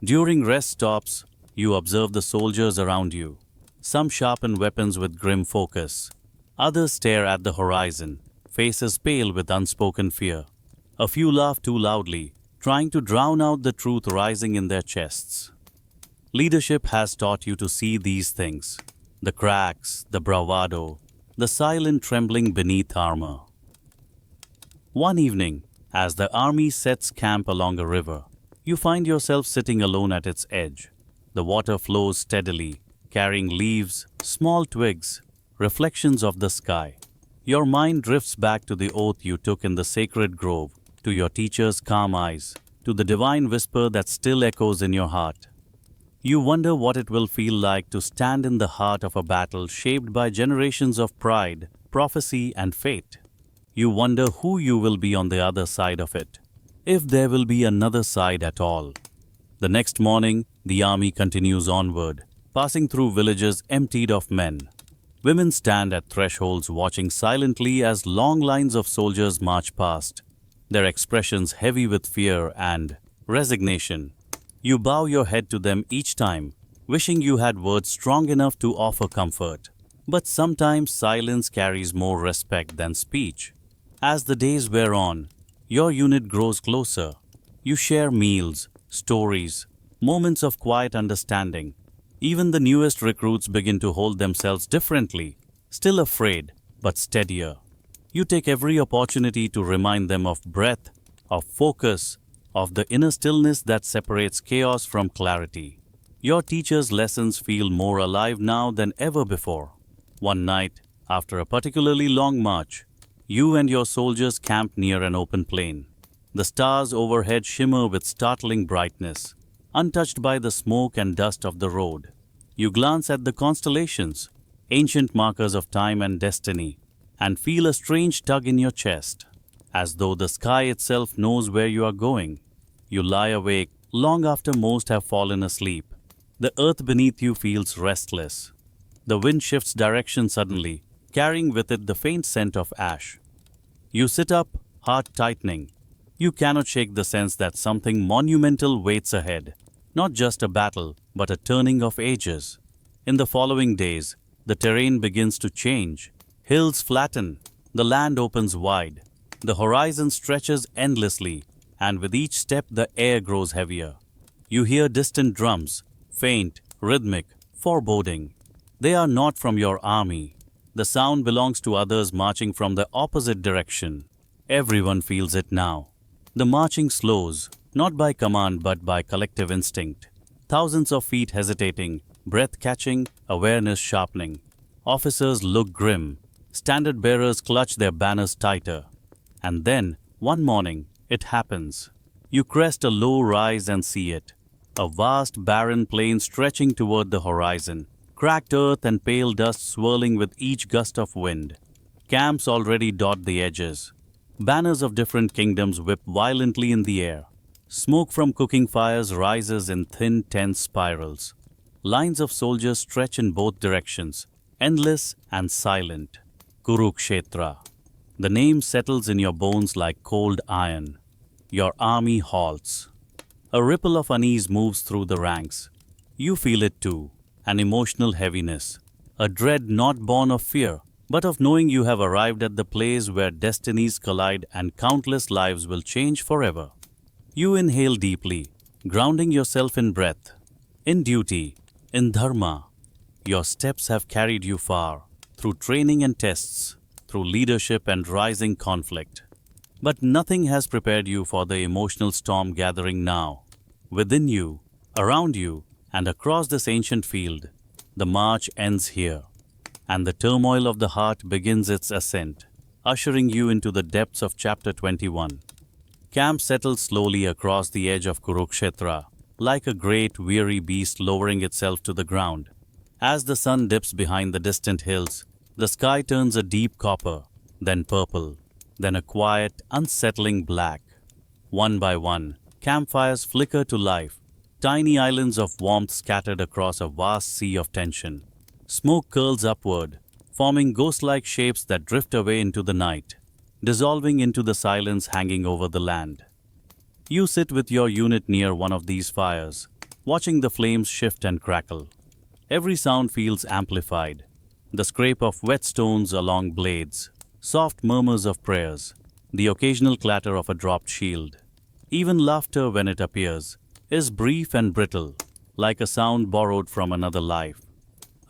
During rest stops, you observe the soldiers around you. Some sharpen weapons with grim focus. Others stare at the horizon, faces pale with unspoken fear. A few laugh too loudly, trying to drown out the truth rising in their chests. Leadership has taught you to see these things: the cracks, the bravado, the silent trembling beneath armor. One evening, as the army sets camp along a river, you find yourself sitting alone at its edge. The water flows steadily, carrying leaves, small twigs, reflections of the sky. Your mind drifts back to the oath you took in the sacred grove, to your teacher's calm eyes, to the divine whisper that still echoes in your heart. You wonder what it will feel like to stand in the heart of a battle shaped by generations of pride, prophecy, and fate. You wonder who you will be on the other side of it, if there will be another side at all. The next morning, the army continues onward, passing through villages emptied of men. Women stand at thresholds watching silently as long lines of soldiers march past, their expressions heavy with fear and resignation. You bow your head to them each time, wishing you had words strong enough to offer comfort. But sometimes silence carries more respect than speech. As the days wear on, your unit grows closer. You share meals, stories, moments of quiet understanding. Even the newest recruits begin to hold themselves differently, still afraid, but steadier. You take every opportunity to remind them of breath, of focus, of the inner stillness that separates chaos from clarity. Your teacher's lessons feel more alive now than ever before. One night, after a particularly long march, you and your soldiers camp near an open plain. The stars overhead shimmer with startling brightness, untouched by the smoke and dust of the road. You glance at the constellations, ancient markers of time and destiny, and feel a strange tug in your chest, as though the sky itself knows where you are going. You lie awake long after most have fallen asleep. The earth beneath you feels restless. The wind shifts direction suddenly, carrying with it the faint scent of ash. You sit up, heart tightening. You cannot shake the sense that something monumental waits ahead. Not just a battle, but a turning of ages. In the following days, the terrain begins to change. Hills flatten, the land opens wide, the horizon stretches endlessly, and with each step the air grows heavier. You hear distant drums, faint, rhythmic, foreboding. They are not from your army. The sound belongs to others marching from the opposite direction. Everyone feels it now. The marching slows, not by command but by collective instinct. Thousands of feet hesitating, breath catching, awareness sharpening. Officers look grim. Standard bearers clutch their banners tighter. And then, one morning, it happens. You crest a low rise and see it. A vast barren plain stretching toward the horizon. Cracked earth and pale dust swirling with each gust of wind. Camps already dot the edges. Banners of different kingdoms whip violently in the air. Smoke from cooking fires rises in thin, tense spirals. Lines of soldiers stretch in both directions, endless and silent. Kurukshetra. The name settles in your bones like cold iron. Your army halts. A ripple of unease moves through the ranks. You feel it too, an emotional heaviness, a dread not born of fear, but of knowing you have arrived at the place where destinies collide and countless lives will change forever. You inhale deeply, grounding yourself in breath, in duty, in dharma. Your steps have carried you far, through training and tests, through leadership and rising conflict. But nothing has prepared you for the emotional storm gathering now. Within you, around you, and across this ancient field, the march ends here, and the turmoil of the heart begins its ascent, ushering you into the depths of chapter 21. Camp settles slowly across the edge of Kurukshetra, like a great, weary beast lowering itself to the ground. As the sun dips behind the distant hills, the sky turns a deep copper, then purple, then a quiet, unsettling black. One by one, Campfires flicker to life, tiny islands of warmth scattered across a vast sea of tension. Smoke curls upward, forming ghost-like shapes that drift away into the night, dissolving into the silence hanging over the land. You sit with your unit near one of these fires, watching the flames shift and crackle. Every sound feels amplified. The scrape of wet stones along blades, soft murmurs of prayers, the occasional clatter of a dropped shield. Even laughter, when it appears, is brief and brittle, like a sound borrowed from another life.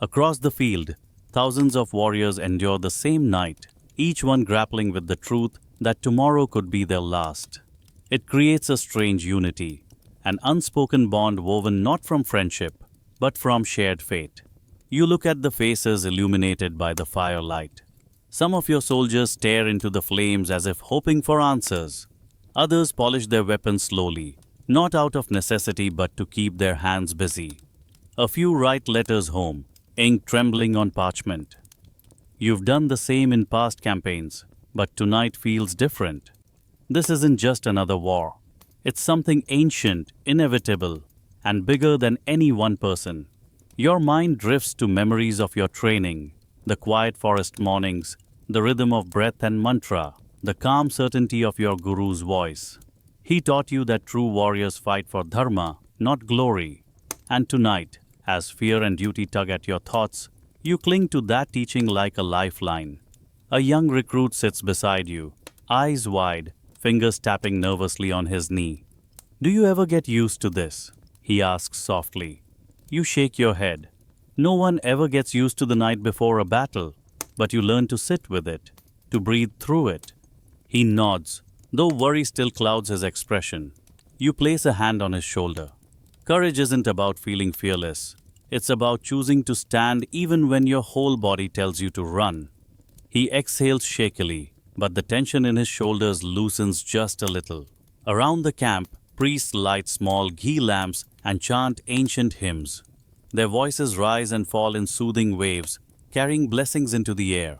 Across the field, thousands of warriors endure the same night, each one grappling with the truth that tomorrow could be their last. It creates a strange unity, an unspoken bond woven not from friendship, but from shared fate. You look at the faces illuminated by the firelight. Some of your soldiers stare into the flames as if hoping for answers. Others polish their weapons slowly, not out of necessity but to keep their hands busy. A few write letters home, ink trembling on parchment. You've done the same in past campaigns, but tonight feels different. This isn't just another war. It's something ancient, inevitable, and bigger than any one person. Your mind drifts to memories of your training, the quiet forest mornings, the rhythm of breath and mantra, the calm certainty of your guru's voice. He taught you that true warriors fight for dharma, not glory. And tonight, as fear and duty tug at your thoughts, you cling to that teaching like a lifeline. A young recruit sits beside you, eyes wide, fingers tapping nervously on his knee. "Do you ever get used to this?" he asks softly. You shake your head. No one ever gets used to the night before a battle, but you learn to sit with it, to breathe through it. He nods, though worry still clouds his expression. You place a hand on his shoulder. Courage isn't about feeling fearless. It's about choosing to stand even when your whole body tells you to run. He exhales shakily, but the tension in his shoulders loosens just a little. Around the camp, priests light small ghee lamps and chant ancient hymns. Their voices rise and fall in soothing waves, carrying blessings into the air.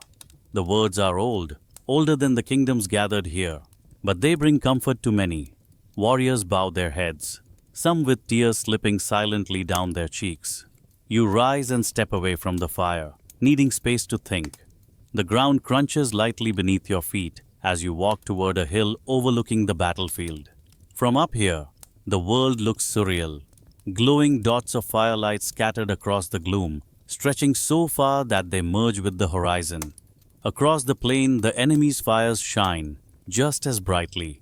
The words are old, older than the kingdoms gathered here, but they bring comfort to many. Warriors bow their heads, some with tears slipping silently down their cheeks. You rise and step away from the fire, needing space to think. The ground crunches lightly beneath your feet as you walk toward a hill overlooking the battlefield. From up here, the world looks surreal. Glowing dots of firelight scattered across the gloom, stretching so far that they merge with the horizon. Across the plain, the enemy's fires shine, just as brightly.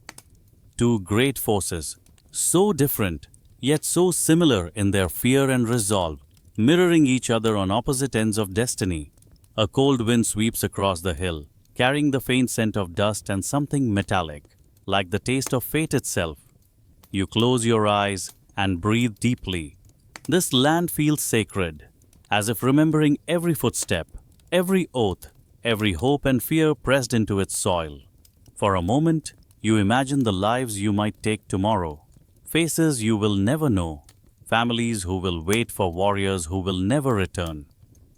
Two great forces, so different, yet so similar in their fear and resolve, mirroring each other on opposite ends of destiny. A cold wind sweeps across the hill, carrying the faint scent of dust and something metallic, like the taste of fate itself. You close your eyes and breathe deeply. This land feels sacred, as if remembering every footstep, every oath, every hope and fear pressed into its soil. For a moment, you imagine the lives you might take tomorrow, faces you will never know, families who will wait for warriors who will never return.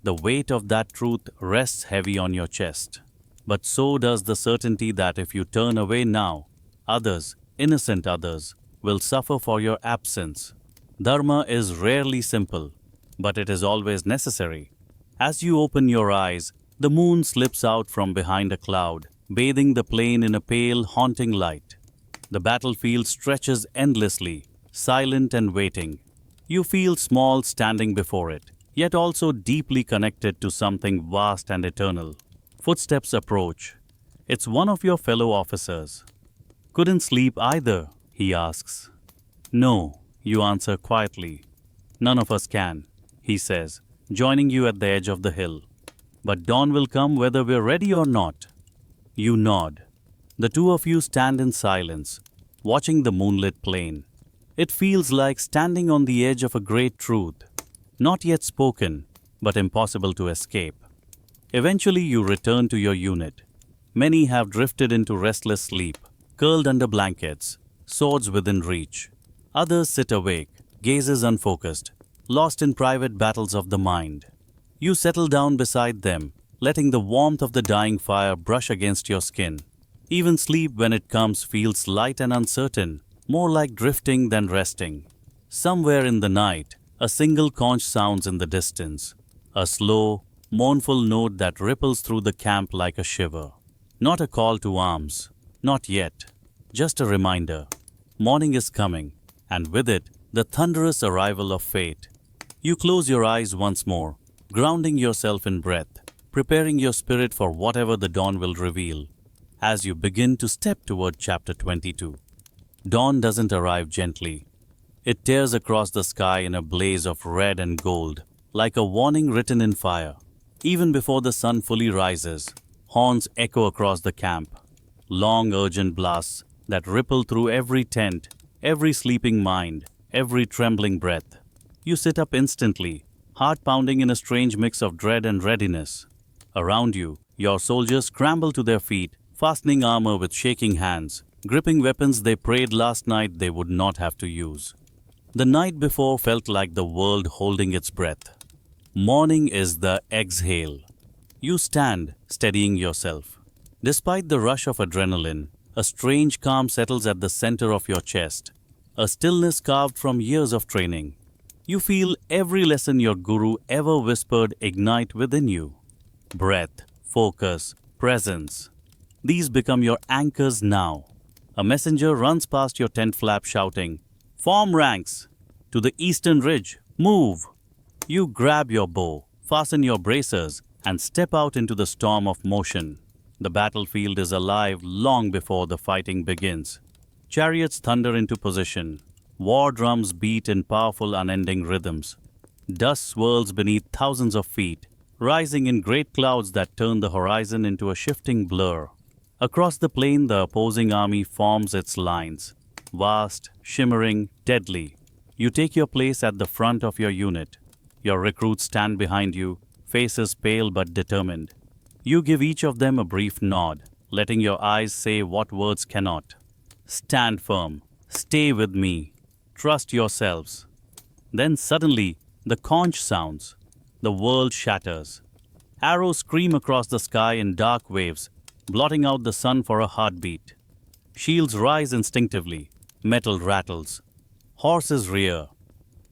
The weight of that truth rests heavy on your chest. But so does the certainty that if you turn away now, others, innocent others, will suffer for your absence. Dharma is rarely simple, but it is always necessary. As you open your eyes, the moon slips out from behind a cloud, bathing the plain in a pale, haunting light. The battlefield stretches endlessly, silent and waiting. You feel small standing before it, yet also deeply connected to something vast and eternal. Footsteps approach. It's one of your fellow officers. "Couldn't sleep either?" he asks. "No," you answer quietly. "None of us can," he says, joining you at the edge of the hill. "But dawn will come whether we're ready or not." You nod. The two of you stand in silence, watching the moonlit plain. It feels like standing on the edge of a great truth, not yet spoken, but impossible to escape. Eventually you return to your unit. Many have drifted into restless sleep, curled under blankets, swords within reach. Others sit awake, gazes unfocused, lost in private battles of the mind. You settle down beside them, letting the warmth of the dying fire brush against your skin. Even sleep, when it comes, feels light and uncertain, more like drifting than resting. Somewhere in the night, a single conch sounds in the distance, a slow, mournful note that ripples through the camp like a shiver. Not a call to arms, not yet, just a reminder. Morning is coming, and with it, the thunderous arrival of fate. You close your eyes once more, grounding yourself in breath, preparing your spirit for whatever the dawn will reveal. As you begin to step toward chapter 22, dawn doesn't arrive gently. It tears across the sky in a blaze of red and gold, like a warning written in fire. Even before the sun fully rises, horns echo across the camp, long urgent blasts that ripple through every tent, every sleeping mind, every trembling breath. You sit up instantly, heart pounding in a strange mix of dread and readiness. Around you, your soldiers scramble to their feet, fastening armor with shaking hands, gripping weapons they prayed last night they would not have to use. The night before felt like the world holding its breath. Morning is the exhale. You stand, steadying yourself. Despite the rush of adrenaline, a strange calm settles at the center of your chest, a stillness carved from years of training. You feel every lesson your guru ever whispered ignite within you. Breath, focus, presence. These become your anchors now. A messenger runs past your tent flap shouting, "Form ranks! To the eastern ridge, move!" You grab your bow, fasten your bracers, and step out into the storm of motion. The battlefield is alive long before the fighting begins. Chariots thunder into position. War drums beat in powerful unending rhythms. Dust swirls beneath thousands of feet, rising in great clouds that turn the horizon into a shifting blur. Across the plain, the opposing army forms its lines, vast, shimmering, deadly. You take your place at the front of your unit. Your recruits stand behind you, faces pale but determined. You give each of them a brief nod, letting your eyes say what words cannot. Stand firm. Stay with me. Trust yourselves. Then suddenly, the conch sounds. The world shatters. Arrows scream across the sky in dark waves, blotting out the sun for a heartbeat. Shields rise instinctively. Metal rattles. Horses rear.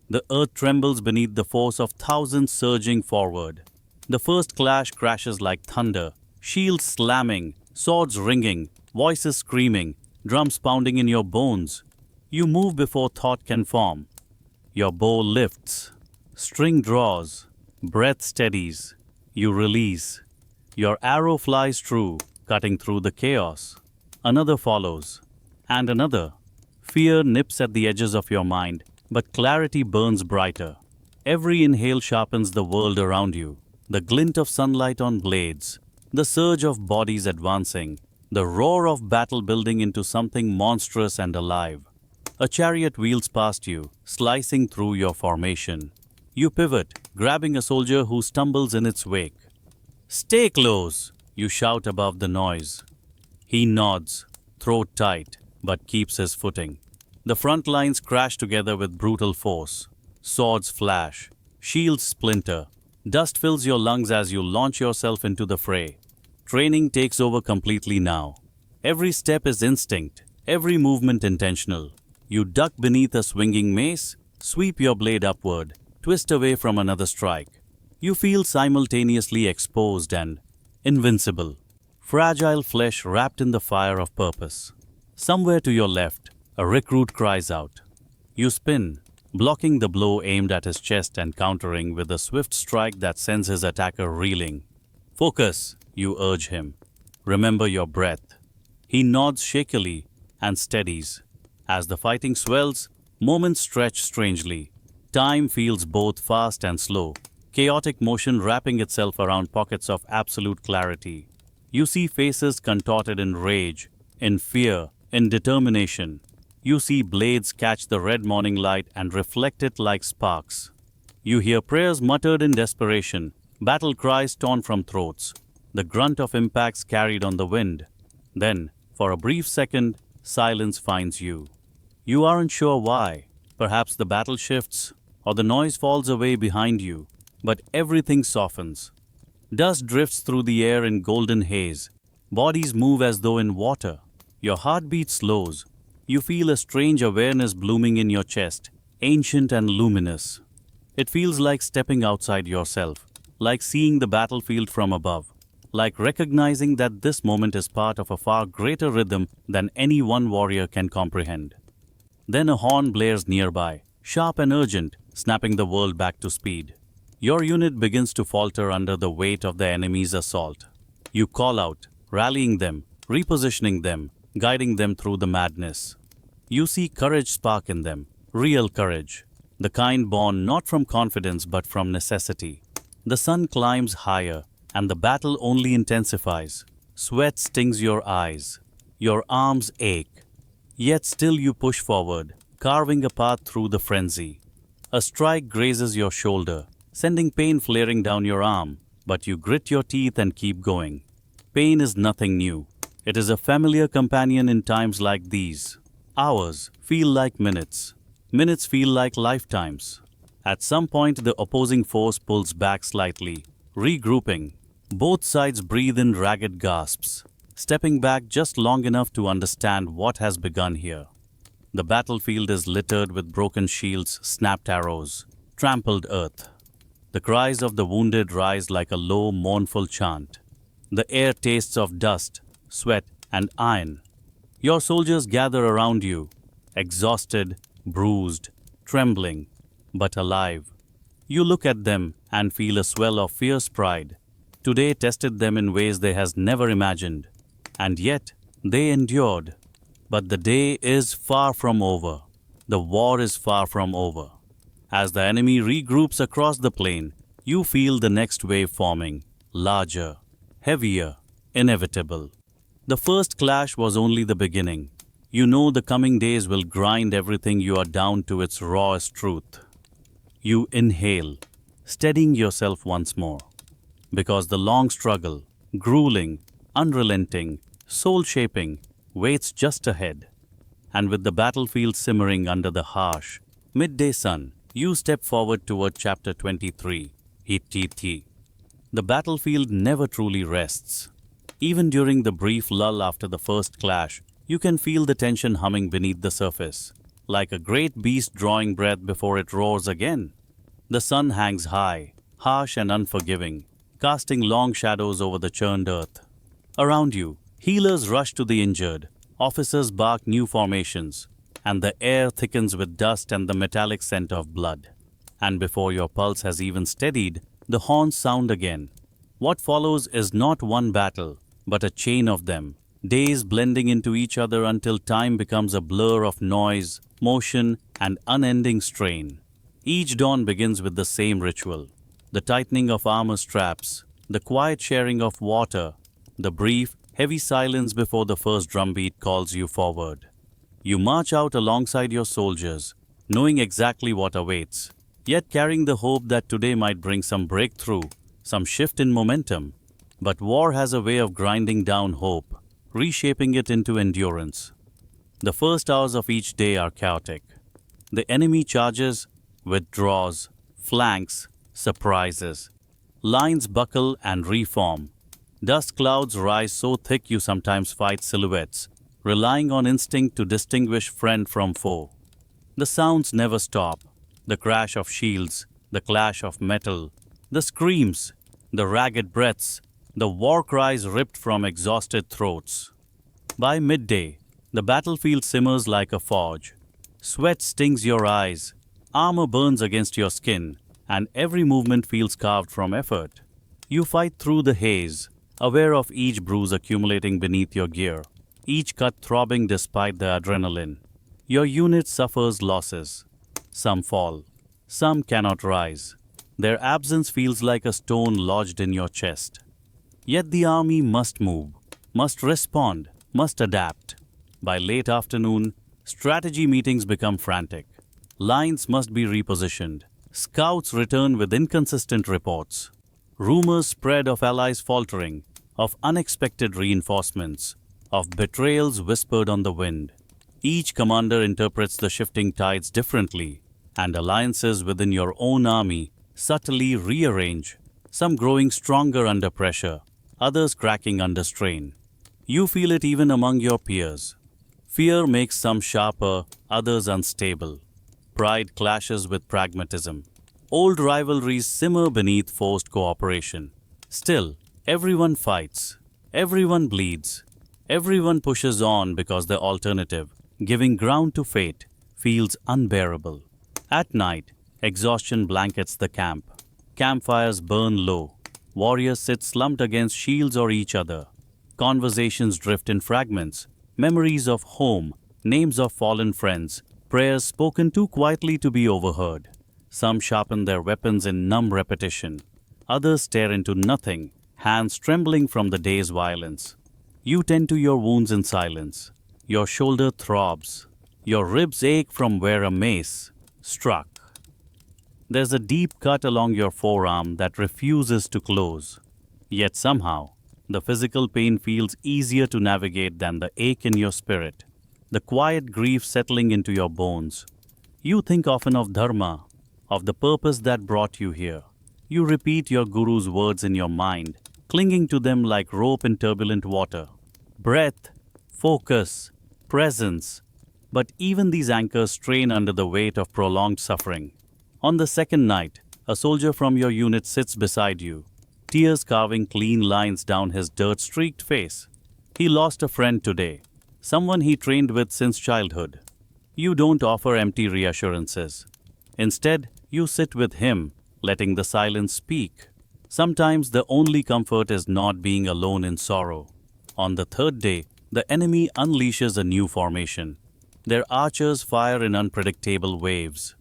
The earth trembles beneath the force of thousands surging forward. The first clash crashes like thunder, shields slamming, swords ringing, voices screaming, drums pounding in your bones. You move before thought can form. Your bow lifts, string draws, breath steadies. You release. Your arrow flies true, cutting through the chaos. Another follows, and another. Fear nips at the edges of your mind, but clarity burns brighter. Every inhale sharpens the world around you. The glint of sunlight on blades, the surge of bodies advancing, the roar of battle building into something monstrous and alive. A chariot wheels past you, slicing through your formation. You pivot, grabbing a soldier who stumbles in its wake. "Stay close!" you shout above the noise. He nods, throat tight, but keeps his footing. The front lines crash together with brutal force. Swords flash, shields splinter. Dust fills your lungs as you launch yourself into the fray. Training takes over completely now. Every step is instinct, every movement intentional. You duck beneath a swinging mace, sweep your blade upward, twist away from another strike. You feel simultaneously exposed and invincible. Fragile flesh wrapped in the fire of purpose. Somewhere to your left, a recruit cries out. You spin, blocking the blow aimed at his chest and countering with a swift strike that sends his attacker reeling. "Focus," you urge him. "Remember your breath." He nods shakily and steadies. As the fighting swells, moments stretch strangely. Time feels both fast and slow, chaotic motion wrapping itself around pockets of absolute clarity. You see faces contorted in rage, in fear, in determination. You see blades catch the red morning light and reflect it like sparks. You hear prayers muttered in desperation, battle cries torn from throats, the grunt of impacts carried on the wind. Then, for a brief second, silence finds you. You aren't sure why. Perhaps the battle shifts, or the noise falls away behind you, but everything softens. Dust drifts through the air in golden haze. Bodies move as though in water. Your heartbeat slows. You feel a strange awareness blooming in your chest, ancient and luminous. It feels like stepping outside yourself, like seeing the battlefield from above, like recognizing that this moment is part of a far greater rhythm than any one warrior can comprehend. Then a horn blares nearby, sharp and urgent, snapping the world back to speed. Your unit begins to falter under the weight of the enemy's assault. You call out, rallying them, repositioning them, guiding them through the madness. You see courage spark in them, real courage, the kind born not from confidence but from necessity. The sun climbs higher, and the battle only intensifies. Sweat stings your eyes. Your arms ache. Yet still you push forward, carving a path through the frenzy. A strike grazes your shoulder, sending pain flaring down your arm, but you grit your teeth and keep going. Pain is nothing new. It is a familiar companion in times like these. Hours feel like minutes. Minutes feel like lifetimes. At some point, the opposing force pulls back slightly, regrouping. Both sides breathe in ragged gasps, stepping back just long enough to understand what has begun here. The battlefield is littered with broken shields, snapped arrows, trampled earth. The cries of the wounded rise like a low, mournful chant. The air tastes of dust, sweat, and iron. Your soldiers gather around you, exhausted, bruised, trembling, but alive. You look at them and feel a swell of fierce pride. Today tested them in ways they has never imagined. And yet, they endured. But the day is far from over. The war is far from over. As the enemy regroups across the plain, you feel the next wave forming, larger, heavier, inevitable. The first clash was only the beginning. You know the coming days will grind everything you are down to its rawest truth. You inhale, steadying yourself once more. Because the long struggle, grueling, unrelenting, soul-shaping, waits just ahead. And with the battlefield simmering under the harsh, midday sun, you step forward toward chapter 23, HTT. The battlefield never truly rests. Even during the brief lull after the first clash, you can feel the tension humming beneath the surface, like a great beast drawing breath before it roars again. The sun hangs high, harsh and unforgiving, casting long shadows over the churned earth. Around you, healers rush to the injured, officers bark new formations, and the air thickens with dust and the metallic scent of blood. And before your pulse has even steadied, the horns sound again. What follows is not one battle, but a chain of them, days blending into each other until time becomes a blur of noise, motion, and unending strain. Each dawn begins with the same ritual, the tightening of armor straps, the quiet sharing of water, the brief, heavy silence before the first drumbeat calls you forward. You march out alongside your soldiers, knowing exactly what awaits, yet carrying the hope that today might bring some breakthrough, some shift in momentum. But war has a way of grinding down hope, reshaping it into endurance. The first hours of each day are chaotic. The enemy charges, withdraws, flanks, surprises. Lines buckle and reform. Dust clouds rise so thick you sometimes fight silhouettes, relying on instinct to distinguish friend from foe. The sounds never stop. The crash of shields, the clash of metal, the screams, the ragged breaths, the war cries ripped from exhausted throats. By midday, the battlefield simmers like a forge. Sweat stings your eyes, armor burns against your skin, and every movement feels carved from effort. You fight through the haze, aware of each bruise accumulating beneath your gear, each cut throbbing despite the adrenaline. Your unit suffers losses. Some fall. Some cannot rise. Their absence feels like a stone lodged in your chest. Yet the army must move, must respond, must adapt. By late afternoon, strategy meetings become frantic. Lines must be repositioned. Scouts return with inconsistent reports. Rumors spread of allies faltering, of unexpected reinforcements, of betrayals whispered on the wind. Each commander interprets the shifting tides differently, and alliances within your own army subtly rearrange, some growing stronger under pressure, others cracking under strain. You feel it even among your peers. Fear makes some sharper, others unstable. Pride clashes with pragmatism. Old rivalries simmer beneath forced cooperation. Still, everyone fights. Everyone bleeds. Everyone pushes on because the alternative, giving ground to fate, feels unbearable. At night, exhaustion blankets the camp. Campfires burn low. Warriors sit slumped against shields or each other. Conversations drift in fragments. Memories of home, names of fallen friends, prayers spoken too quietly to be overheard. Some sharpen their weapons in numb repetition. Others stare into nothing, hands trembling from the day's violence. You tend to your wounds in silence. Your shoulder throbs. Your ribs ache from where a mace struck. There's a deep cut along your forearm that refuses to close. Yet somehow, the physical pain feels easier to navigate than the ache in your spirit, the quiet grief settling into your bones. You think often of dharma, of the purpose that brought you here. You repeat your guru's words in your mind, clinging to them like rope in turbulent water. Breath, focus, presence. But even these anchors strain under the weight of prolonged suffering. On the second night, a soldier from your unit sits beside you, tears carving clean lines down his dirt-streaked face. He lost a friend today, someone he trained with since childhood. You don't offer empty reassurances. Instead, you sit with him, letting the silence speak. Sometimes the only comfort is not being alone in sorrow. On the third day, the enemy unleashes a new formation. Their archers fire in unpredictable waves.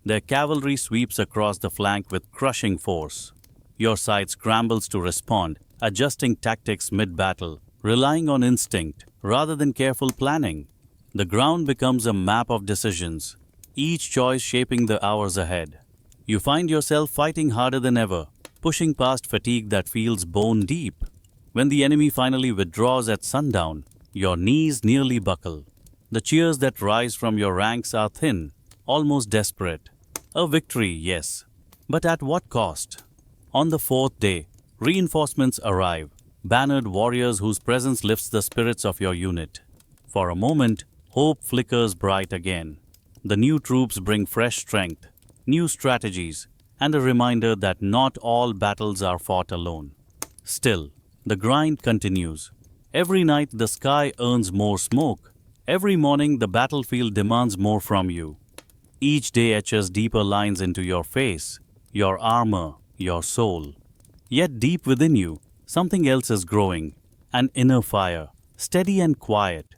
Their cavalry sweeps across the flank with crushing force. Your side scrambles to respond, adjusting tactics mid-battle, relying on instinct rather than careful planning. The ground becomes a map of decisions, each choice shaping the hours ahead. You find yourself fighting harder than ever, pushing past fatigue that feels bone deep. When the enemy finally withdraws at sundown, your knees nearly buckle. The cheers that rise from your ranks are thin, almost desperate. A victory, yes, but at what cost? On the fourth day, reinforcements arrive, bannered warriors whose presence lifts the spirits of your unit. For a moment, hope flickers bright again. The new troops bring fresh strength, new strategies, and a reminder that not all battles are fought alone. Still, the grind continues. Every night the sky earns more smoke. Every morning the battlefield demands more from you. Each day etches deeper lines into your face, your armor, your soul. Yet deep within you, something else is growing, an inner fire, steady and quiet.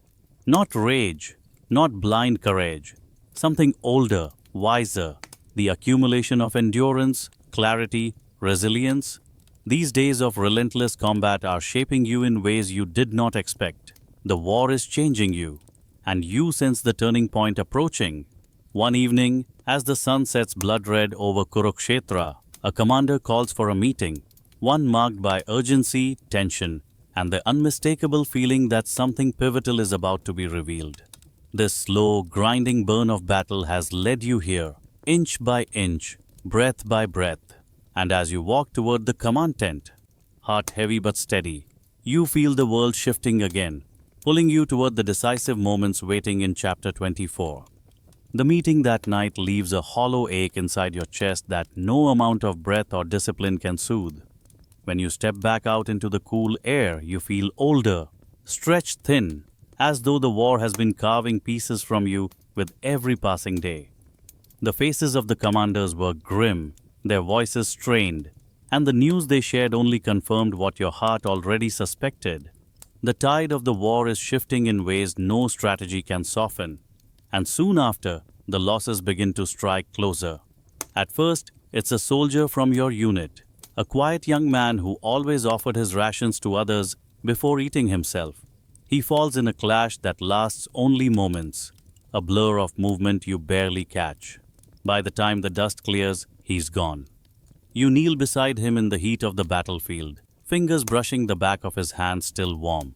Not rage, not blind courage, something older, wiser, the accumulation of endurance, clarity, resilience. These days of relentless combat are shaping you in ways you did not expect. The war is changing you, and you sense the turning point approaching. One evening, as the sun sets blood-red over Kurukshetra, a commander calls for a meeting, one marked by urgency, tension, and the unmistakable feeling that something pivotal is about to be revealed. This slow, grinding burn of battle has led you here, inch by inch, breath by breath. And as you walk toward the command tent, heart heavy but steady, you feel the world shifting again, pulling you toward the decisive moments waiting in chapter 24. The meeting that night leaves a hollow ache inside your chest that no amount of breath or discipline can soothe. When you step back out into the cool air, you feel older, stretched thin, as though the war has been carving pieces from you with every passing day. The faces of the commanders were grim, their voices strained, and the news they shared only confirmed what your heart already suspected. The tide of the war is shifting in ways no strategy can soften, and soon after, the losses begin to strike closer. At first, it's a soldier from your unit, a quiet young man who always offered his rations to others before eating himself. He falls in a clash that lasts only moments, a blur of movement you barely catch. By the time the dust clears, he's gone. You kneel beside him in the heat of the battlefield, fingers brushing the back of his hand still warm.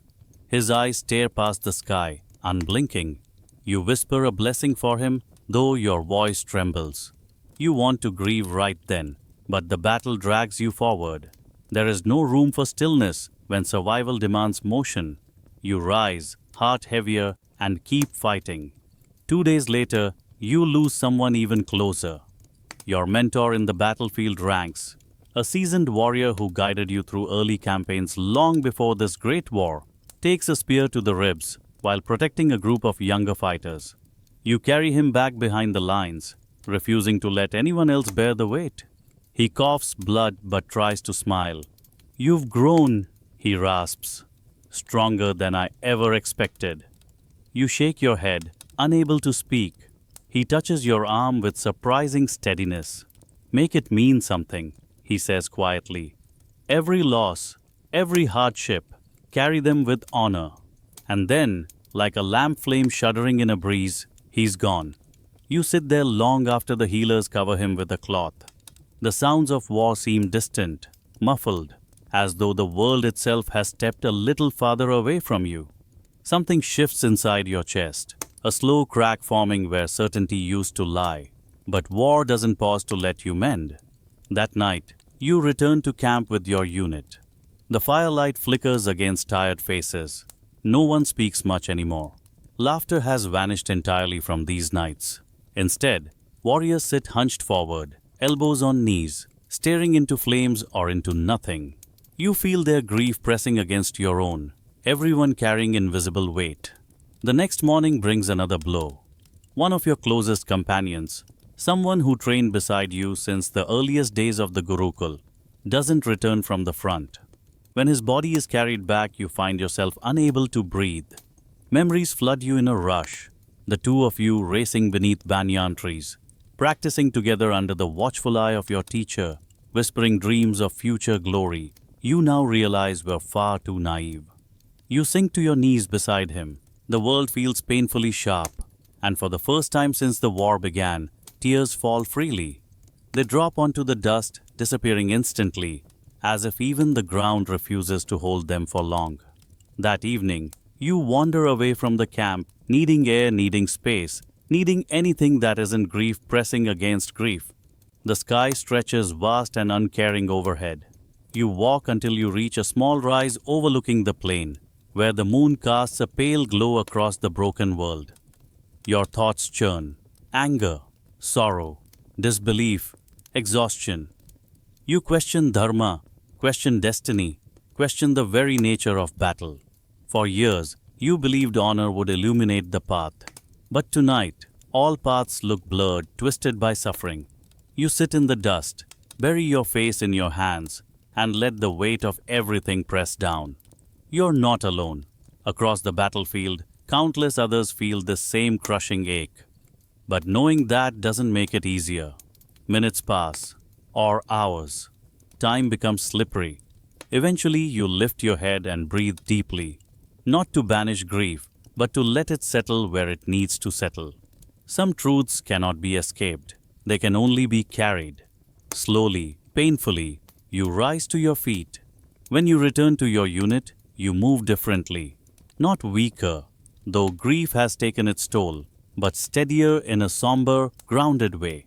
His eyes stare past the sky, unblinking. You whisper a blessing for him, though your voice trembles. You want to grieve right then, but the battle drags you forward. There is no room for stillness when survival demands motion. You rise, heart heavier, and keep fighting. 2 days later, you lose someone even closer. Your mentor in the battlefield ranks, a seasoned warrior who guided you through early campaigns long before this great war, takes a spear to the ribs while protecting a group of younger fighters. You carry him back behind the lines, refusing to let anyone else bear the weight. He coughs blood but tries to smile. "You've grown," he rasps, "stronger than I ever expected." You shake your head, unable to speak. He touches your arm with surprising steadiness. "Make it mean something," he says quietly. "Every loss, every hardship, carry them with honor." And then, like a lamp flame shuddering in a breeze, he's gone. You sit there long after the healers cover him with a cloth. The sounds of war seem distant, muffled, as though the world itself has stepped a little farther away from you. Something shifts inside your chest, a slow crack forming where certainty used to lie. But war doesn't pause to let you mend. That night, you return to camp with your unit. The firelight flickers against tired faces. No one speaks much anymore. Laughter has vanished entirely from these nights. Instead, warriors sit hunched forward, elbows on knees, staring into flames or into nothing. You feel their grief pressing against your own, everyone carrying invisible weight. The next morning brings another blow. One of your closest companions, someone who trained beside you since the earliest days of the Gurukul, doesn't return from the front. When his body is carried back, you find yourself unable to breathe. Memories flood you in a rush, the two of you racing beneath banyan trees, practicing together under the watchful eye of your teacher, whispering dreams of future glory you now realize were far too naive. You sink to your knees beside him. The world feels painfully sharp, and for the first time since the war began, tears fall freely. They drop onto the dust, disappearing instantly, as if even the ground refuses to hold them for long. That evening, you wander away from the camp, needing air, needing space, needing anything that isn't grief pressing against grief. The sky stretches vast and uncaring overhead. You walk until you reach a small rise overlooking the plain, where the moon casts a pale glow across the broken world. Your thoughts churn: anger, sorrow, disbelief, exhaustion. You question dharma, question destiny, question the very nature of battle. For years, you believed honor would illuminate the path. But tonight, all paths look blurred, twisted by suffering. You sit in the dust, bury your face in your hands, and let the weight of everything press down. You're not alone. Across the battlefield, countless others feel this same crushing ache. But knowing that doesn't make it easier. Minutes pass, or hours. Time becomes slippery. Eventually, you lift your head and breathe deeply, not to banish grief, but to let it settle where it needs to settle. Some truths cannot be escaped. They can only be carried. Slowly, painfully, you rise to your feet. When you return to your unit, you move differently. Not weaker, though grief has taken its toll, but steadier in a somber, grounded way.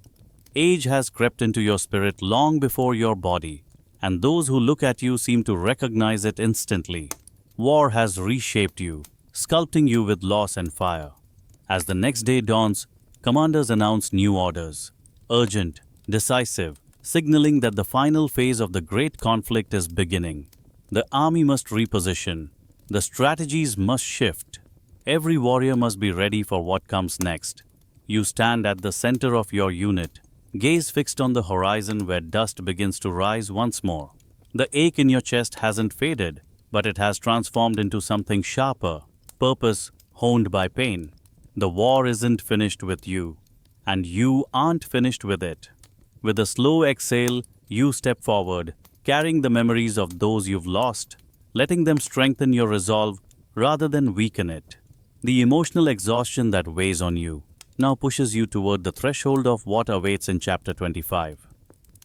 Age has crept into your spirit long before your body, and those who look at you seem to recognize it instantly. War has reshaped you, sculpting you with loss and fire. As the next day dawns, commanders announce new orders. Urgent, decisive, signaling that the final phase of the great conflict is beginning. The army must reposition. The strategies must shift. Every warrior must be ready for what comes next. You stand at the center of your unit, gaze fixed on the horizon where dust begins to rise once more. The ache in your chest hasn't faded, but it has transformed into something sharper, purpose honed by pain. The war isn't finished with you, and you aren't finished with it. With a slow exhale, you step forward, carrying the memories of those you've lost, letting them strengthen your resolve rather than weaken it. The emotional exhaustion that weighs on you now pushes you toward the threshold of what awaits in chapter 25.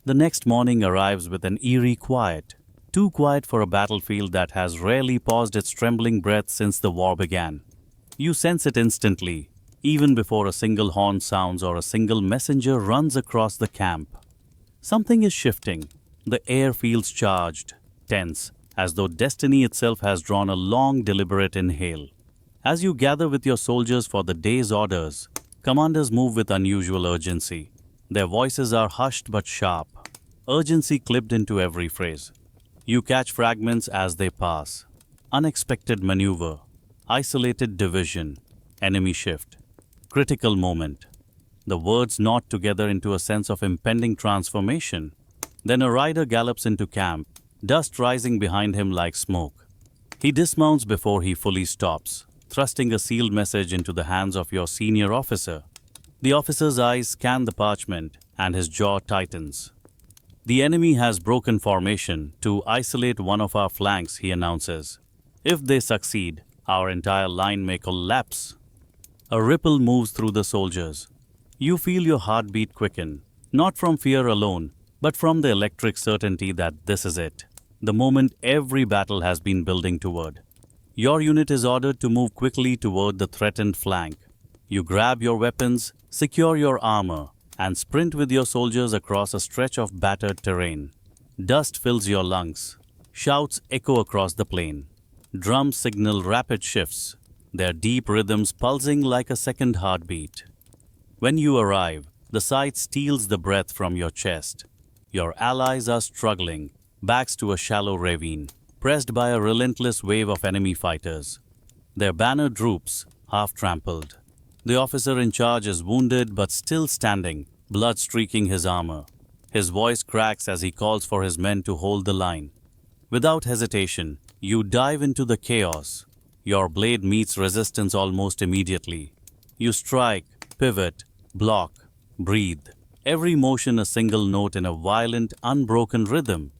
The next morning arrives with an eerie quiet, too quiet for a battlefield that has rarely paused its trembling breath since the war began. You sense it instantly, even before a single horn sounds or a single messenger runs across the camp. Something is shifting. The air feels charged, tense, as though destiny itself has drawn a long, deliberate inhale. As you gather with your soldiers for the day's orders, commanders move with unusual urgency. Their voices are hushed but sharp, urgency clipped into every phrase. You catch fragments as they pass. Unexpected maneuver, isolated division, enemy shift, critical moment. The words knot together into a sense of impending transformation. Then a rider gallops into camp, dust rising behind him like smoke. He dismounts before he fully stops, thrusting a sealed message into the hands of your senior officer. The officer's eyes scan the parchment, and his jaw tightens. The enemy has broken formation to isolate one of our flanks, he announces. If they succeed, our entire line may collapse. A ripple moves through the soldiers. You feel your heartbeat quicken, not from fear alone, but from the electric certainty that this is it, the moment every battle has been building toward. Your unit is ordered to move quickly toward the threatened flank. You grab your weapons, secure your armor, and sprint with your soldiers across a stretch of battered terrain. Dust fills your lungs. Shouts echo across the plain. Drums signal rapid shifts, their deep rhythms pulsing like a second heartbeat. When you arrive, the sight steals the breath from your chest. Your allies are struggling, backs to a shallow ravine, pressed by a relentless wave of enemy fighters. Their banner droops, half trampled. The officer in charge is wounded but still standing, blood streaking his armor. His voice cracks as he calls for his men to hold the line. Without hesitation, you dive into the chaos. Your blade meets resistance almost immediately. You strike, pivot, block, breathe. Every motion a single note in a violent, unbroken rhythm.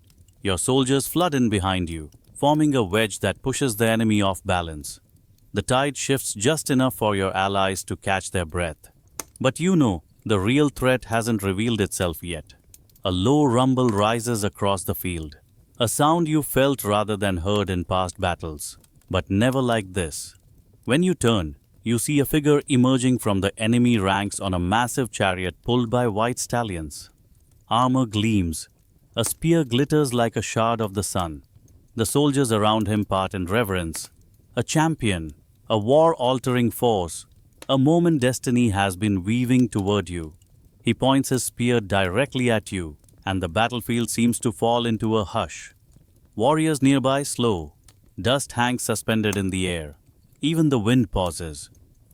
Your soldiers flood in behind you, forming a wedge that pushes the enemy off balance. The tide shifts just enough for your allies to catch their breath. But you know, the real threat hasn't revealed itself yet. A low rumble rises across the field. A sound you felt rather than heard in past battles, but never like this. When you turn, you see a figure emerging from the enemy ranks on a massive chariot pulled by white stallions. Armor gleams. A spear glitters like a shard of the sun. The soldiers around him part in reverence. A champion, a war-altering force, a moment destiny has been weaving toward you. He points his spear directly at you, and the battlefield seems to fall into a hush. Warriors nearby slow. Dust hangs suspended in the air. Even the wind pauses.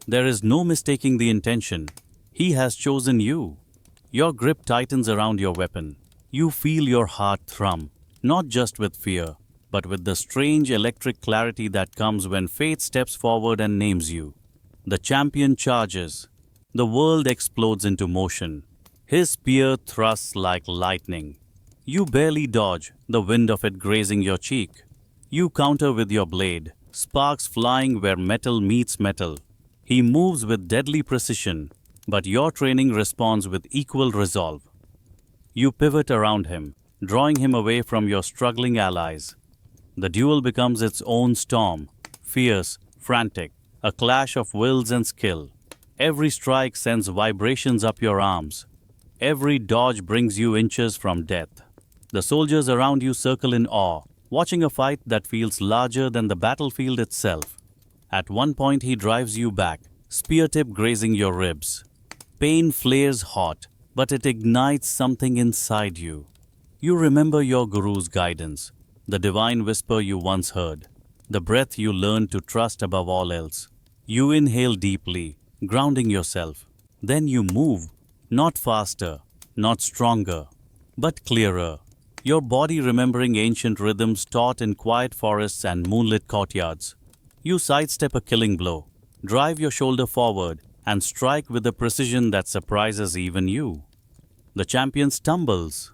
There is no mistaking the intention. He has chosen you. Your grip tightens around your weapon. You feel your heart thrum, not just with fear, but with the strange electric clarity that comes when fate steps forward and names you. The champion charges. The world explodes into motion. His spear thrusts like lightning. You barely dodge, the wind of it grazing your cheek. You counter with your blade, sparks flying where metal meets metal. He moves with deadly precision, but your training responds with equal resolve. You pivot around him, drawing him away from your struggling allies. The duel becomes its own storm, fierce, frantic, a clash of wills and skill. Every strike sends vibrations up your arms. Every dodge brings you inches from death. The soldiers around you circle in awe, watching a fight that feels larger than the battlefield itself. At one point he drives you back, spear tip grazing your ribs. Pain flares hot, but it ignites something inside you. You remember your guru's guidance, the divine whisper you once heard, the breath you learned to trust above all else. You inhale deeply, grounding yourself. Then you move, not faster, not stronger, but clearer. Your body remembering ancient rhythms taught in quiet forests and moonlit courtyards. You sidestep a killing blow, drive your shoulder forward, and strike with a precision that surprises even you. The champion stumbles.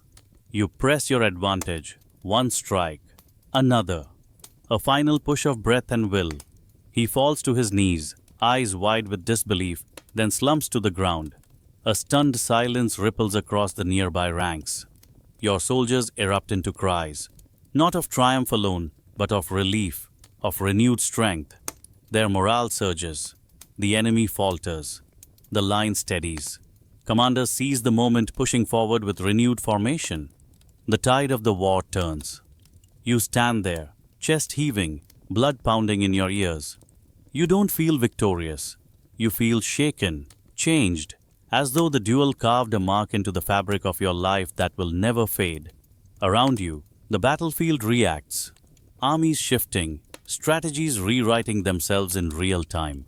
You press your advantage. One strike, another. A final push of breath and will. He falls to his knees, eyes wide with disbelief, then slumps to the ground. A stunned silence ripples across the nearby ranks. Your soldiers erupt into cries, not of triumph alone, but of relief, of renewed strength. Their morale surges. The enemy falters. The line steadies. Commander seize the moment, pushing forward with renewed formation. The tide of the war turns. You stand there, chest heaving, blood pounding in your ears. You don't feel victorious. You feel shaken, changed, as though the duel carved a mark into the fabric of your life that will never fade. Around you, the battlefield reacts. Armies shifting, strategies rewriting themselves in real time.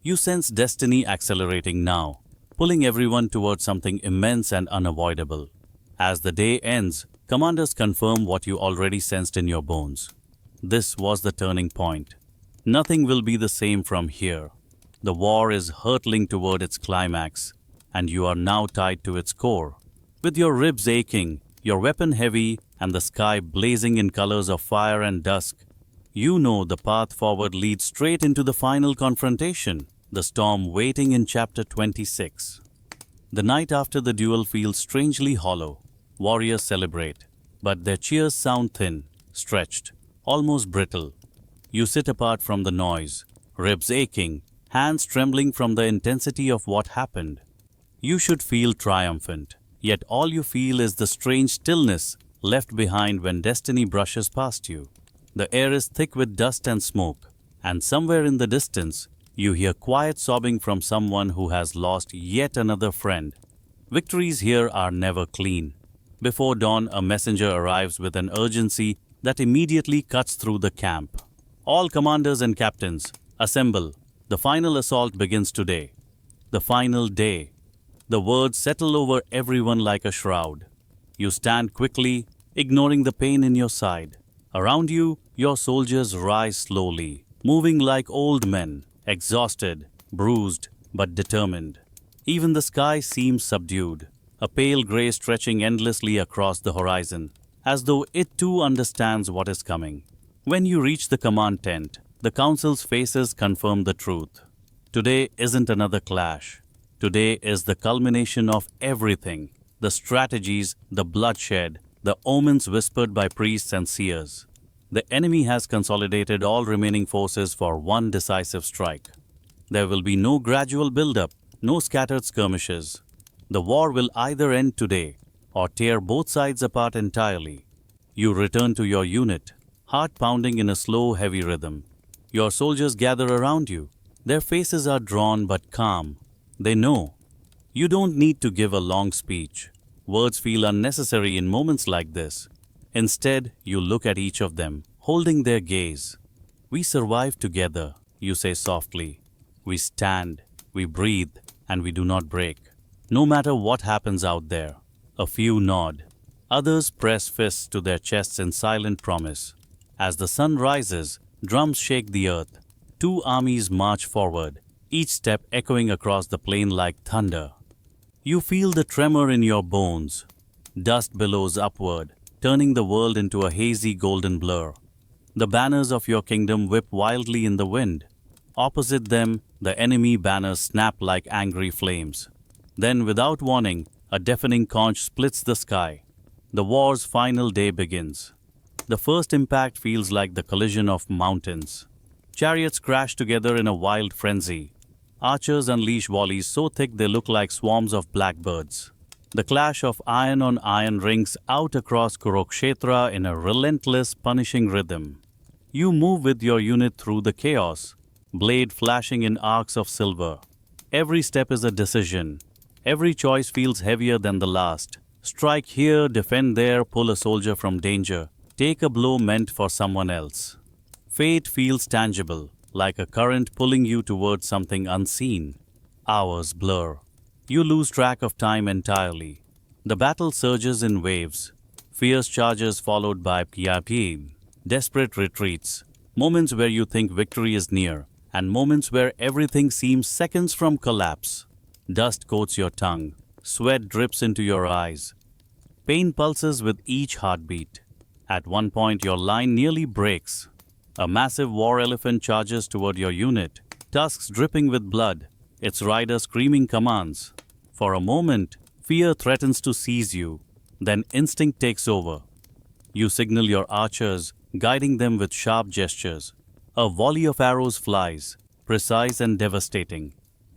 You sense destiny accelerating now, pulling everyone towards something immense and unavoidable. As the day ends, commanders confirm what you already sensed in your bones. This was the turning point. Nothing will be the same from here. The war is hurtling toward its climax, and you are now tied to its core. With your ribs aching, your weapon heavy, and the sky blazing in colors of fire and dusk, you know the path forward leads straight into the final confrontation, the storm waiting in chapter 26. The night after the duel feels strangely hollow. Warriors celebrate, but their cheers sound thin, stretched, almost brittle. You sit apart from the noise, ribs aching, hands trembling from the intensity of what happened. You should feel triumphant, yet all you feel is the strange stillness left behind when destiny brushes past you. The air is thick with dust and smoke, and somewhere in the distance, you hear quiet sobbing from someone who has lost yet another friend. Victories here are never clean. Before dawn, a messenger arrives with an urgency that immediately cuts through the camp. All commanders and captains, assemble. The final assault begins today. The final day. The words settle over everyone like a shroud. You stand quickly, ignoring the pain in your side. Around you, your soldiers rise slowly, moving like old men, exhausted, bruised, but determined. Even the sky seems subdued, a pale gray stretching endlessly across the horizon, as though it too understands what is coming. When you reach the command tent, the council's faces confirm the truth. Today isn't another clash. Today is the culmination of everything, the strategies, the bloodshed, the omens whispered by priests and seers. The enemy has consolidated all remaining forces for one decisive strike. There will be no gradual build-up, no scattered skirmishes. The war will either end today or tear both sides apart entirely. You return to your unit, heart pounding in a slow, heavy rhythm. Your soldiers gather around you. Their faces are drawn but calm. They know. You don't need to give a long speech. Words feel unnecessary in moments like this. Instead, you look at each of them, holding their gaze. We survive together, you say softly. We stand, we breathe, and we do not break. No matter what happens out there. A few nod. Others press fists to their chests in silent promise. As the sun rises, drums shake the earth. Two armies march forward, each step echoing across the plain like thunder. You feel the tremor in your bones. Dust billows upward, turning the world into a hazy golden blur. The banners of your kingdom whip wildly in the wind. Opposite them, the enemy banners snap like angry flames. Then, without warning, a deafening conch splits the sky. The war's final day begins. The first impact feels like the collision of mountains. Chariots crash together in a wild frenzy. Archers unleash volleys so thick they look like swarms of blackbirds. The clash of iron on iron rings out across Kurukshetra in a relentless, punishing rhythm. You move with your unit through the chaos, blade flashing in arcs of silver. Every step is a decision. Every choice feels heavier than the last. Strike here, defend there, pull a soldier from danger. Take a blow meant for someone else. Fate feels tangible, like a current pulling you towards something unseen. Hours blur. You lose track of time entirely. The battle surges in waves. Fierce charges followed by pyapi, desperate retreats. Moments where you think victory is near, and moments where everything seems seconds from collapse. Dust coats your tongue. Sweat drips into your eyes. Pain pulses with each heartbeat. At one point, your line nearly breaks. A massive war elephant charges toward your unit, tusks dripping with blood, its rider screaming commands. For a moment, fear threatens to seize you. Then instinct takes over. You signal your archers, guiding them with sharp gestures. A volley of arrows flies, precise and devastating.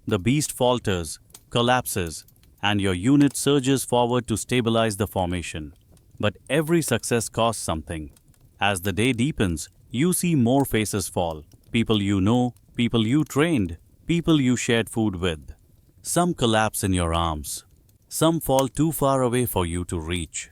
The beast falters, collapses, and your unit surges forward to stabilize the formation. But every success costs something. As the day deepens, you see more faces fall. People you know, people you trained, people you shared food with. Some collapse in your arms. Some fall too far away for you to reach.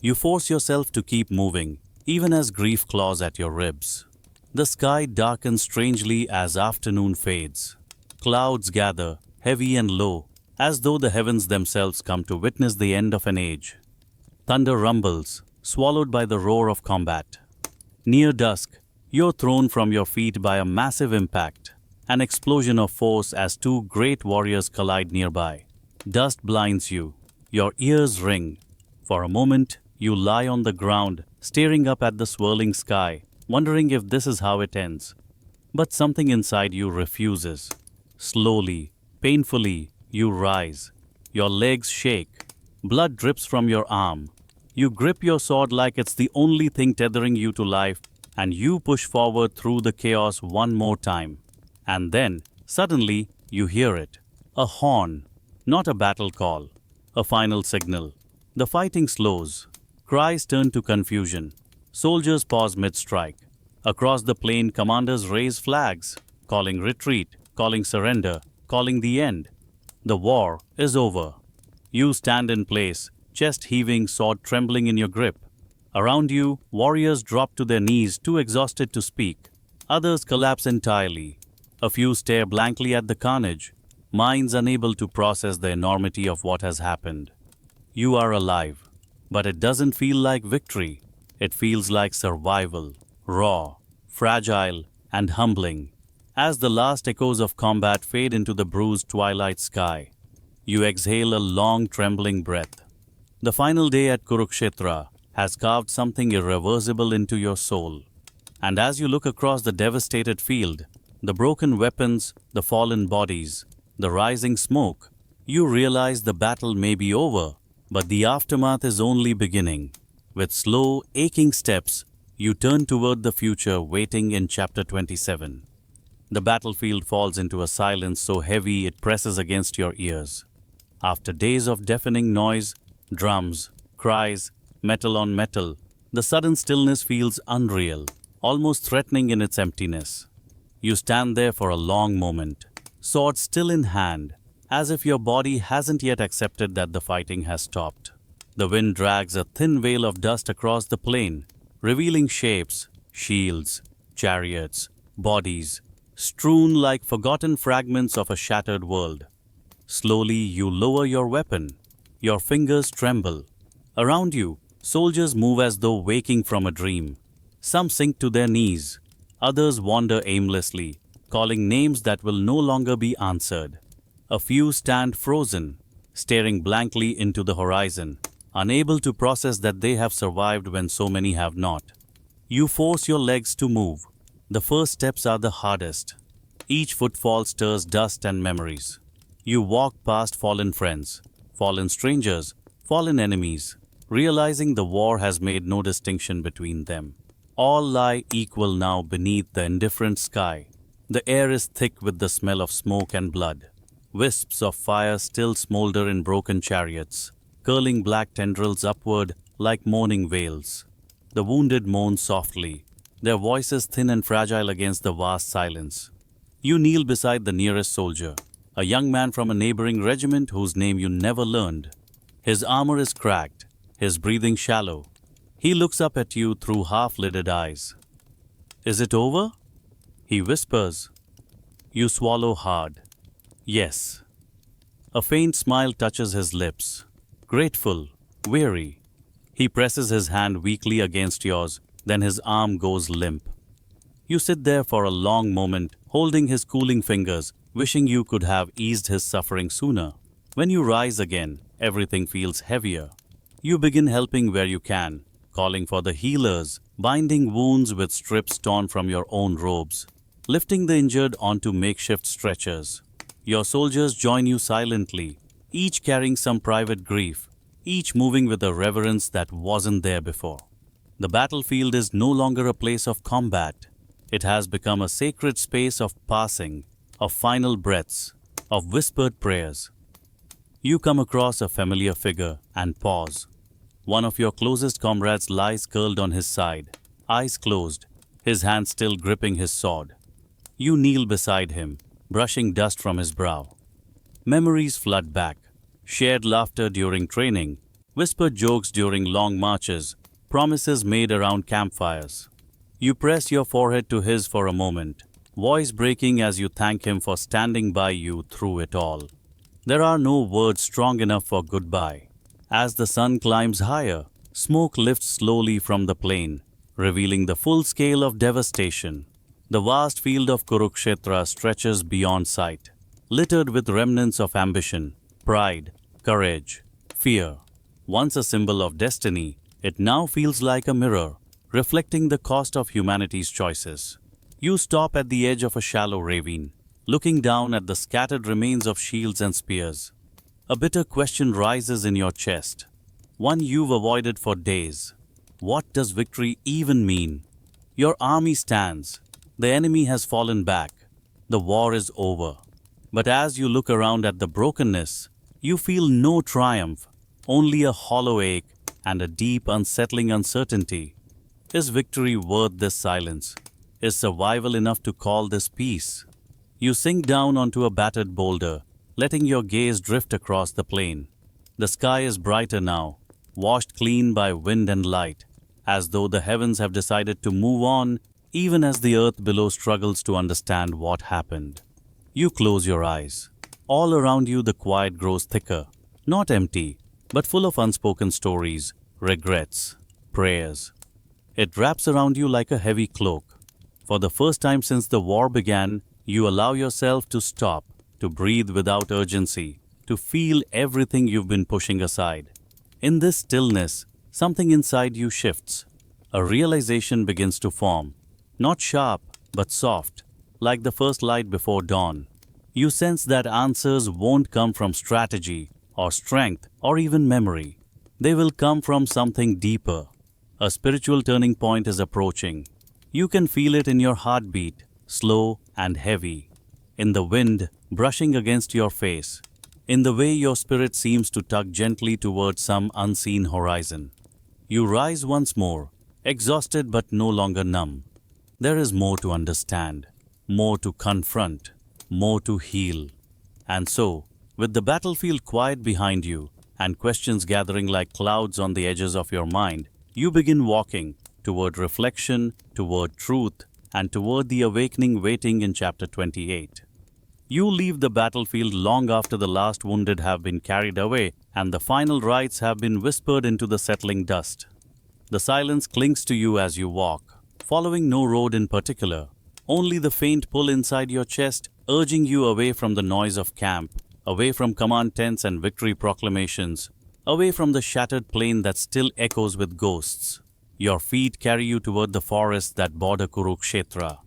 You force yourself to keep moving, even as grief claws at your ribs. The sky darkens strangely as afternoon fades. Clouds gather, heavy and low, as though the heavens themselves come to witness the end of an age. Thunder rumbles, swallowed by the roar of combat. Near dusk, you're thrown from your feet by a massive impact, an explosion of force as two great warriors collide nearby. Dust blinds you. Your ears ring. For a moment, you lie on the ground, staring up at the swirling sky, wondering if this is how it ends. But something inside you refuses. Slowly, painfully, you rise. Your legs shake. Blood drips from your arm. You grip your sword like it's the only thing tethering you to life, and you push forward through the chaos one more time. And then, suddenly, you hear it. A horn. Not a battle call. A final signal. The fighting slows. Cries turn to confusion. Soldiers pause mid-strike. Across the plain, commanders raise flags, calling retreat, calling surrender, calling the end. The war is over. You stand in place, chest heaving, sword trembling in your grip. Around you, warriors drop to their knees, too exhausted to speak. Others collapse entirely. A few stare blankly at the carnage, minds unable to process the enormity of what has happened. You are alive, but it doesn't feel like victory. It feels like survival, raw, fragile, and humbling. As the last echoes of combat fade into the bruised twilight sky, you exhale a long, trembling breath. The final day at Kurukshetra has carved something irreversible into your soul. And as you look across the devastated field, the broken weapons, the fallen bodies, the rising smoke, you realize the battle may be over, but the aftermath is only beginning. With slow, aching steps, you turn toward the future waiting in chapter 27. The battlefield falls into a silence so heavy it presses against your ears. After days of deafening noise, drums, cries, metal on metal, the sudden stillness feels unreal, almost threatening in its emptiness. You stand there for a long moment, sword still in hand, as if your body hasn't yet accepted that the fighting has stopped. The wind drags a thin veil of dust across the plain, revealing shapes, shields, chariots, bodies, strewn like forgotten fragments of a shattered world. Slowly you lower your weapon. Your fingers tremble. Around you, soldiers move as though waking from a dream. Some sink to their knees. Others wander aimlessly, calling names that will no longer be answered. A few stand frozen, staring blankly into the horizon, unable to process that they have survived when so many have not. You force your legs to move. The first steps are the hardest. Each footfall stirs dust and memories. You walk past fallen friends, fallen strangers, fallen enemies, realizing the war has made no distinction between them. All lie equal now beneath the indifferent sky. The air is thick with the smell of smoke and blood. Wisps of fire still smolder in broken chariots, curling black tendrils upward like mourning veils. The wounded moan softly, their voices thin and fragile against the vast silence. You kneel beside the nearest soldier, a young man from a neighboring regiment whose name you never learned. His armor is cracked, his breathing shallow. He looks up at you through half-lidded eyes. "Is it over?" he whispers. You swallow hard. Yes. A faint smile touches his lips. Grateful, weary. He presses his hand weakly against yours, then his arm goes limp. You sit there for a long moment, holding his cooling fingers, wishing you could have eased his suffering sooner. When you rise again, everything feels heavier. You begin helping where you can, calling for the healers, binding wounds with strips torn from your own robes, lifting the injured onto makeshift stretchers. Your soldiers join you silently, each carrying some private grief, each moving with a reverence that wasn't there before. The battlefield is no longer a place of combat. It has become a sacred space of passing, of final breaths, of whispered prayers. You come across a familiar figure and pause. One of your closest comrades lies curled on his side, eyes closed, his hand still gripping his sword. You kneel beside him, brushing dust from his brow. Memories flood back. Shared laughter during training, whispered jokes during long marches, promises made around campfires. You press your forehead to his for a moment, voice breaking as you thank him for standing by you through it all. There are no words strong enough for goodbye. As the sun climbs higher, smoke lifts slowly from the plain, revealing the full scale of devastation. The vast field of Kurukshetra stretches beyond sight, littered with remnants of ambition, pride, courage, fear. Once a symbol of destiny, it now feels like a mirror, reflecting the cost of humanity's choices. You stop at the edge of a shallow ravine, looking down at the scattered remains of shields and spears. A bitter question rises in your chest, one you've avoided for days. What does victory even mean? Your army stands. The enemy has fallen back. The war is over. But as you look around at the brokenness, you feel no triumph, only a hollow ache and a deep, unsettling uncertainty. Is victory worth this silence? Is survival enough to call this peace? You sink down onto a battered boulder, letting your gaze drift across the plain. The sky is brighter now, washed clean by wind and light, as though the heavens have decided to move on, even as the earth below struggles to understand what happened. You close your eyes. All around you the quiet grows thicker, not empty, but full of unspoken stories, regrets, prayers. It wraps around you like a heavy cloak. For the first time since the war began, you allow yourself to stop, to breathe without urgency, to feel everything you've been pushing aside. In this stillness, something inside you shifts. A realization begins to form, not sharp, but soft, like the first light before dawn. You sense that answers won't come from strategy or strength or even memory. They will come from something deeper. A spiritual turning point is approaching. You can feel it in your heartbeat, slow and heavy, in the wind brushing against your face, in the way your spirit seems to tug gently towards some unseen horizon. You rise once more, exhausted but no longer numb. There is more to understand, more to confront, more to heal. And so, with the battlefield quiet behind you and questions gathering like clouds on the edges of your mind, you begin walking toward reflection, toward truth, and toward the awakening waiting in chapter 28. You leave the battlefield long after the last wounded have been carried away and the final rites have been whispered into the settling dust. The silence clings to you as you walk, following no road in particular, only the faint pull inside your chest urging you away from the noise of camp, away from command tents and victory proclamations, away from the shattered plain that still echoes with ghosts. Your feet carry you toward the forests that border Kurukshetra,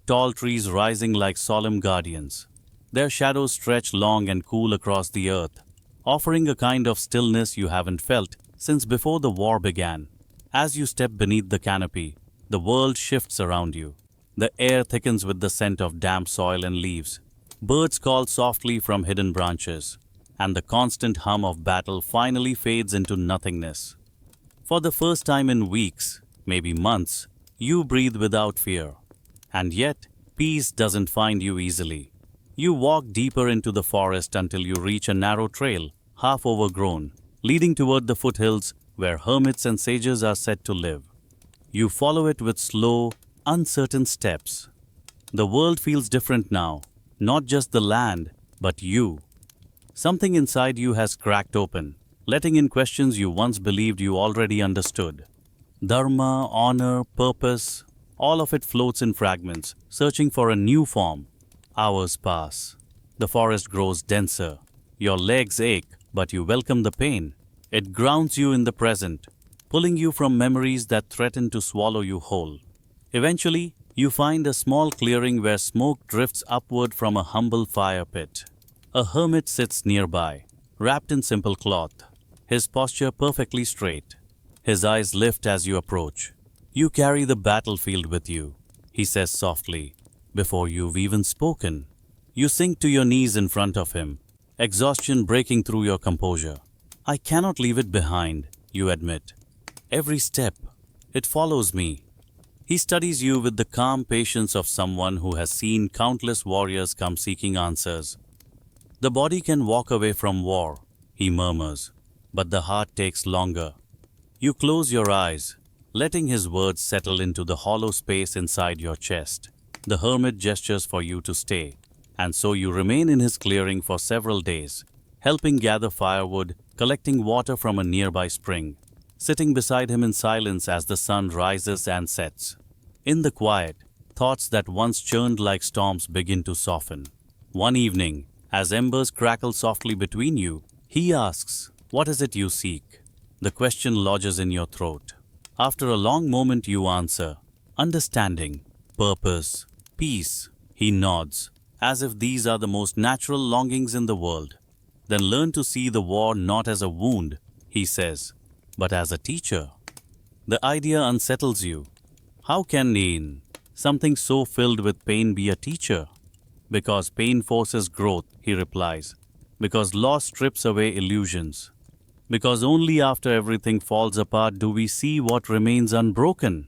tall trees rising like solemn guardians. Their shadows stretch long and cool across the earth, offering a kind of stillness you haven't felt since before the war began. As you step beneath the canopy, the world shifts around you. The air thickens with the scent of damp soil and leaves. Birds call softly from hidden branches, and the constant hum of battle finally fades into nothingness. For the first time in weeks, maybe months, you breathe without fear. And yet, peace doesn't find you easily. You walk deeper into the forest until you reach a narrow trail, half overgrown, leading toward the foothills where hermits and sages are said to live. You follow it with slow, uncertain steps. The world feels different now, not just the land, but you. Something inside you has cracked open, letting in questions you once believed you already understood. Dharma, honor, purpose, all of it floats in fragments, searching for a new form. Hours pass. The forest grows denser. Your legs ache, but you welcome the pain. It grounds you in the present, pulling you from memories that threaten to swallow you whole. Eventually, you find a small clearing where smoke drifts upward from a humble fire pit. A hermit sits nearby, wrapped in simple cloth, his posture perfectly straight. His eyes lift as you approach. "You carry the battlefield with you," he says softly, before you've even spoken. You sink to your knees in front of him, exhaustion breaking through your composure. "I cannot leave it behind," you admit. "Every step, it follows me." He studies you with the calm patience of someone who has seen countless warriors come seeking answers. The body can walk away from war, he murmurs, but the heart takes longer. You close your eyes, letting his words settle into the hollow space inside your chest. The hermit gestures for you to stay, and so you remain in his clearing for several days, helping gather firewood, collecting water from a nearby spring, sitting beside him in silence as the sun rises and sets. In the quiet, thoughts that once churned like storms begin to soften. One evening, as embers crackle softly between you, he asks, "What is it you seek?" The question lodges in your throat. After a long moment you answer, "Understanding, purpose, peace." He nods, as if these are the most natural longings in the world. Then learn to see the war not as a wound, he says, but as a teacher. The idea unsettles you. How can something so filled with pain be a teacher? Because pain forces growth, he replies. Because loss strips away illusions. Because only after everything falls apart do we see what remains unbroken.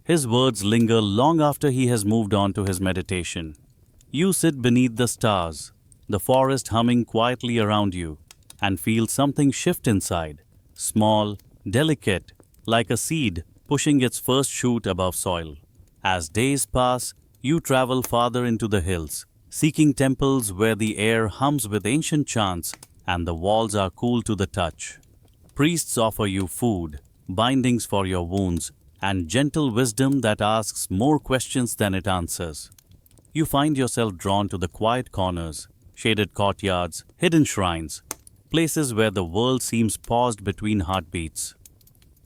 His words linger long after he has moved on to his meditation. You sit beneath the stars, the forest humming quietly around you, and feel something shift inside, small, delicate, like a seed pushing its first shoot above soil. As days pass, you travel farther into the hills, seeking temples where the air hums with ancient chants and the walls are cool to the touch. Priests offer you food, bindings for your wounds, and gentle wisdom that asks more questions than it answers. You find yourself drawn to the quiet corners, shaded courtyards, hidden shrines, places where the world seems paused between heartbeats.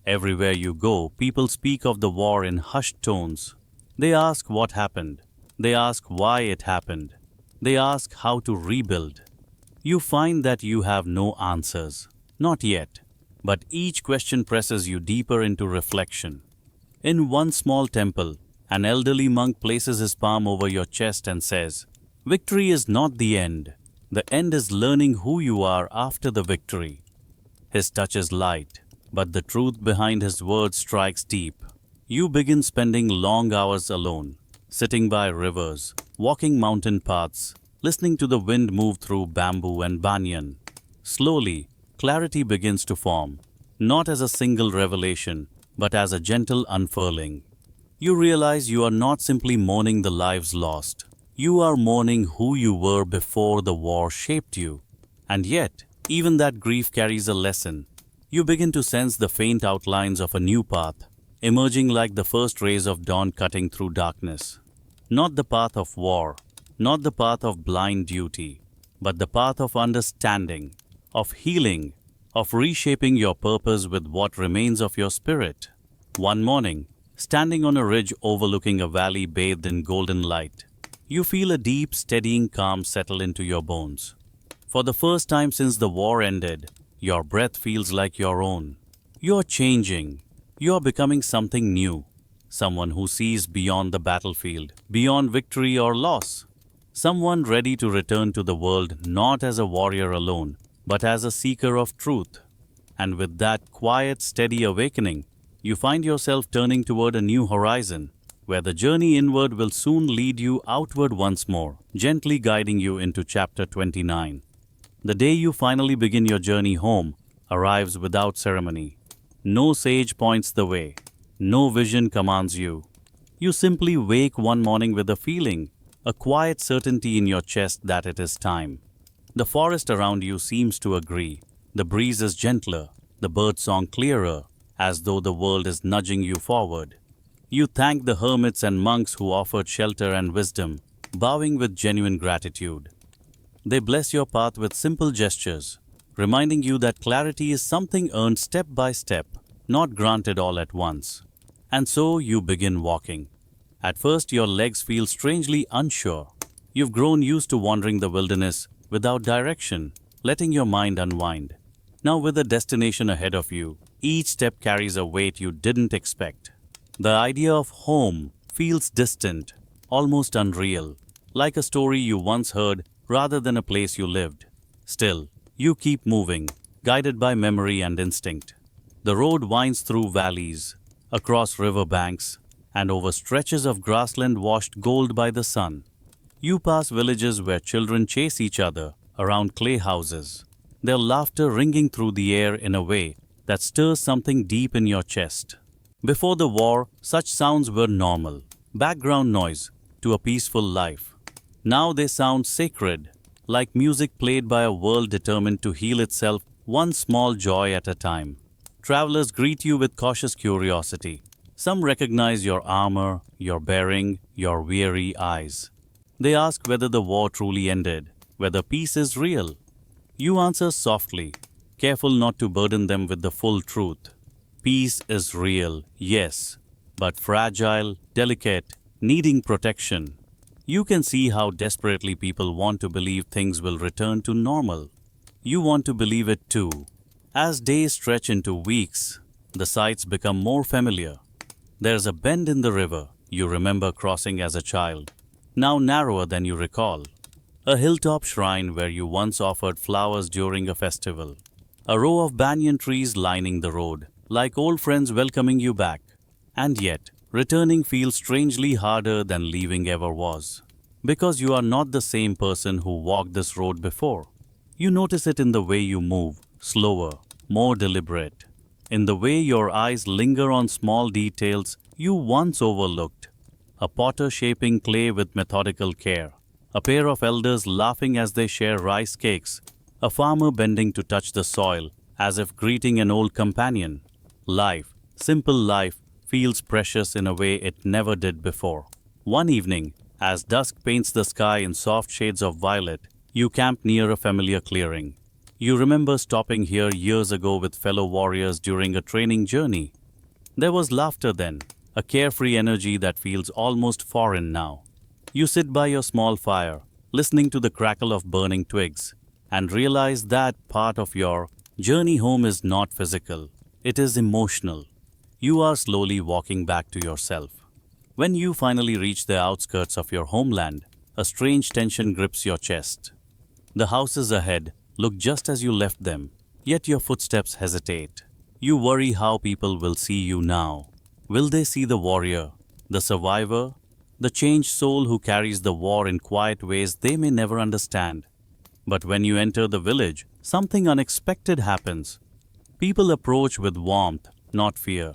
Everywhere you go, people speak of the war in hushed tones. They ask what happened. They ask why it happened. They ask how to rebuild. You find that you have no answers. Not yet. But each question presses you deeper into reflection. In one small temple, an elderly monk places his palm over your chest and says, "Victory is not the end. The end is learning who you are after the victory." His touch is light, but the truth behind his words strikes deep. You begin spending long hours alone, sitting by rivers, walking mountain paths, listening to the wind move through bamboo and banyan. Slowly, clarity begins to form, not as a single revelation, but as a gentle unfurling. You realize you are not simply mourning the lives lost. You are mourning who you were before the war shaped you. And yet, even that grief carries a lesson. You begin to sense the faint outlines of a new path, emerging like the first rays of dawn cutting through darkness. Not the path of war, not the path of blind duty, but the path of understanding, of healing, of reshaping your purpose with what remains of your spirit. One morning, standing on a ridge overlooking a valley bathed in golden light, you feel a deep, steadying calm settle into your bones. For the first time since the war ended, your breath feels like your own. You're changing. You're becoming something new. Someone who sees beyond the battlefield, beyond victory or loss. Someone ready to return to the world not as a warrior alone, but as a seeker of truth. And with that quiet, steady awakening, you find yourself turning toward a new horizon, where the journey inward will soon lead you outward once more, gently guiding you into chapter 29. The day you finally begin your journey home arrives without ceremony. No sage points the way. No vision commands you. You simply wake one morning with a feeling, a quiet certainty in your chest that it is time. The forest around you seems to agree. The breeze is gentler, the birdsong clearer, as though the world is nudging you forward. You thank the hermits and monks who offered shelter and wisdom, bowing with genuine gratitude. They bless your path with simple gestures, reminding you that clarity is something earned step by step, not granted all at once. And so you begin walking. At first your legs feel strangely unsure. You've grown used to wandering the wilderness without direction, letting your mind unwind. Now with a destination ahead of you, each step carries a weight you didn't expect. The idea of home feels distant, almost unreal, like a story you once heard rather than a place you lived. Still, you keep moving, guided by memory and instinct. The road winds through valleys, across river banks, and over stretches of grassland washed gold by the sun. You pass villages where children chase each other around clay houses, their laughter ringing through the air in a way that stirs something deep in your chest. Before the war, such sounds were normal, background noise to a peaceful life. Now they sound sacred, like music played by a world determined to heal itself one small joy at a time. Travelers greet you with cautious curiosity. Some recognize your armor, your bearing, your weary eyes. They ask whether the war truly ended, whether peace is real. You answer softly, careful not to burden them with the full truth. Peace is real, yes, but fragile, delicate, needing protection. You can see how desperately people want to believe things will return to normal. You want to believe it too. As days stretch into weeks, the sights become more familiar. There's a bend in the river you remember crossing as a child, now narrower than you recall. A hilltop shrine where you once offered flowers during a festival. A row of banyan trees lining the road, like old friends welcoming you back. And yet, returning feels strangely harder than leaving ever was. Because you are not the same person who walked this road before. You notice it in the way you move, slower, more deliberate. In the way your eyes linger on small details you once overlooked. A potter shaping clay with methodical care. A pair of elders laughing as they share rice cakes. A farmer bending to touch the soil as if greeting an old companion. Life, simple life, feels precious in a way it never did before. One evening, as dusk paints the sky in soft shades of violet, you camp near a familiar clearing. You remember stopping here years ago with fellow warriors during a training journey. There was laughter then, a carefree energy that feels almost foreign now. You sit by your small fire, listening to the crackle of burning twigs, and realize that part of your journey home is not physical, it is emotional. You are slowly walking back to yourself. When you finally reach the outskirts of your homeland, a strange tension grips your chest. The houses ahead look just as you left them, yet your footsteps hesitate. You worry how people will see you now. Will they see the warrior, the survivor, the changed soul who carries the war in quiet ways they may never understand? But when you enter the village, something unexpected happens. People approach with warmth, not fear.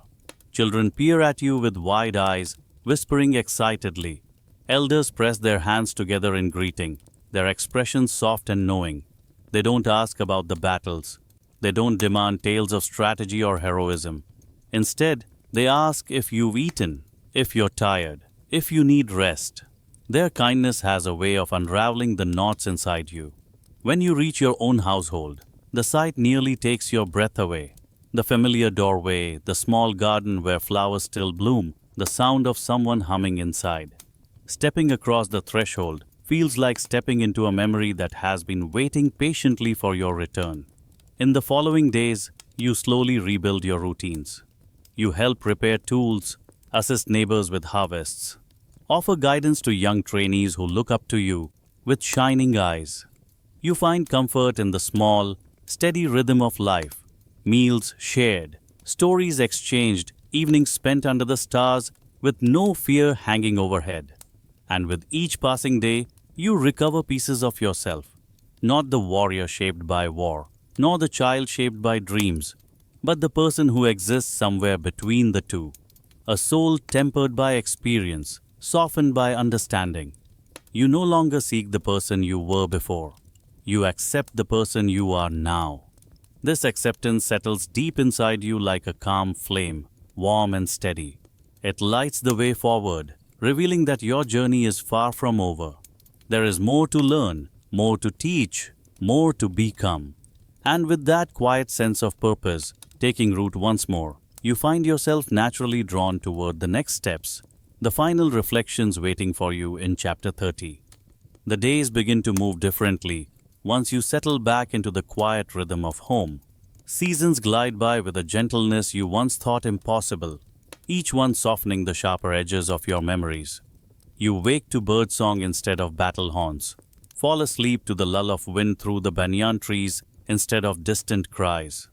Children peer at you with wide eyes, whispering excitedly. Elders press their hands together in greeting, their expressions soft and knowing. They don't ask about the battles. They don't demand tales of strategy or heroism. Instead, they ask if you've eaten, if you're tired, if you need rest. Their kindness has a way of unraveling the knots inside you. When you reach your own household, the sight nearly takes your breath away. The familiar doorway, the small garden where flowers still bloom, the sound of someone humming inside. Stepping across the threshold feels like stepping into a memory that has been waiting patiently for your return. In the following days, you slowly rebuild your routines. You help repair tools, assist neighbors with harvests, offer guidance to young trainees who look up to you with shining eyes. You find comfort in the small, steady rhythm of life. Meals shared, stories exchanged, evenings spent under the stars with no fear hanging overhead. And with each passing day, you recover pieces of yourself. Not the warrior shaped by war, nor the child shaped by dreams, but the person who exists somewhere between the two. A soul tempered by experience, softened by understanding. You no longer seek the person you were before. You accept the person you are now. This acceptance settles deep inside you like a calm flame, warm and steady. It lights the way forward, revealing that your journey is far from over. There is more to learn, more to teach, more to become. And with that quiet sense of purpose taking root once more, you find yourself naturally drawn toward the next steps, the final reflections waiting for you in chapter 30. The days begin to move differently once you settle back into the quiet rhythm of home. Seasons glide by with a gentleness you once thought impossible, each one softening the sharper edges of your memories. You wake to birdsong instead of battle horns, fall asleep to the lull of wind through the banyan trees instead of distant cries.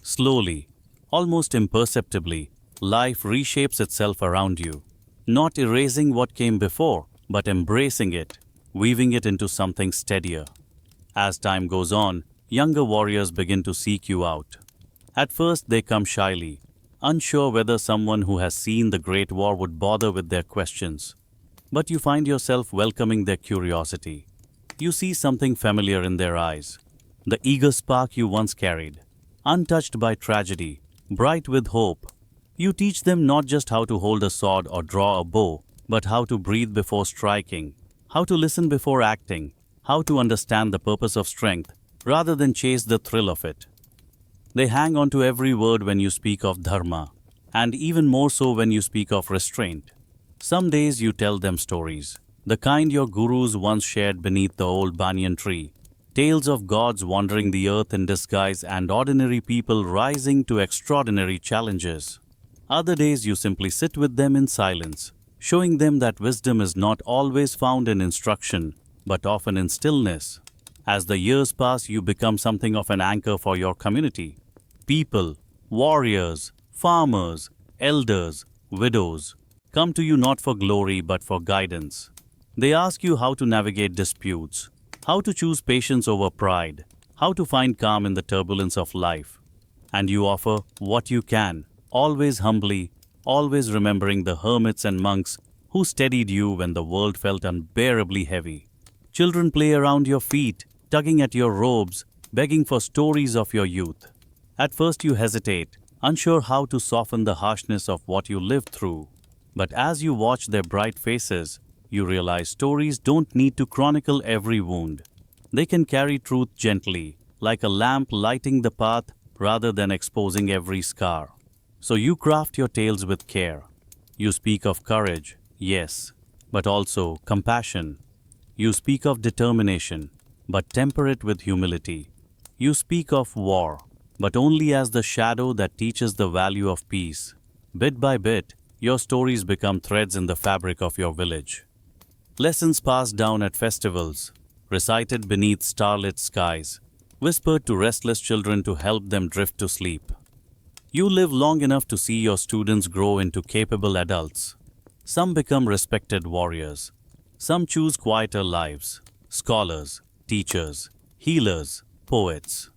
Slowly, almost imperceptibly, life reshapes itself around you. not erasing what came before, but embracing it, weaving it into something steadier. As time goes on, younger warriors begin to seek you out. At first, they come shyly, unsure whether someone who has seen the Great War would bother with their questions. But you find yourself welcoming their curiosity. You see something familiar in their eyes, the eager spark you once carried, untouched by tragedy, bright with hope. You teach them not just how to hold a sword or draw a bow, but how to breathe before striking, how to listen before acting, how to understand the purpose of strength rather than chase the thrill of it. They hang on to every word when you speak of dharma, and even more so when you speak of restraint. Some days you tell them stories, the kind your gurus once shared beneath the old banyan tree, tales of gods wandering the earth in disguise and ordinary people rising to extraordinary challenges. Other days you simply sit with them in silence, showing them that wisdom is not always found in instruction, but often in stillness. As the years pass, you become something of an anchor for your community. People, warriors, farmers, elders, widows, come to you not for glory but for guidance. They ask you how to navigate disputes, how to choose patience over pride, how to find calm in the turbulence of life. And you offer what you can, always humbly, always remembering the hermits and monks who steadied you when the world felt unbearably heavy. Children play around your feet, tugging at your robes, begging for stories of your youth. At first you hesitate, unsure how to soften the harshness of what you lived through. But as you watch their bright faces, you realize stories don't need to chronicle every wound. They can carry truth gently, like a lamp lighting the path rather than exposing every scar. So you craft your tales with care. You speak of courage, yes, but also compassion. You speak of determination, but temper it with humility. You speak of war, but only as the shadow that teaches the value of peace. Bit by bit, your stories become threads in the fabric of your village. Lessons passed down at festivals, recited beneath starlit skies, whispered to restless children to help them drift to sleep. You live long enough to see your students grow into capable adults. Some become respected warriors. Some choose quieter lives, scholars, teachers, healers, poets.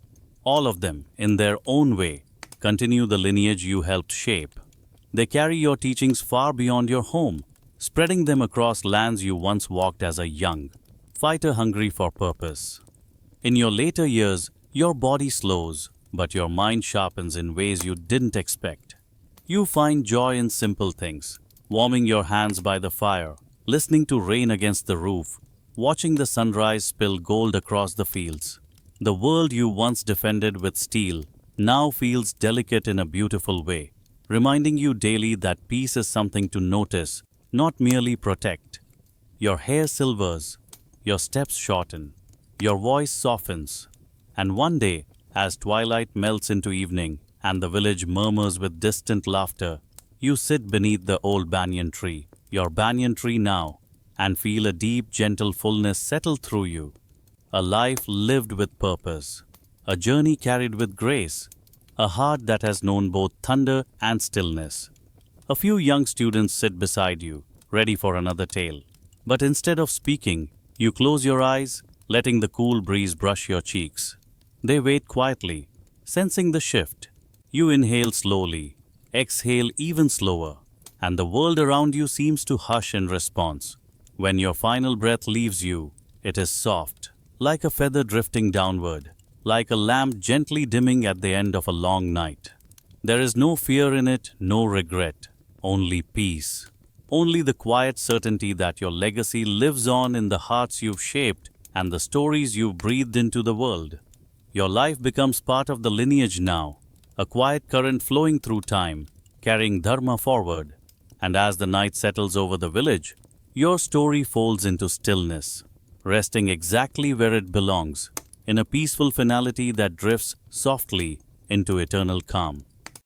All of them, in their own way, continue the lineage you helped shape. They carry your teachings far beyond your home, spreading them across lands you once walked as a young fighter hungry for purpose. In your later years, your body slows, but your mind sharpens in ways you didn't expect. You find joy in simple things, warming your hands by the fire, listening to rain against the roof, watching the sunrise spill gold across the fields. The world you once defended with steel now feels delicate in a beautiful way, reminding you daily that peace is something to notice, not merely protect. Your hair silvers, your steps shorten, your voice softens, and one day, as twilight melts into evening and the village murmurs with distant laughter, you sit beneath the old banyan tree, your banyan tree now, and feel a deep, gentle fullness settle through you. A life lived with purpose, a journey carried with grace, a heart that has known both thunder and stillness. A few young students sit beside you, ready for another tale. But instead of speaking, you close your eyes, letting the cool breeze brush your cheeks. They wait quietly, sensing the shift. You inhale slowly, exhale even slower, and the world around you seems to hush in response. When your final breath leaves you, it is soft, like a feather drifting downward, like a lamp gently dimming at the end of a long night. There is no fear in it, no regret, only peace. Only the quiet certainty that your legacy lives on in the hearts you've shaped and the stories you've breathed into the world. Your life becomes part of the lineage now, a quiet current flowing through time, carrying dharma forward. And as the night settles over the village, your story folds into stillness, resting exactly where it belongs, in a peaceful finality that drifts softly into eternal calm.